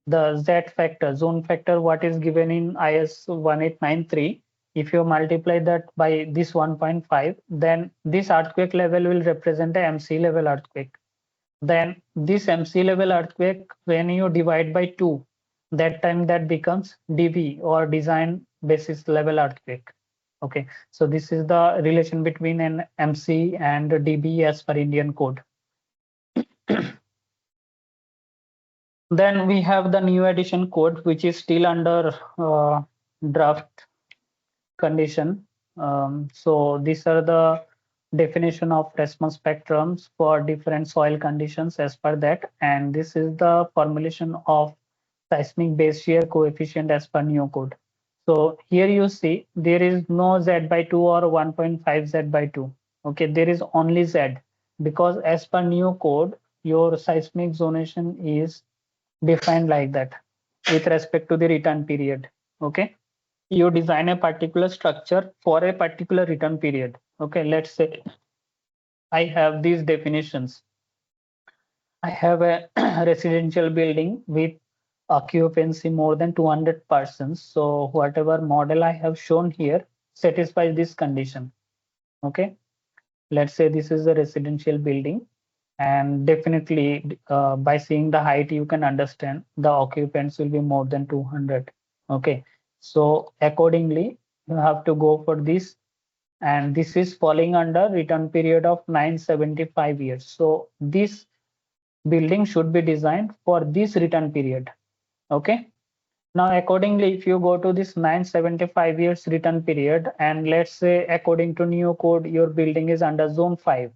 The Z factor, zone factor, what is given in IS 1893, if you multiply that by this 1.5, then this earthquake level will represent a MC level earthquake. Then this MC level earthquake, when you divide by 2, that time that becomes DB or design basis level earthquake. Okay, so this is the relation between an MC and DB as per Indian code. Then we have the new edition code, which is still under draft condition. So these are the definition of response spectrums for different soil conditions as per that, and this is the formulation of seismic base shear coefficient as per new code. So here you see there is no Z by 2 or 1.5 Z by 2. Okay, there is only Z, because as per new code, your seismic zonation is defined like that with respect to the return period. Okay, you design a particular structure for a particular return period. Okay, let's say I have these definitions. I have a residential building with occupancy more than 200 persons. So whatever model I have shown here satisfies this condition. Okay, let's say this is a residential building, and definitely by seeing the height you can understand the occupants will be more than 200. Okay, so accordingly you have to go for this, and this is falling under return period of 975 years. So this building should be designed for this return period. Okay, now accordingly if you go to this 975 years return period, and let's say according to new code your building is under zone 5,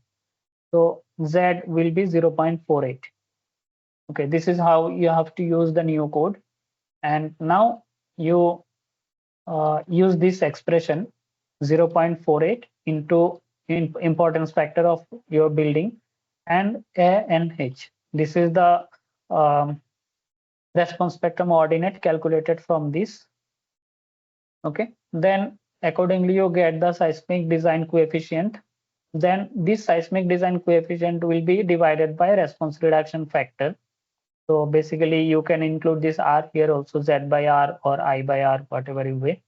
so Z will be 0.48. Okay, this is how you have to use the new code. And now you use this expression 0.48 into importance factor of your building and ANH. This is the response spectrum ordinate calculated from this. Okay, then accordingly you get the seismic design coefficient. Then this seismic design coefficient will be divided by response reduction factor. So basically you can include this R here also, Z by R or I by R, whatever you way.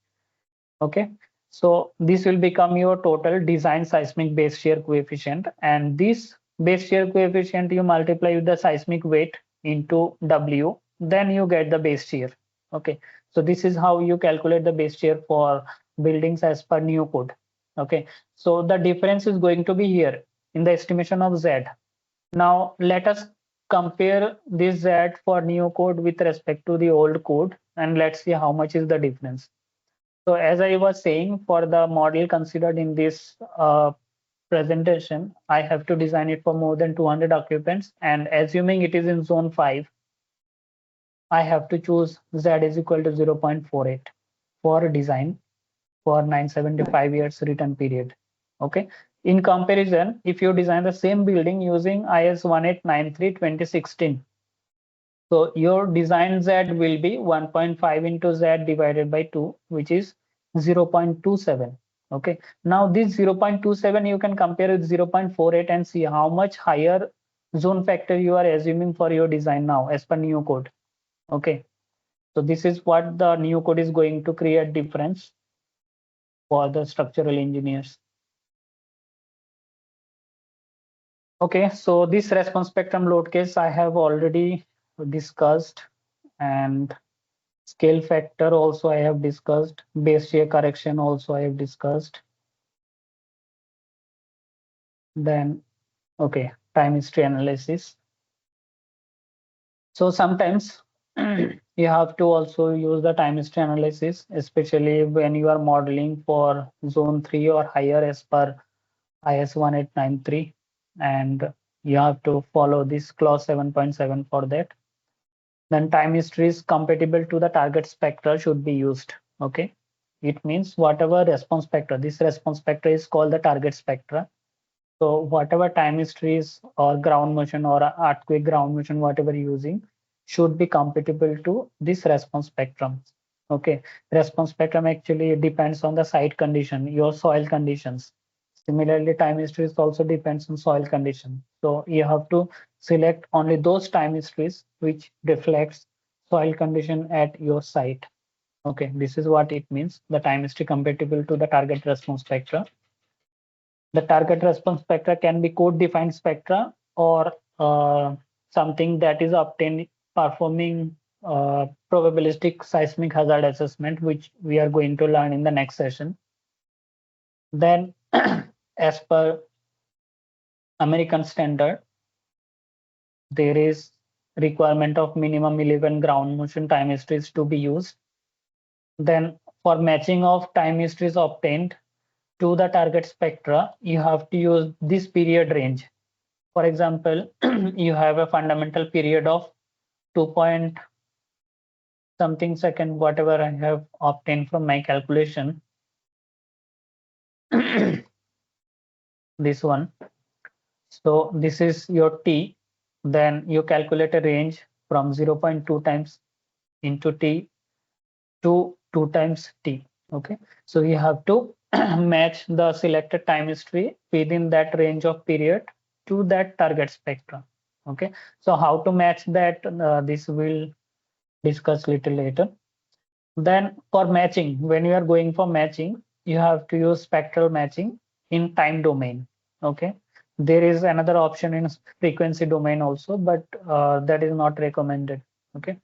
Okay, so this will become your total design seismic base shear coefficient, and this base shear coefficient you multiply with the seismic weight into W, then you get the base shear. Okay, so this is how you calculate the base shear for buildings as per new code. Okay, so the difference is going to be here in the estimation of Z. Now let us compare this Z for new code with respect to the old code, and let's see how much is the difference. So as I was saying, for the model considered in this presentation, I have to design it for more than 200 occupants, and assuming it is in zone 5, I have to choose Z is equal to 0.48 for design for 975 years return period. Okay, in comparison, if you design the same building using IS 1893-2016, so your design Z will be 1.5 into Z divided by 2, which is 0.27. Okay, now this 0.27 you can compare with 0.48 and see how much higher zone factor you are assuming for your design now as per new code. Okay, so this is what the new code is going to create difference for the structural engineers. Okay, so this response spectrum load case I have already discussed, and scale factor also I have discussed, base shear correction also I have discussed. Then, okay, time history analysis. So sometimes you have to also use the time history analysis, especially when you are modeling for zone 3 or higher as per IS 1893, and you have to follow this clause 7.7 for that. Then time history is compatible to the target spectra should be used. Okay, it means whatever response spectra, this response spectra is called the target spectra. So whatever time histories or ground motion or earthquake ground motion, whatever you're using, should be compatible to this response spectrum. Okay, response spectrum actually depends on the site condition, your soil conditions. Similarly, time histories also depends on soil condition. So you have to select only those time histories which reflects soil condition at your site. Okay, this is what it means, the time history compatible to the target response spectra. The target response spectra can be code-defined spectra or something that is obtained performing probabilistic seismic hazard assessment, which we are going to learn in the next session. Then, as per American standard, there is requirement of minimum 11 ground motion time histories to be used. Then, for matching of time histories obtained, to the target spectra, you have to use this period range. For example, you have a fundamental period of 2 point something second, whatever I have obtained from my calculation. This one. So this is your T. Then you calculate a range from 0.2 times into T to 2 times T. Okay. So you have to match the selected time history within that range of period to that target spectrum. Okay. So how to match that, this will discuss little later. Then for matching, when you are going for matching, you have to use spectral matching in time domain. Okay. There is another option in frequency domain also, but that is not recommended. Okay.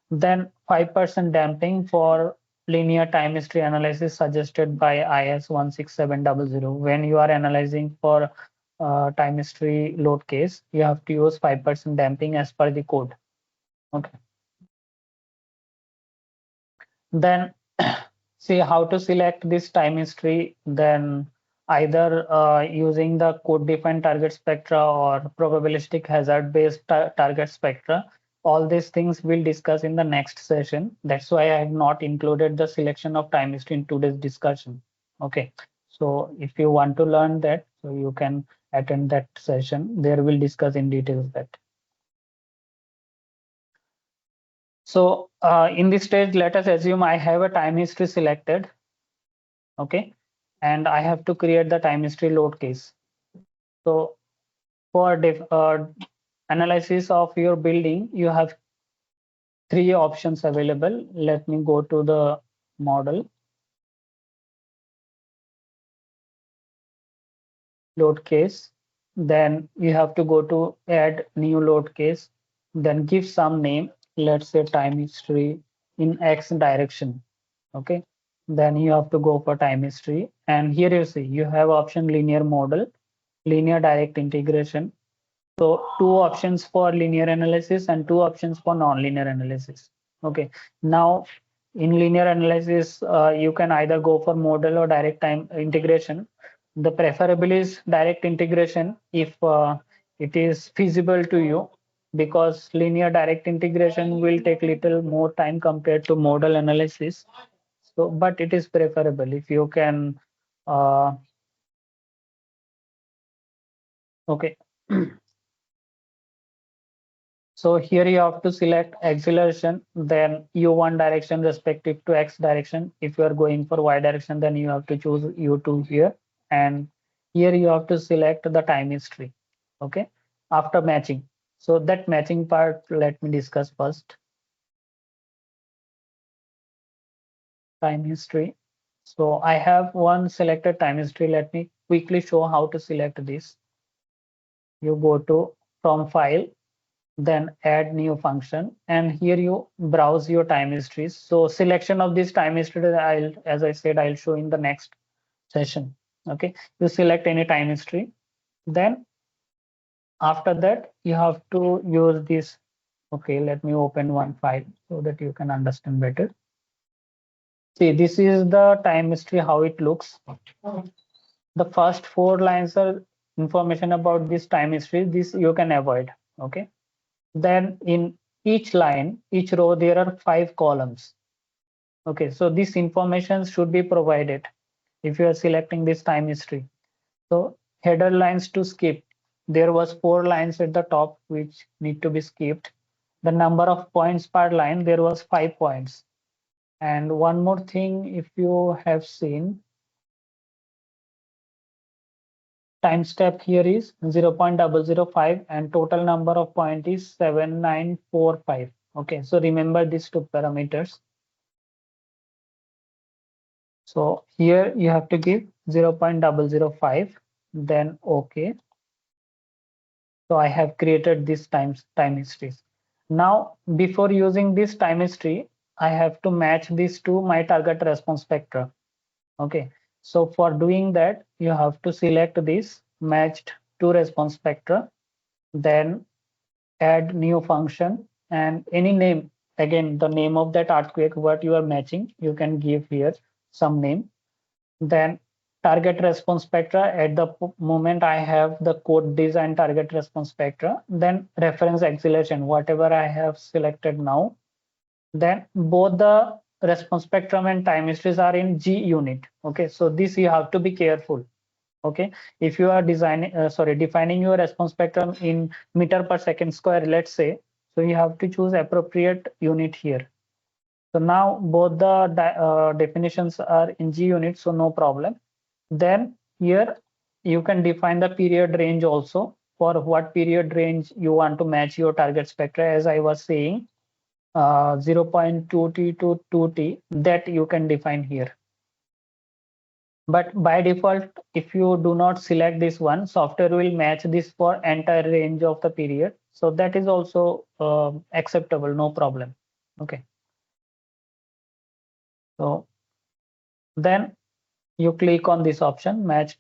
Then 5% damping for linear time history analysis suggested by IS 16700. When you are analyzing for time history load case, you have to use 5% damping as per the code. Okay. Then see how to select this time history, then either using the code defined target spectra or probabilistic hazard based target spectra. All these things we'll discuss in the next session. That's why I have not included the selection of time history in today's discussion. Okay, so if you want to learn that, so you can attend that session. There we'll discuss in details that. So in this stage, let us assume I have a time history selected. Okay, and I have to create the time history load case. So for analysis of your building, you have 3 options available. Let me go to the model. Load case. Then you have to go to add new load case. Then give some name. Let's say time history in X direction. Okay. Then you have to go for time history. And here you see you have option linear model, linear direct integration. So 2 options for linear analysis and 2 options for non-linear analysis. Okay. Now in linear analysis, you can either go for model or direct time integration. The preferable is direct integration if it is feasible to you, because linear direct integration will take little more time compared to model analysis. So, but it is preferable if you can. Okay. So here you have to select acceleration, then u1 direction respective to x direction. If you are going for y direction, then you have to choose u2 here. And here you have to select the time history. Okay, after matching. So that matching part, let me discuss first. Time history. So I have one selected time history. Let me quickly show how to select this. You go to from file, then add new function, and here you browse your time histories. So selection of this time history, as I said, I'll show in the next session. Okay, you select any time history, then after that you have to use this. Okay, let me open one file so that you can understand better. See, this is the time history, how it looks. The first 4 lines are information about this time history. This you can avoid. Okay. Then in each line, each row, there are 5 columns. Okay, so this information should be provided if you are selecting this time history. So header lines to skip. There was 4 lines at the top which need to be skipped. The number of points per line, there was 5 points. And one more thing, if you have seen, time step here is 0.005 and total number of point is 7945. Okay, so remember these 2 parameters. So here you have to give 0.005, then okay. So I have created this time histories. Now before using this time history, I have to match this to my target response spectra. Okay, so for doing that, you have to select this matched to response spectra, then add new function and any name. Again, the name of that earthquake what you are matching, you can give here some name. Then target response spectra. At the moment I have the code design target response spectra, then reference acceleration, whatever I have selected now, then both the response spectrum and time histories are in G unit. Okay, so this you have to be careful. Okay, if you are defining your response spectrum in meter per second square, let's say, so you have to choose appropriate unit here. So now both the definitions are in G unit, so no problem. Then here you can define the period range also, for what period range you want to match your target spectra. As I was saying, 0.2t to 2t, that you can define here. But by default, if you do not select this one, software will match this for entire range of the period. So that is also acceptable, no problem. Okay. So then you click on this option, match.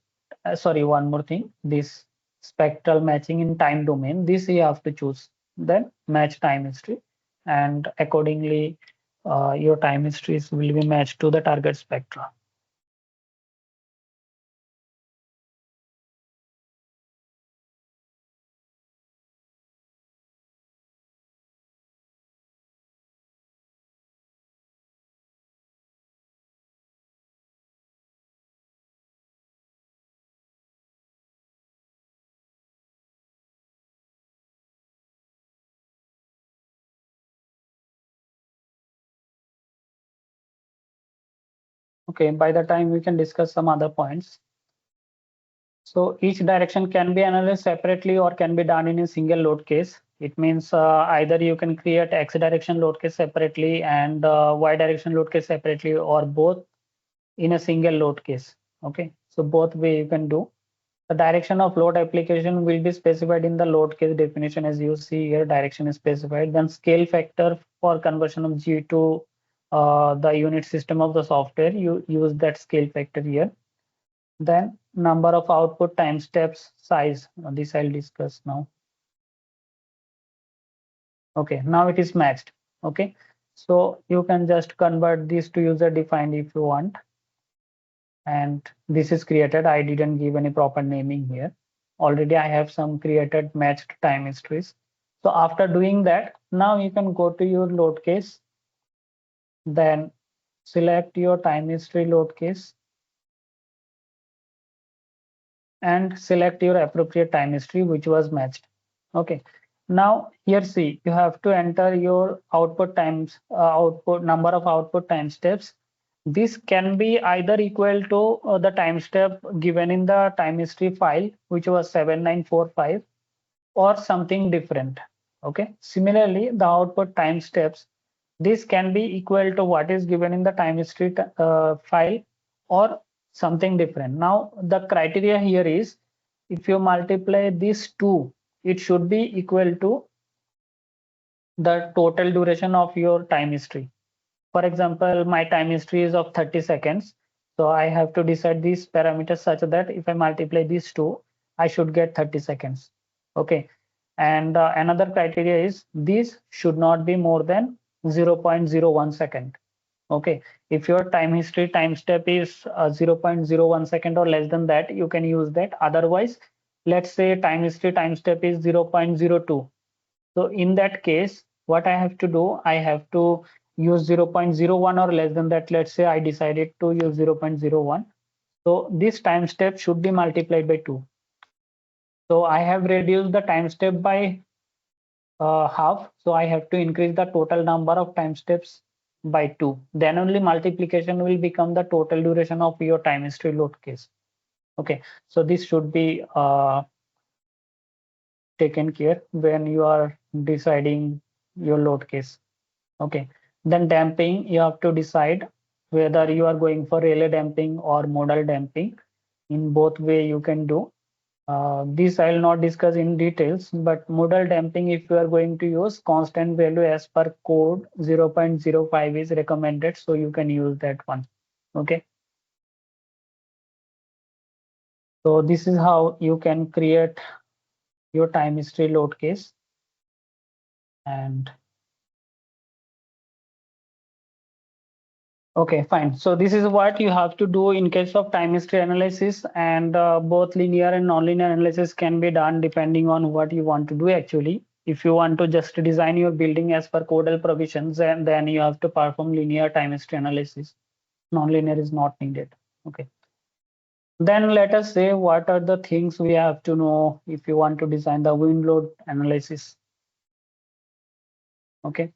One more thing, this spectral matching in time domain, this you have to choose. Then match time history, and accordingly your time histories will be matched to the target spectra. Okay, by the time we can discuss some other points. So each direction can be analyzed separately or can be done in a single load case. It means either you can create X direction load case separately and Y direction load case separately, or both in a single load case. Okay, so both way you can do. The direction of load application will be specified in the load case definition. As you see here, direction is specified. Then scale factor for conversion of G to the unit system of the software, you use that scale factor here. Then number of output time steps size, this I'll discuss now. Okay, now it is matched. Okay, so you can just convert this to user defined if you want. And this is created. I didn't give any proper naming here. Already I have some created matched time histories. So after doing that, now you can go to your load case, then select your time history load case and select your appropriate time history which was matched. Okay, now here see, you have to enter your output times, output number of output time steps. This can be either equal to the time step given in the time history file, which was 7945, or something different. Okay, similarly, the output time steps, this can be equal to what is given in the time history file or something different. Now the criteria here is, if you multiply these two, it should be equal to the total duration of your time history. For example, my time history is of 30 seconds. So I have to decide these parameters such that if I multiply these two, I should get 30 seconds. Okay. And another criteria is these should not be more than 0.01 second. Okay. If your time history time step is 0.01 second or less than that, you can use that. Otherwise, let's say time history time step is 0.02. So in that case, what I have to do, I have to use 0.01 or less than that. Let's say I decided to use 0.01. So this time step should be multiplied by 2. So I have reduced the time step by half. So I have to increase the total number of time steps by 2. Then only multiplication will become the total duration of your time history load case. Okay, so this should be taken care when you are deciding your load case. Okay, then damping, you have to decide whether you are going for relay damping or modal damping. In both way you can do. This I will not discuss in details, but modal damping, if you are going to use constant value as per code, 0.05 is recommended, so you can use that one. Okay, so this is how you can create your time history load case. And Okay, fine. So this is what you have to do in case of time history analysis, and both linear and nonlinear analysis can be done depending on what you want to do actually. If you want to just design your building as per Codal provisions, and then you have to perform linear time history analysis. Nonlinear is not needed. Okay. Then let us say what are the things we have to know if you want to design the wind load analysis. Okay.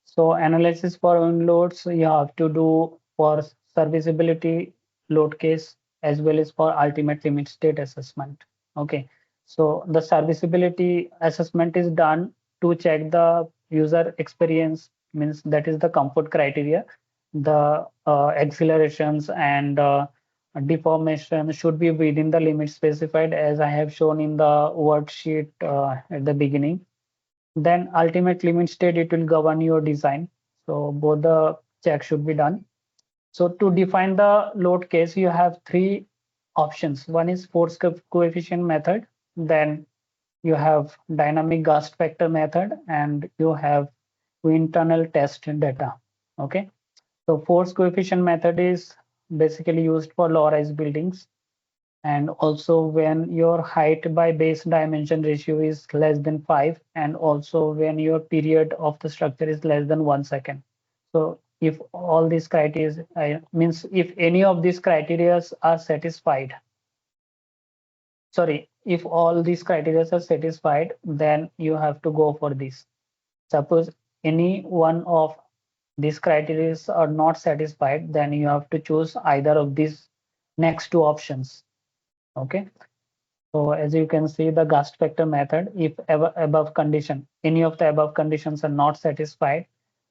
So analysis for wind loads you have to do for serviceability load case as well as for ultimate limit state assessment. Okay. So the serviceability assessment is done to check the user experience, means that is the comfort criteria. The accelerations and deformation should be within the limit specified as I have shown in the worksheet at the beginning. Then ultimate limit state, it will govern your design. So both the checks should be done. So to define the load case, you have three options. One is force coefficient method, then you have dynamic gust factor method, and you have wind tunnel test data. Okay. So force coefficient method is basically used for low-rise buildings, and also when your height by base dimension ratio is less than 5, and also when your period of the structure is less than 1 second. So if all these criteria means if any of these criteria are satisfied, sorry, if all these criteria are satisfied, then you have to go for this. Suppose any one of these criteria are not satisfied, then you have to choose either of these next two options. Okay. So as you can see, the gust factor method, if above condition, any of the above conditions are not satisfied,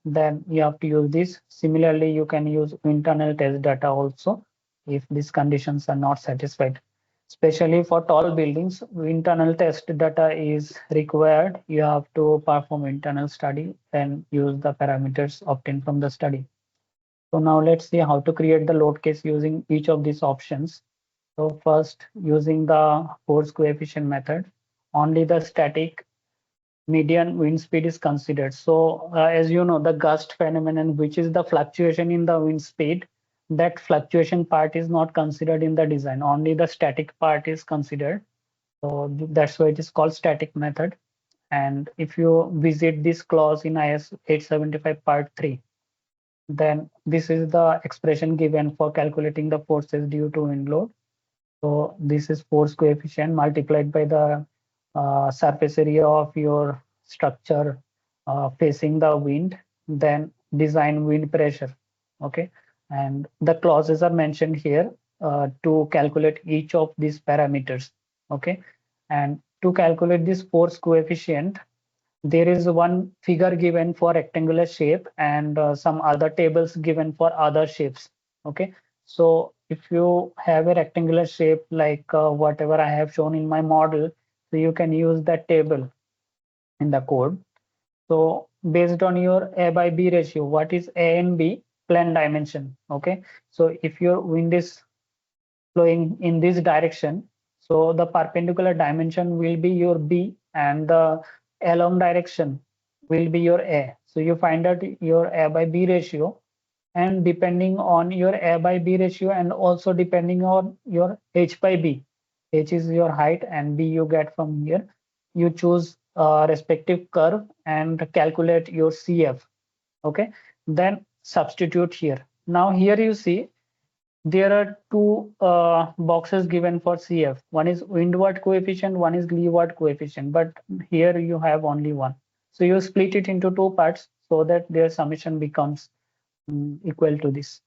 then you have to use this. Similarly, you can use internal test data also if these conditions are not satisfied. Especially for tall buildings, internal test data is required. You have to perform internal study and use the parameters obtained from the study. So now let's see how to create the load case using each of these options. So first, using the force coefficient method, only the static median wind speed is considered. So as you know, the gust phenomenon, which is the fluctuation in the wind speed, that fluctuation part is not considered in the design. Only the static part is considered. So that's why it is called static method. And if you visit this clause in IS 875 part 3, then this is the expression given for calculating the forces due to wind load. So this is force coefficient multiplied by the surface area of your structure facing the wind, then design wind pressure. Okay, and the clauses are mentioned here to calculate each of these parameters. Okay, and to calculate this force coefficient, there is one figure given for rectangular shape and some other tables given for other shapes. Okay, so if you have a rectangular shape like whatever I have shown in my model, so you can use that table in the code. So based on your A by B ratio, what is A and B? Plane dimension. Okay, so if your wind is flowing in this direction, so the perpendicular dimension will be your B and the along direction will be your A. So you find out your A by B ratio, and depending on your A by B ratio and also depending on your H by B, H is your height and B you get from here, you choose a respective curve and calculate your CF. Okay, then substitute here. Now here you see there are two boxes given for CF. One is windward coefficient, one is leeward coefficient, but here you have only one. So you split it into two parts so that their summation becomes equal to this.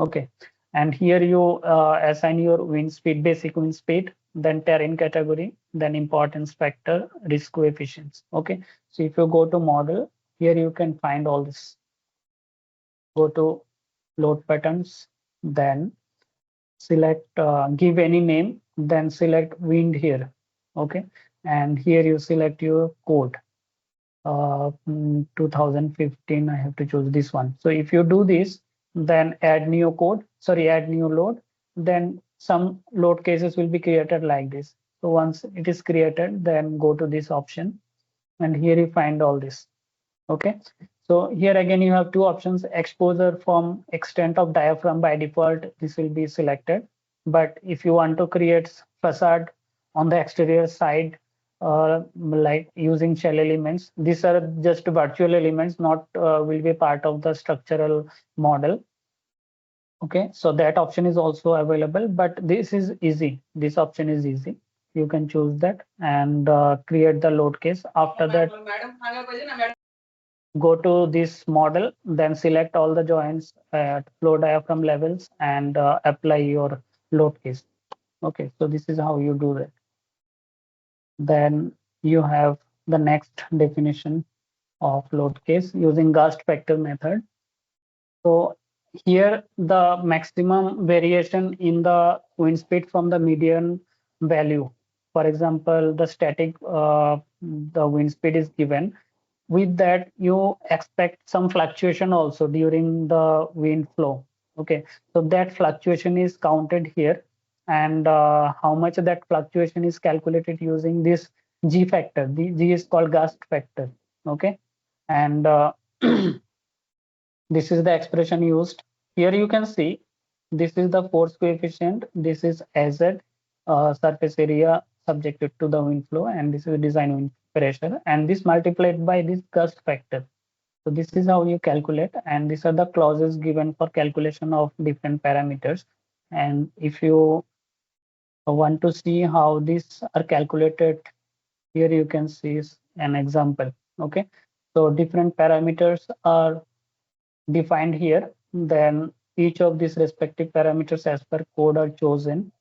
Okay, and here you assign your wind speed, basic wind speed, then terrain category, then importance factor, risk coefficients. Okay, so if you go to model, here you can find all this. Go to load patterns, then select give any name, then select wind here. Okay, and here you select your code. 2015, I have to choose this one. So if you do this, then add new code, sorry, add new load, then some load cases will be created like this. So once it is created, then go to this option and here you find all this. Okay, So here again, you have two options: exposure from extent of diaphragm. By default, this will be selected. But if you want to create facade on the exterior side, like using shell elements, these are just virtual elements, not will be part of the structural model. Okay, so that option is also available, but this is easy. This option is easy. You can choose that and create the load case. After that, go to this model, then select all the joints at flow diaphragm levels and apply your load case. Okay, so this is how you do that. Then you have the next definition of load case using gust factor method. So here the maximum variation in the wind speed from the median value. For example, the static the wind speed is given. With that, you expect some fluctuation also during the wind flow. Okay, so that fluctuation is counted here, and how much of that fluctuation is calculated using this G factor. The G is called gust factor. Okay, and this is the expression used. Here you can see this is the force coefficient, this is AZ, surface area subjected to the wind flow, and this is design wind pressure, and this multiplied by this gust factor. So this is how you calculate, and these are the clauses given for calculation of different parameters. And if you want to see how these are calculated, here you can see an example. Okay, so different parameters are defined here. Then each of these respective parameters as per code are chosen.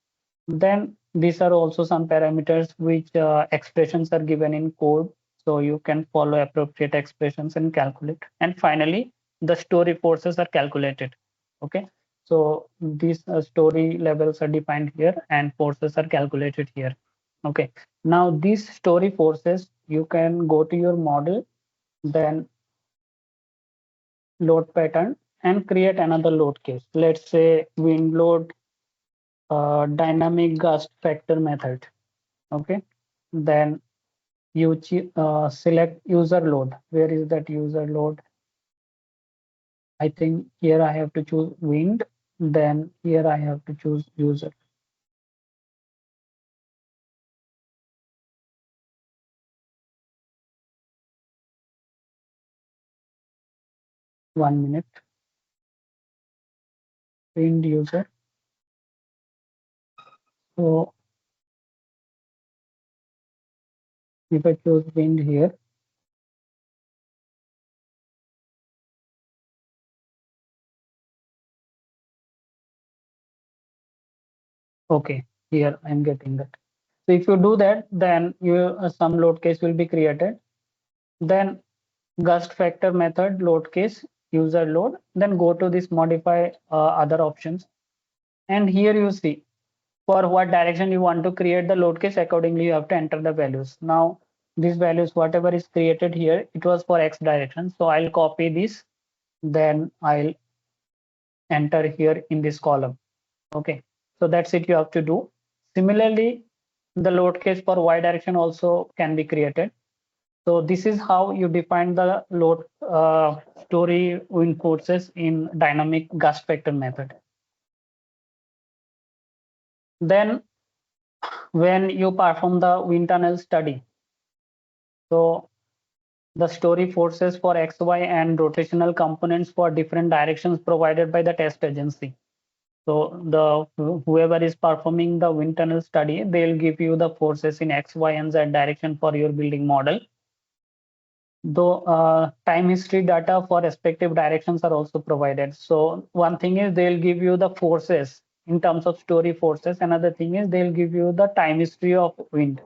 Then these are also some parameters which expressions are given in code. So you can follow appropriate expressions and calculate. And finally, the story forces are calculated. Okay. So these story levels are defined here and forces are calculated here. Okay. Now these story forces, you can go to your model, then load pattern and create another load case. Let's say wind load dynamic gust factor method. Okay, then you select user load. Where is that user load? I think here I have to choose wind. Then here I have to choose user. One minute. Wind user. So if I choose wind here, okay, here I'm getting that. So if you do that, then you some load case will be created. Then gust factor method load case user load, then go to this modify other options, and here you see for what direction you want to create the load case. Accordingly you have to enter the values. Now these values whatever is created here, it was for X direction, so I'll copy this, then I'll enter here in this column. Okay, so that's it you have to do. Similarly, the load case for Y direction also can be created. So this is how you define the load story wind forces in dynamic gust factor method. Then when you perform the wind tunnel study, so the story forces for X, Y, and rotational components for different directions provided by the test agency. So the whoever is performing the wind tunnel study, they'll give you the forces in X, Y, and Z direction for your building model. Though time history data for respective directions are also provided. So one thing is they'll give you the forces in terms of story forces. Another thing is they'll give you the time history of wind.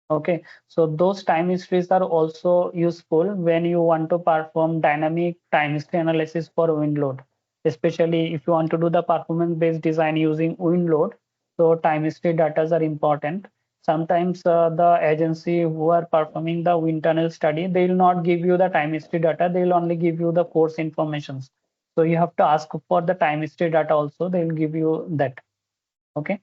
Okay, so those time histories are also useful when you want to perform dynamic time history analysis for wind load, especially if you want to do the performance based design using wind load. So time history data are important. Sometimes the agency who are performing the wind tunnel study, they will not give you the time history data, they will only give you the force informations. So you have to ask for the time history data also, they will give you that. Okay,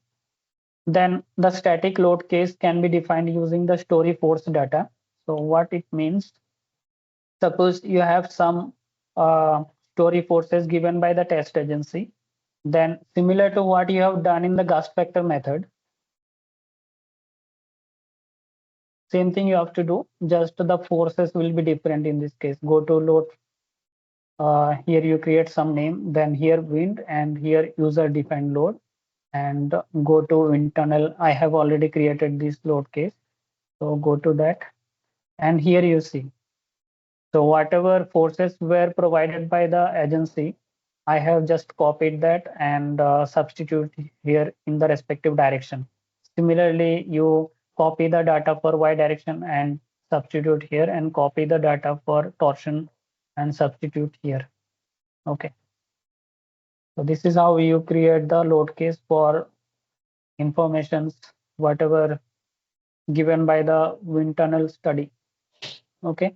then the static load case can be defined using the story force data. So what it means, Suppose you have some story forces given by the test agency, then similar to what you have done in the gust vector method, same thing you have to do, just the forces will be different in this case. Go to load, here you create some name, then here wind, and here user defined load, and go to internal. I have already created this load case, so go to that, and here you see. So whatever forces were provided by the agency, I have just copied that and substitute here in the respective direction. Similarly, you copy the data for y direction and substitute here, and copy the data for torsion and substitute here. Okay. So this is how you create the load case for informations, whatever given by the wind tunnel study. Okay.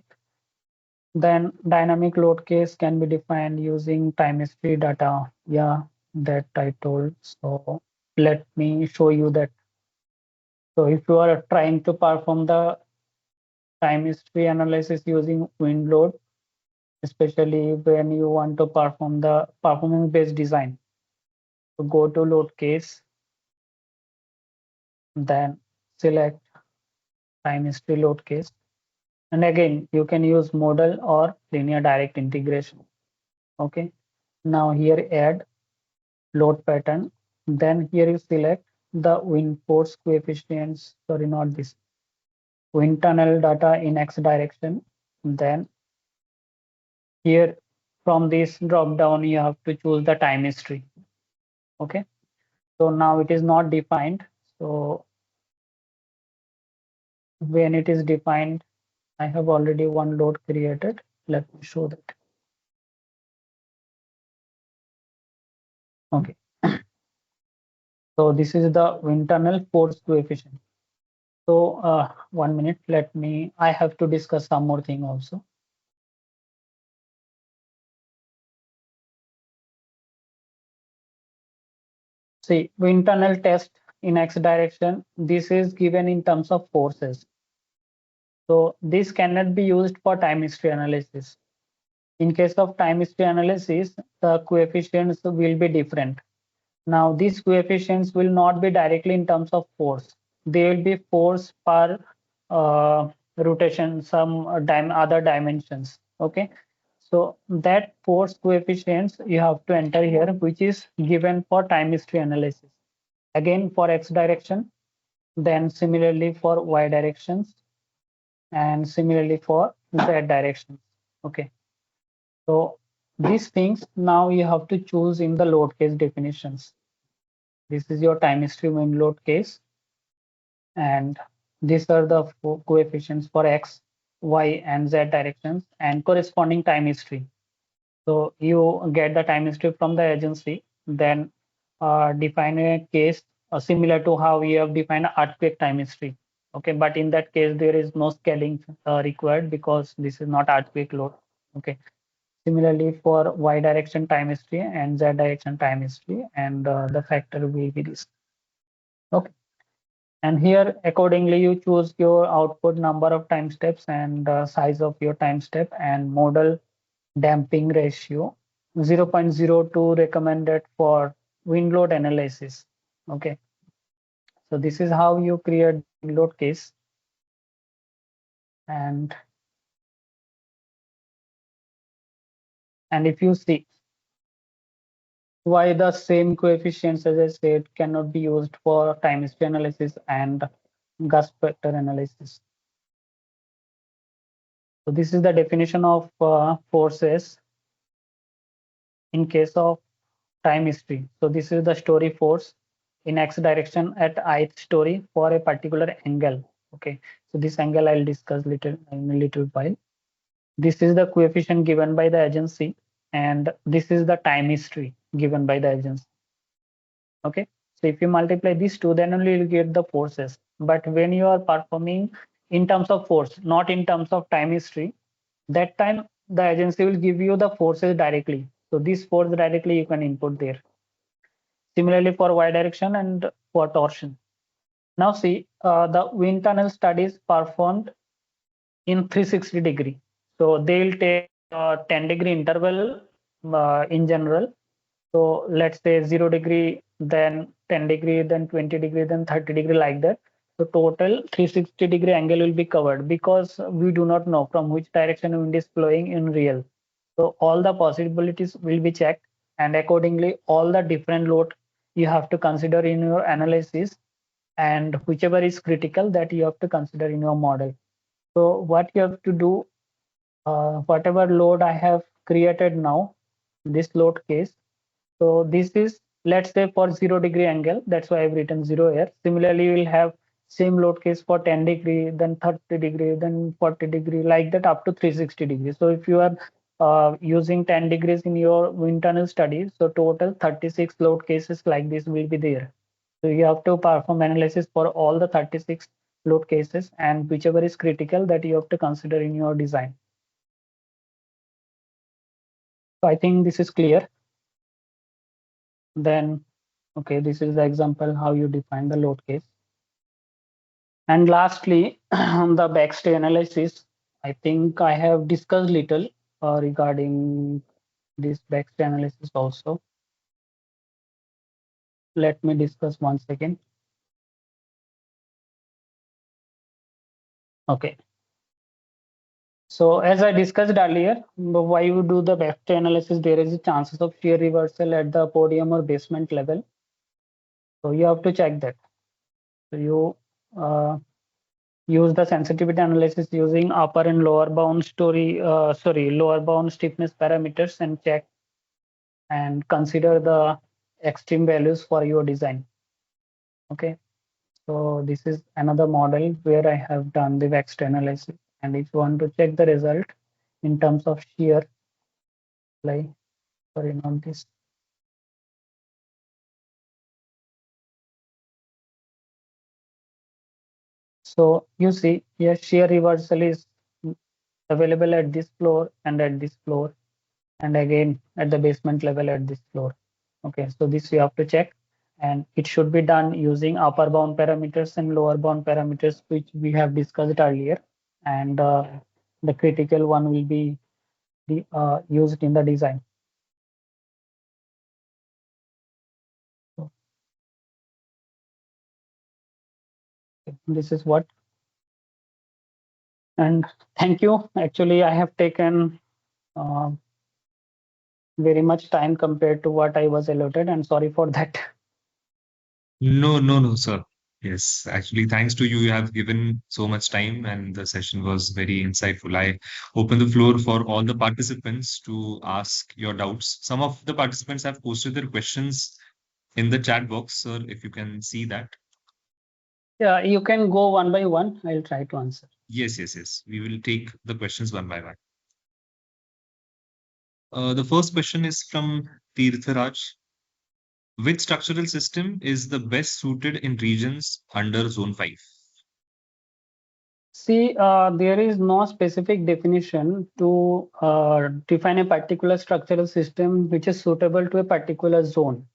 Then dynamic load case can be defined using time history data. Yeah, that I told. So let me show you that. So if you are trying to perform the time history analysis using wind load, especially when you want to perform the performance based design, so go to load case, then select time history load case. And again, you can use modal or linear direct integration. Okay. Now here add load pattern. Then here you select the wind force coefficients. Sorry, not this. Wind tunnel data in X direction. Then here from this drop down, you have to choose the time history. Okay. So now it is not defined. So when it is defined, I have already one load created. Let me show that. Okay. So this is the wind tunnel force coefficient. So 1 minute, I have to discuss some more thing also. See, wind tunnel test in X direction, this is given in terms of forces. So this cannot be used for time history analysis. In case of time history analysis, the coefficients will be different. Now these coefficients will not be directly in terms of force. They will be force per rotation, some other dimensions. Okay. So that force coefficients you have to enter here, which is given for time history analysis. Again for X direction, then similarly for Y directions, and similarly for Z directions. Okay. So these things now you have to choose in the load case definitions. This is your time history wind load case, and these are the coefficients for X, Y, and Z directions and corresponding time history. So you get the time history from the agency, then define a case similar to how we have defined earthquake time history. Okay, but in that case there is no scaling required because this is not earthquake load. Okay. Similarly for Y direction time history and Z direction time history, and the factor will be this. Okay. And here accordingly you choose your output number of time steps and size of your time step and modal damping ratio 0.02 recommended for wind load analysis. Okay. So this is how you create load case. And if you see why the same coefficients, as I said, cannot be used for time history analysis and gust vector analysis. So this is the definition of forces in case of time history. So this is the story force in X direction at ith story for a particular angle. Okay. So this angle I'll discuss in a little while. This is the coefficient given by the agency, and this is the time history given by the agency. Okay. So if you multiply these two, then only you'll get the forces. But when you are performing in terms of force, not in terms of time history, that time the agency will give you the forces directly. So this force directly you can input there. Similarly for Y direction and for torsion. Now see, the wind tunnel studies performed in 360 degree. So they'll take 10-degree interval in general. So let's say 0 degree, then 10 degree, then 20 degree, then 30 degree, like that. So total 360-degree angle will be covered, because we do not know from which direction wind is blowing in real. So all the possibilities will be checked, and accordingly all the different load you have to consider in your analysis, and whichever is critical, that you have to consider in your model. So what you have to do, whatever load I have created now, this load case. So this is, let's say, for 0 degree angle. That's why I've written 0 here. Similarly, we'll have same load case for 10 degree, then 30 degree, then 40 degree, like that up to 360 degrees. So if you are using 10 degrees in your wind tunnel study, so total 36 load cases like this will be there. So you have to perform analysis for all the 36 load cases, and whichever is critical, that you have to consider in your design. So I think this is clear. Then, okay, this is the example how you define the load case. And lastly, the backstay analysis. I think I have discussed little regarding this backstay analysis also. Let me discuss once again. Okay. So as I discussed earlier, why you do the backstay analysis, there is a chances of shear reversal at the podium or basement level. So you have to check that. So you use the sensitivity analysis using upper and lower bound lower bound stiffness parameters, and check and consider the extreme values for your design. Okay, so this is another model where I have done the backstay analysis, and if you want to check the result in terms of shear, like, sorry, not this. So you see, yes, shear reversal is available at this floor and at this floor, and again at the basement level at this floor. Okay, so this you have to check, and it should be done using upper bound parameters and lower bound parameters, which we have discussed earlier, and the critical one will be used in the design. So, this is what. And thank you. Actually, I have taken very much time compared to what I was allotted, and sorry for that. No, sir. Yes, actually, thanks to you, you have given so much time, and the session was very insightful. I open the floor for all the participants to ask your doubts. Some of the participants have posted their questions in the chat box, sir, if you can see that. Yeah, you can go one by one. I'll try to answer. Yes. We will take the questions one by one. The first question is from Tirtharaj. Which structural system is the best suited in regions under Zone 5? See, there is no specific definition to define a particular structural system which is suitable to a particular zone.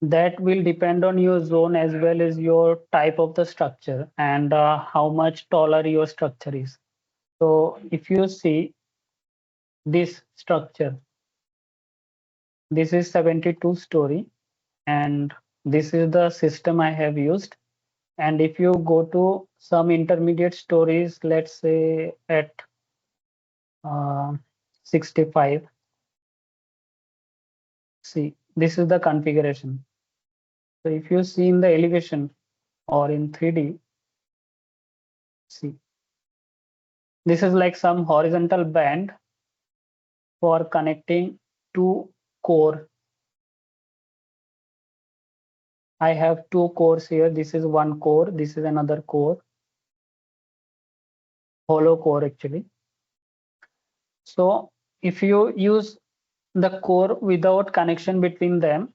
That will depend on your zone as well as your type of the structure, and how much taller your structure is. So if you see this structure, this is 72-story, and this is the system I have used. And if you go to some intermediate stories, let's say at 65, see, this is the configuration. So if you see in the elevation or in 3D, see, this is like some horizontal band for connecting two core. I have two cores here. This is one core. This is another core. Hollow core actually. So if you use the core without connection between them,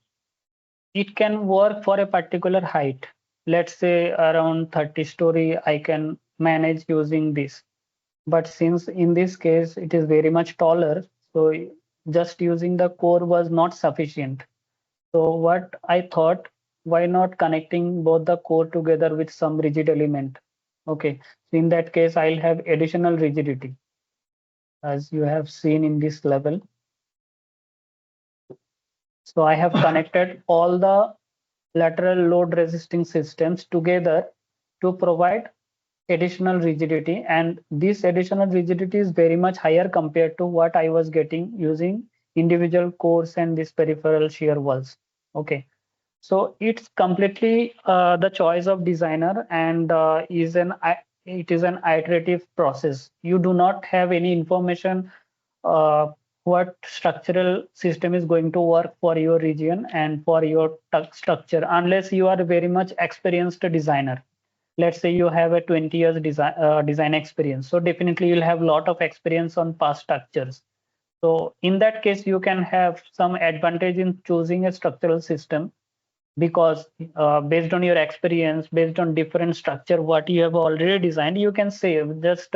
it can work for a particular height. Let's say around 30-story, I can manage using this. But since in this case, it is very much taller, so just using the core was not sufficient. So what I thought, why not connecting both the core together with some rigid element? Okay, so in that case, I'll have additional rigidity. as you have seen in this level. So I have connected all the lateral load resisting systems together to provide additional rigidity, and this additional rigidity is very much higher compared to what I was getting using individual cores and these peripheral shear walls. Okay, so it's completely the choice of designer, and it is an iterative process. You do not have any information what structural system is going to work for your region and for your structure unless you are a very much experienced designer. Let's say you have a 20 years design experience, so definitely you'll have a lot of experience on past structures. So in that case you can have some advantage in choosing a structural system, because based on your experience, based on different structure what you have already designed, you can say just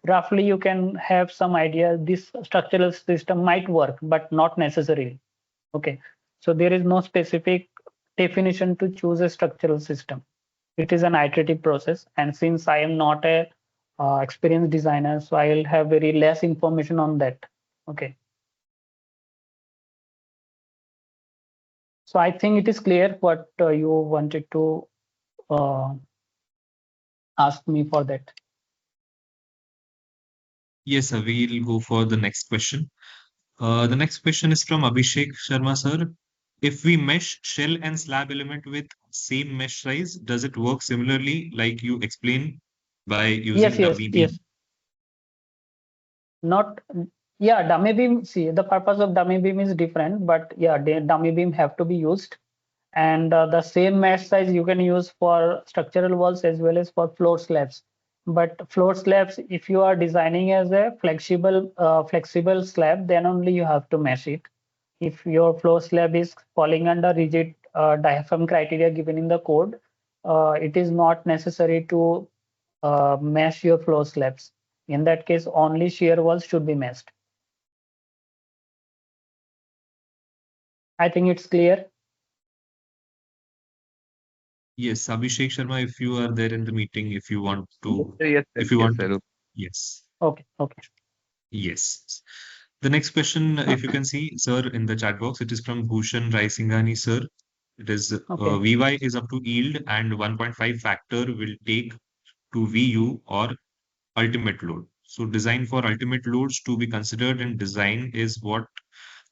roughly you can have some idea this structural system might work, but not necessarily. Okay, so there is no specific definition to choose a structural system. It is an iterative process, and since I am not a experienced designer, so I'll have very less information on that. Okay, so I think it is clear what you wanted to ask me for that. Yes, sir. We'll go for the next question. The next question is from Abhishek Sharma, sir. If we mesh shell and slab element with same mesh size, does it work similarly like you explained by using dummy beam? Yes. Not, yeah, dummy beam. See, the purpose of dummy beam is different, but yeah, the dummy beam have to be used, and the same mesh size you can use for structural walls as well as for floor slabs. But floor slabs, if you are designing as a flexible slab, then only you have to mesh it. If your floor slab is falling under rigid diaphragm criteria given in the code, it is not necessary to mesh your floor slabs. In that case, only shear walls should be meshed. I think it's clear. Yes, Abhishek Sharma, if you are there in the meeting, if you want to, Yes, if you yes, want sir. to, yes, Okay. yes. The next question, if you can see, sir, in the chat box, it is from Bhushan Rai Singhani, sir. It is Okay. Vy is up to yield and 1.5 factor will take to Vu or ultimate load. So design for ultimate loads to be considered in design is what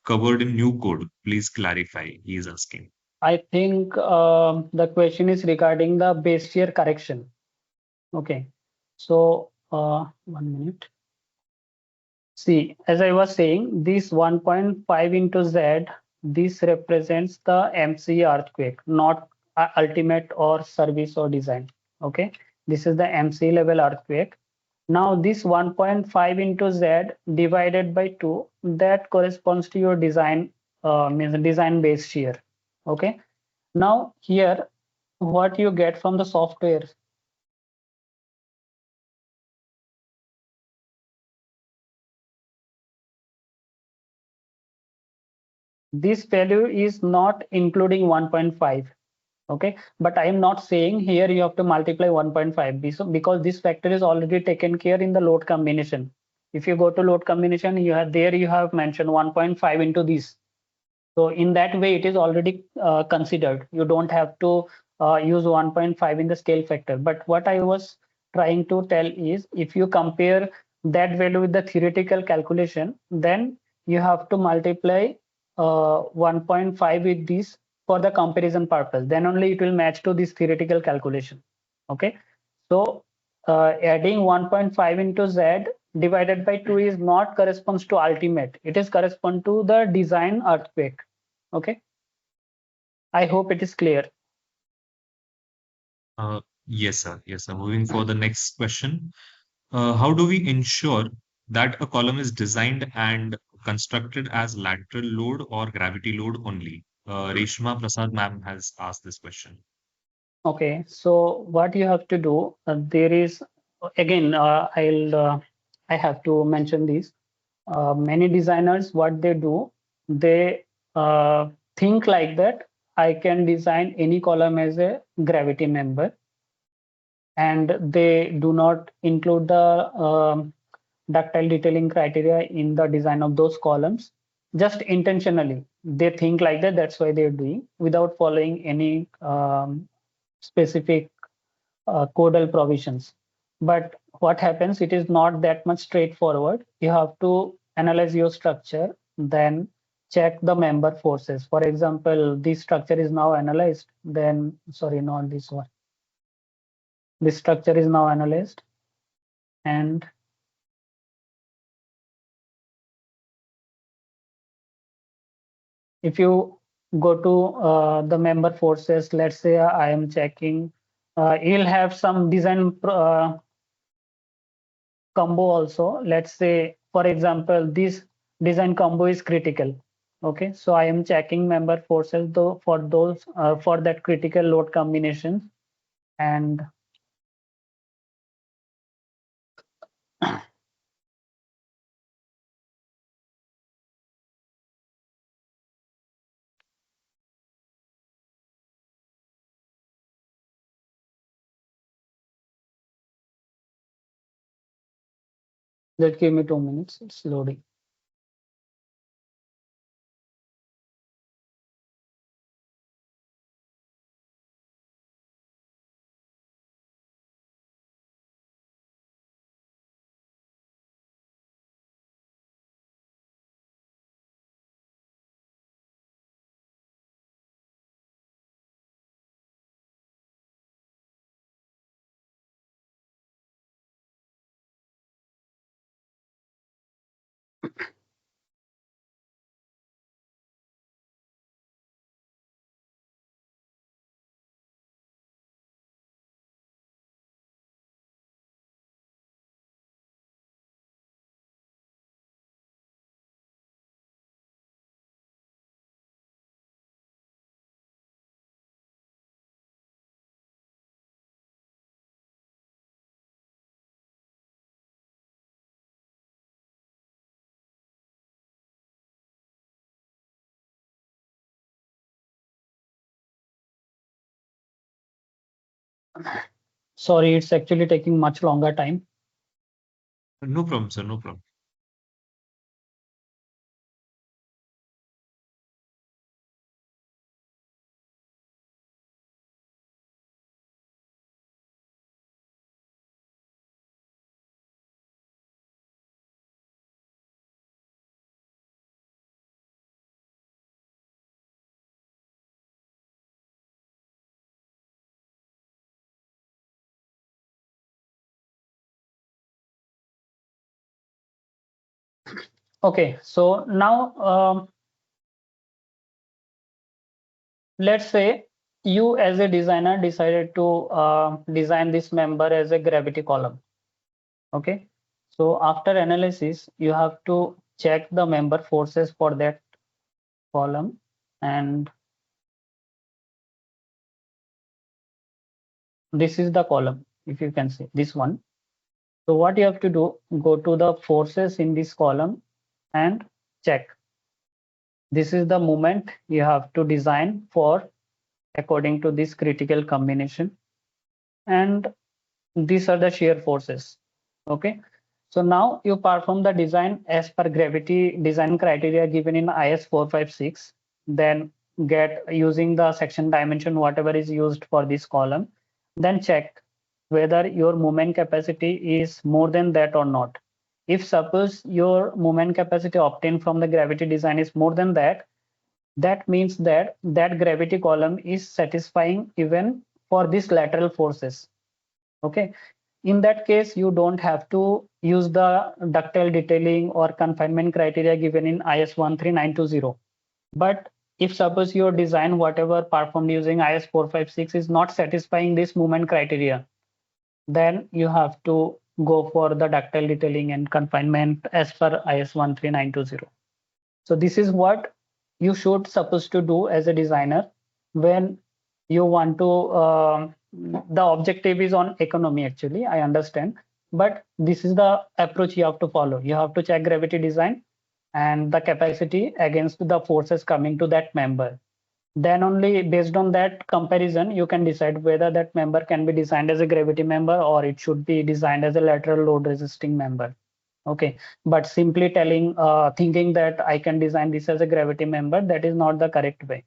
covered in new code. Please clarify, he is asking. I think the question is regarding the base shear correction. Okay. So 1 minute. See, as I was saying, this 1.5 into Z, this represents the MC earthquake, not ultimate or service or design. Okay. This is the MC level earthquake. Now this 1.5 into Z divided by 2, that corresponds to your design, means design base shear. Okay. Now here, what you get from the software. This value is not including 1.5. Okay, but I am not saying here you have to multiply 1.5 because this factor is already taken care in the load combination. If you go to load combination, you have mentioned 1.5 into this. So in that way, it is already considered. You don't have to use 1.5 in the scale factor. But what I was trying to tell is, if you compare that value with the theoretical calculation, then you have to multiply 1.5 with this for the comparison purpose. Then only it will match to this theoretical calculation. Okay, so adding 1.5 into Z divided by 2 is not corresponds to ultimate. It is correspond to the design earthquake. Okay, I hope it is clear. Yes, sir. Yes, sir. Moving for the next question. How do we ensure that a column is designed and constructed as lateral load or gravity load only? Reshma Prasad ma'am has asked this question. Okay, so what you have to do, there is, again, I have to mention this. Many designers, what they do, they think like that I can design any column as a gravity member, and they do not include the ductile detailing criteria in the design of those columns. Just intentionally, they think like that. That's why they're doing without following any specific codal provisions. But what happens? It is not that much straightforward. You have to analyze your structure, then check the member forces. For example, this structure is now analyzed. Then, sorry, not this one. This structure is now analyzed, and if you go to the member forces, let's say I am checking, you'll have some design combo also. Let's say, for example, this design combo is critical. Okay, so I am checking member forces though for those for that critical load combination, and just give me 2 minutes. It's loading. Sorry, it's actually taking much longer time. No problem, sir. No problem. Okay, so now let's say you as a designer decided to design this member as a gravity column. Okay, so after analysis, you have to check the member forces for that column, and this is the column, if you can see this one. So what you have to do, go to the forces in this column and check. This is the moment you have to design for according to this critical combination, and these are the shear forces. Okay, so now you perform the design as per gravity design criteria given in IS 456, then get using the section dimension whatever is used for this column, then check whether your moment capacity is more than that or not. If suppose your moment capacity obtained from the gravity design is more than that, that means that that gravity column is satisfying even for these lateral forces. Okay, in that case, you don't have to use the ductile detailing or confinement criteria given in IS 13920. But if suppose your design, whatever performed using IS 456 is not satisfying this movement criteria, then you have to go for the ductile detailing and confinement as per IS 13920. So this is what you should supposed to do as a designer when you want to the objective is on economy. Actually, I understand, but this is the approach you have to follow. You have to check gravity design and the capacity against the forces coming to that member. Then only based on that comparison you can decide whether that member can be designed as a gravity member or it should be designed as a lateral load resisting member. Okay, but simply thinking that I can design this as a gravity member, that is not the correct way.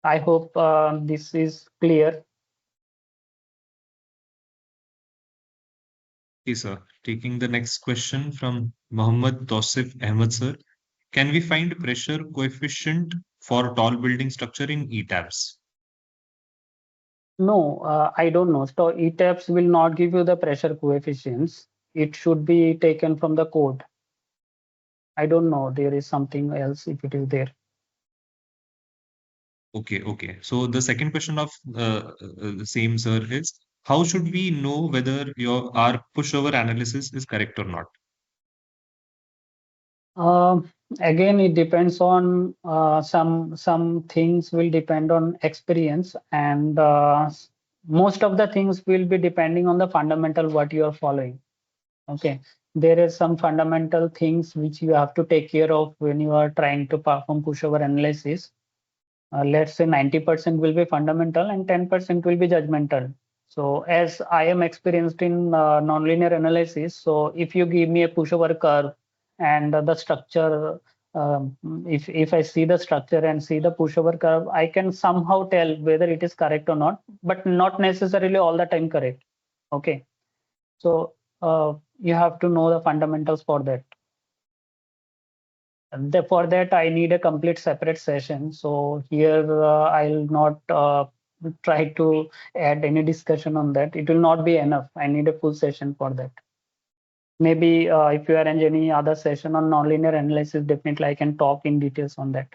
I hope this is clear. Okay, sir. Taking the next question from Mohammad Tausif Ahmed, sir. Can we find pressure coefficient for tall building structure in ETABs? No, I don't know. So ETABs will not give you the pressure coefficients. It should be taken from the code. I don't know. There is something else if it is there. Okay, okay. So the second question of the same, sir, is how should we know whether our pushover analysis is correct or not? Again, it depends on some things will depend on experience, and most of the things will be depending on the fundamental what you are following. Okay, there is some fundamental things which you have to take care of when you are trying to perform pushover analysis. Let's say 90% will be fundamental and 10% will be judgmental. So as I am experienced in nonlinear analysis, so if you give me a pushover curve and the structure, if I see the structure and see the pushover curve, I can somehow tell whether it is correct or not, but not necessarily all the time correct. Okay, so you have to know the fundamentals for that. For that, I need a complete separate session. So here I'll not try to add any discussion on that. It will not be enough. I need a full session for that. Maybe if you arrange any other session on nonlinear analysis, definitely I can talk in details on that.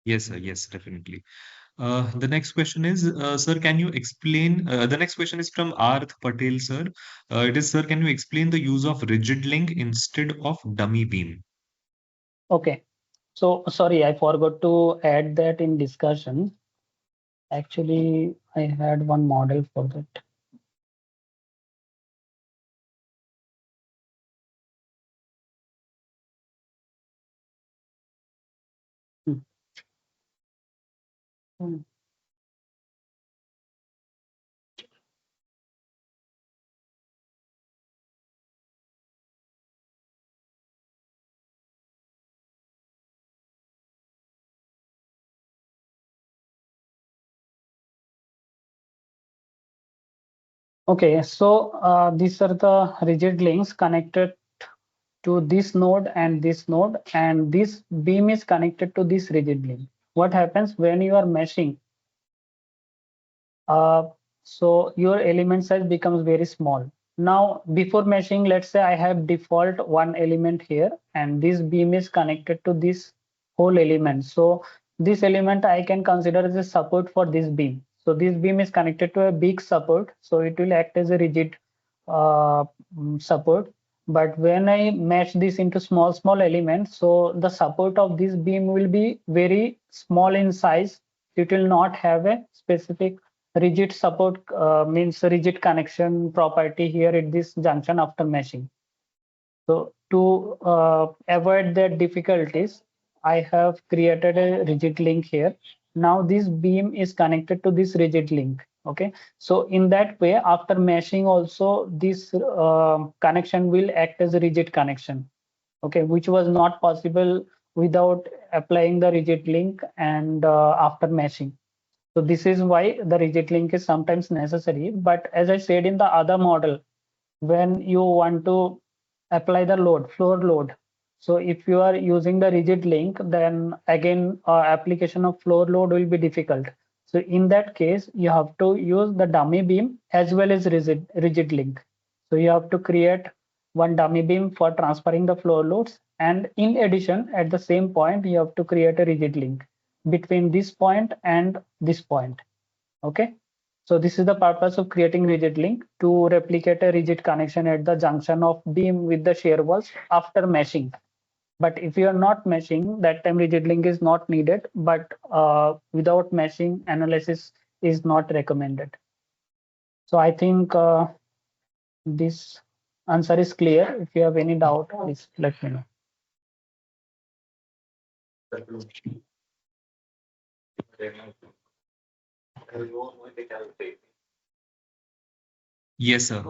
Yes, sir. Yes, definitely. The next question is, sir, can you explain? The next question is from Arth Patel, sir. It is, sir, can you explain the use of rigid link instead of dummy beam? Okay. So sorry, I forgot to add that in discussion. Actually, I had one model for that. Hmm. Hmm. Okay, so these are the rigid links connected to this node, and this beam is connected to this rigid link. What happens when you are meshing? So your element size becomes very small. Now, before meshing, let's say I have default one element here, and this beam is connected to this whole element. So this element I can consider as a support for this beam. So this beam is connected to a big support, so it will act as a rigid support. But when I mesh this into small elements, so the support of this beam will be very small in size. It will not have a specific rigid support, means rigid connection property here at this junction after meshing. So to avoid that difficulties, I have created a rigid link here. Now this beam is connected to this rigid link. Okay, so in that way, after meshing also, this connection will act as a rigid connection. Okay, which was not possible without applying the rigid link and after meshing. So this is why the rigid link is sometimes necessary. But as I said in the other model, when you want to apply the load, floor load. So if you are using the rigid link, then again, application of floor load will be difficult. So in that case, you have to use the dummy beam as well as rigid link. So you have to create one dummy beam for transferring the floor loads. And in addition, at the same point, you have to create a rigid link between this point and this point. Okay. So this is the purpose of creating rigid link, to replicate a rigid connection at the junction of beam with the shear walls after meshing. But if you are not meshing, that time rigid link is not needed, but without meshing, analysis is not recommended. So I think this answer is clear. If you have any doubt, please let me know. Yes, sir.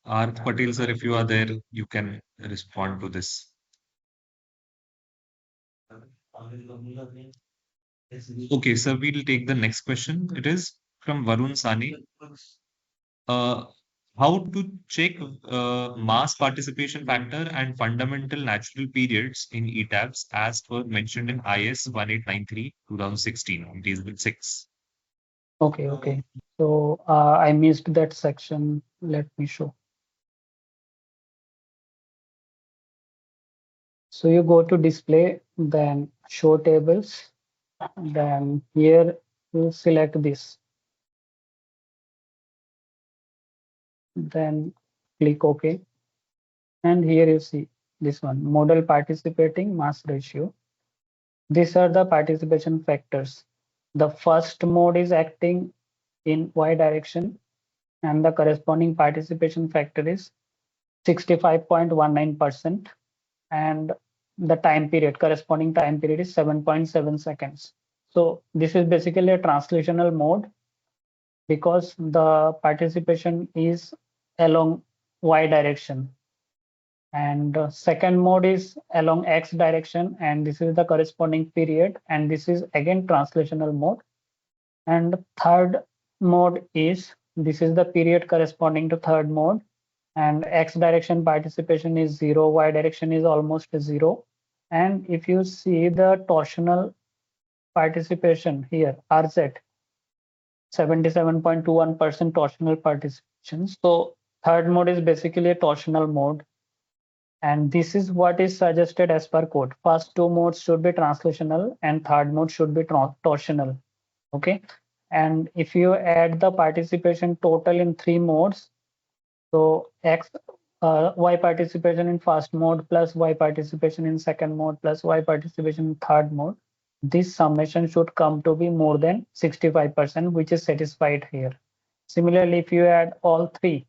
Arth Patel, sir, if you are there, you can respond to this. Okay, sir, we'll take the next question. It is from Varun Sani. How to check mass participation factor and fundamental natural periods in ETABs as per mentioned in IS 1893 2016, table 6. Okay. So I missed that section. Let me show. So you go to display, then show tables, then here you select this, then click OK. And here you see this one, model participating mass ratio. These are the participation factors. The first mode is acting in Y direction, and the corresponding participation factor is 65.19%, and the time period, corresponding time period is 7.7 seconds. So this is basically a translational mode because the participation is along Y direction. And second mode is along X direction, and this is the corresponding period, and this is again translational mode. And third mode is, this is the period corresponding to third mode, and X direction participation is 0, Y direction is almost 0. And if you see the torsional participation here, RZ, 77.21% torsional participation. So third mode is basically a torsional mode. And this is what is suggested as per code. First two modes should be translational and third mode should be torsional. Okay. And if you add the participation total in three modes, so Y participation in first mode plus Y participation in second mode plus Y participation in third mode, this summation should come to be more than 65%, which is satisfied here. Similarly, if you add all three,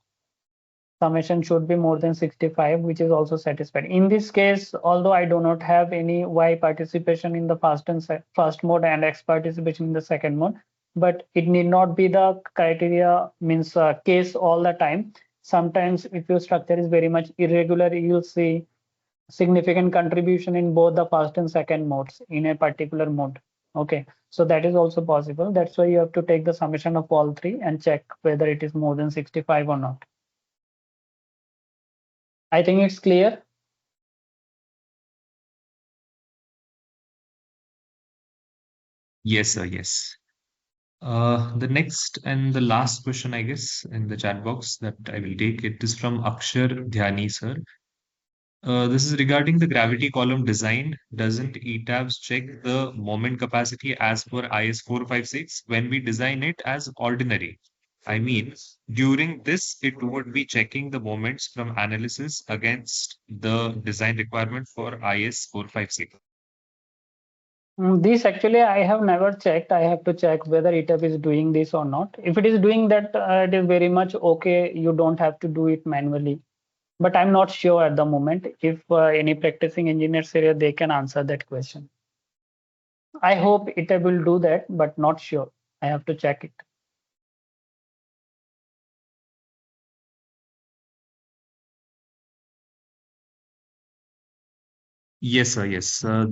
summation should be more than 65, which is also satisfied. In this case, although I do not have any Y participation in the first mode and X participation in the second mode, but it need not be the criteria, means case all the time. Sometimes if your structure is very much irregular, you'll see significant contribution in both the first and second modes in a particular mode. Okay, so that is also possible. That's why you have to take the summation of all three and check whether it is more than 65 or not. I think it's clear. Yes, sir. Yes. The next and the last question, I guess, in the chat box that I will take, it is from Akshar Dhyani, sir. This is regarding the gravity column design. Doesn't ETABs check the moment capacity as per IS 456 when we design it as ordinary? I mean, during this, it would be checking the moments from analysis against the design requirement for IS 456. This actually I have never checked. I have to check whether ETAB is doing this or not. If it is doing that, it is very much okay. You don't have to do it manually. But I'm not sure at the moment. If any practicing engineers here, they can answer that question. I hope ETAB will do that, but not sure. I have to check it. Yes, sir. Yes. So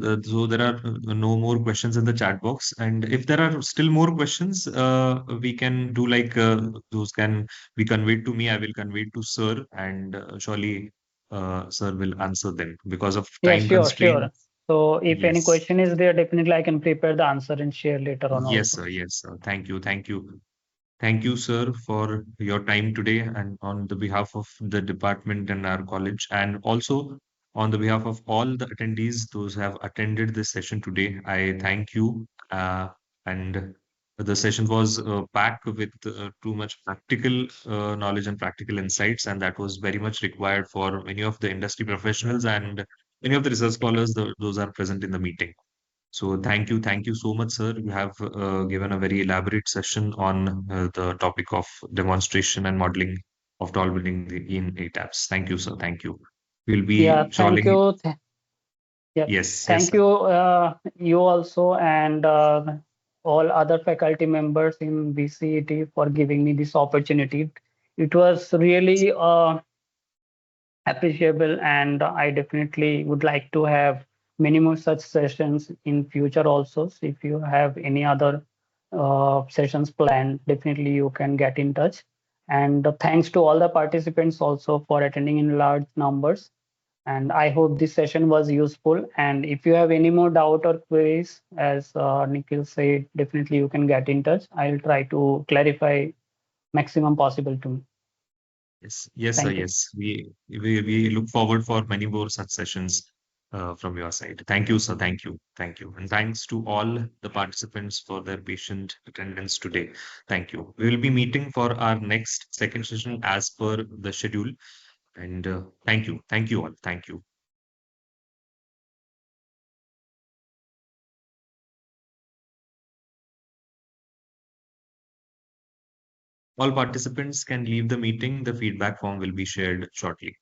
there are no more questions in the chat box. And if there are still more questions, we can do like those can be conveyed to me. I will convey it to sir, and surely sir will answer them because of Yeah, time sure. constraints. So if any Yes. question is there, definitely I can prepare the answer and share later on Yes, also. sir. Yes, sir. Thank you. Thank you. Thank you, sir, for your time today and on the behalf of the department and our college, and also on the behalf of all the attendees, those who have attended this session today. I thank you. And the session was packed with too much practical knowledge and practical insights, and that was very much required for many of the industry professionals and many of the research scholars, those are present in the meeting. So thank you so much, sir. You have given a very elaborate session on the topic of demonstration and modeling of tall building in ETABs. Thank you, sir. Thank you. We'll Yeah, be thank surely. you. Yeah, Yes, thank sir. you, you also, and all other faculty members in VCET for giving me this opportunity. It was really appreciable, and I definitely would like to have many more such sessions in future also. So if you have any other sessions planned, definitely you can get in touch. And thanks to all the participants also for attending in large numbers. And I hope this session was useful. And if you have any more doubt or queries, as Nikhil said, definitely you can get in touch. I'll try to clarify maximum possible to me. Yes, sir. Thank you. Yes, we look forward for many more such sessions from your side. Thank you, sir. Thank you, and thanks to all the participants for their patient attendance today. Thank you. We will be meeting for our next second session as per the schedule. And thank you all. Thank you. All participants can leave the meeting. The feedback form will be shared shortly.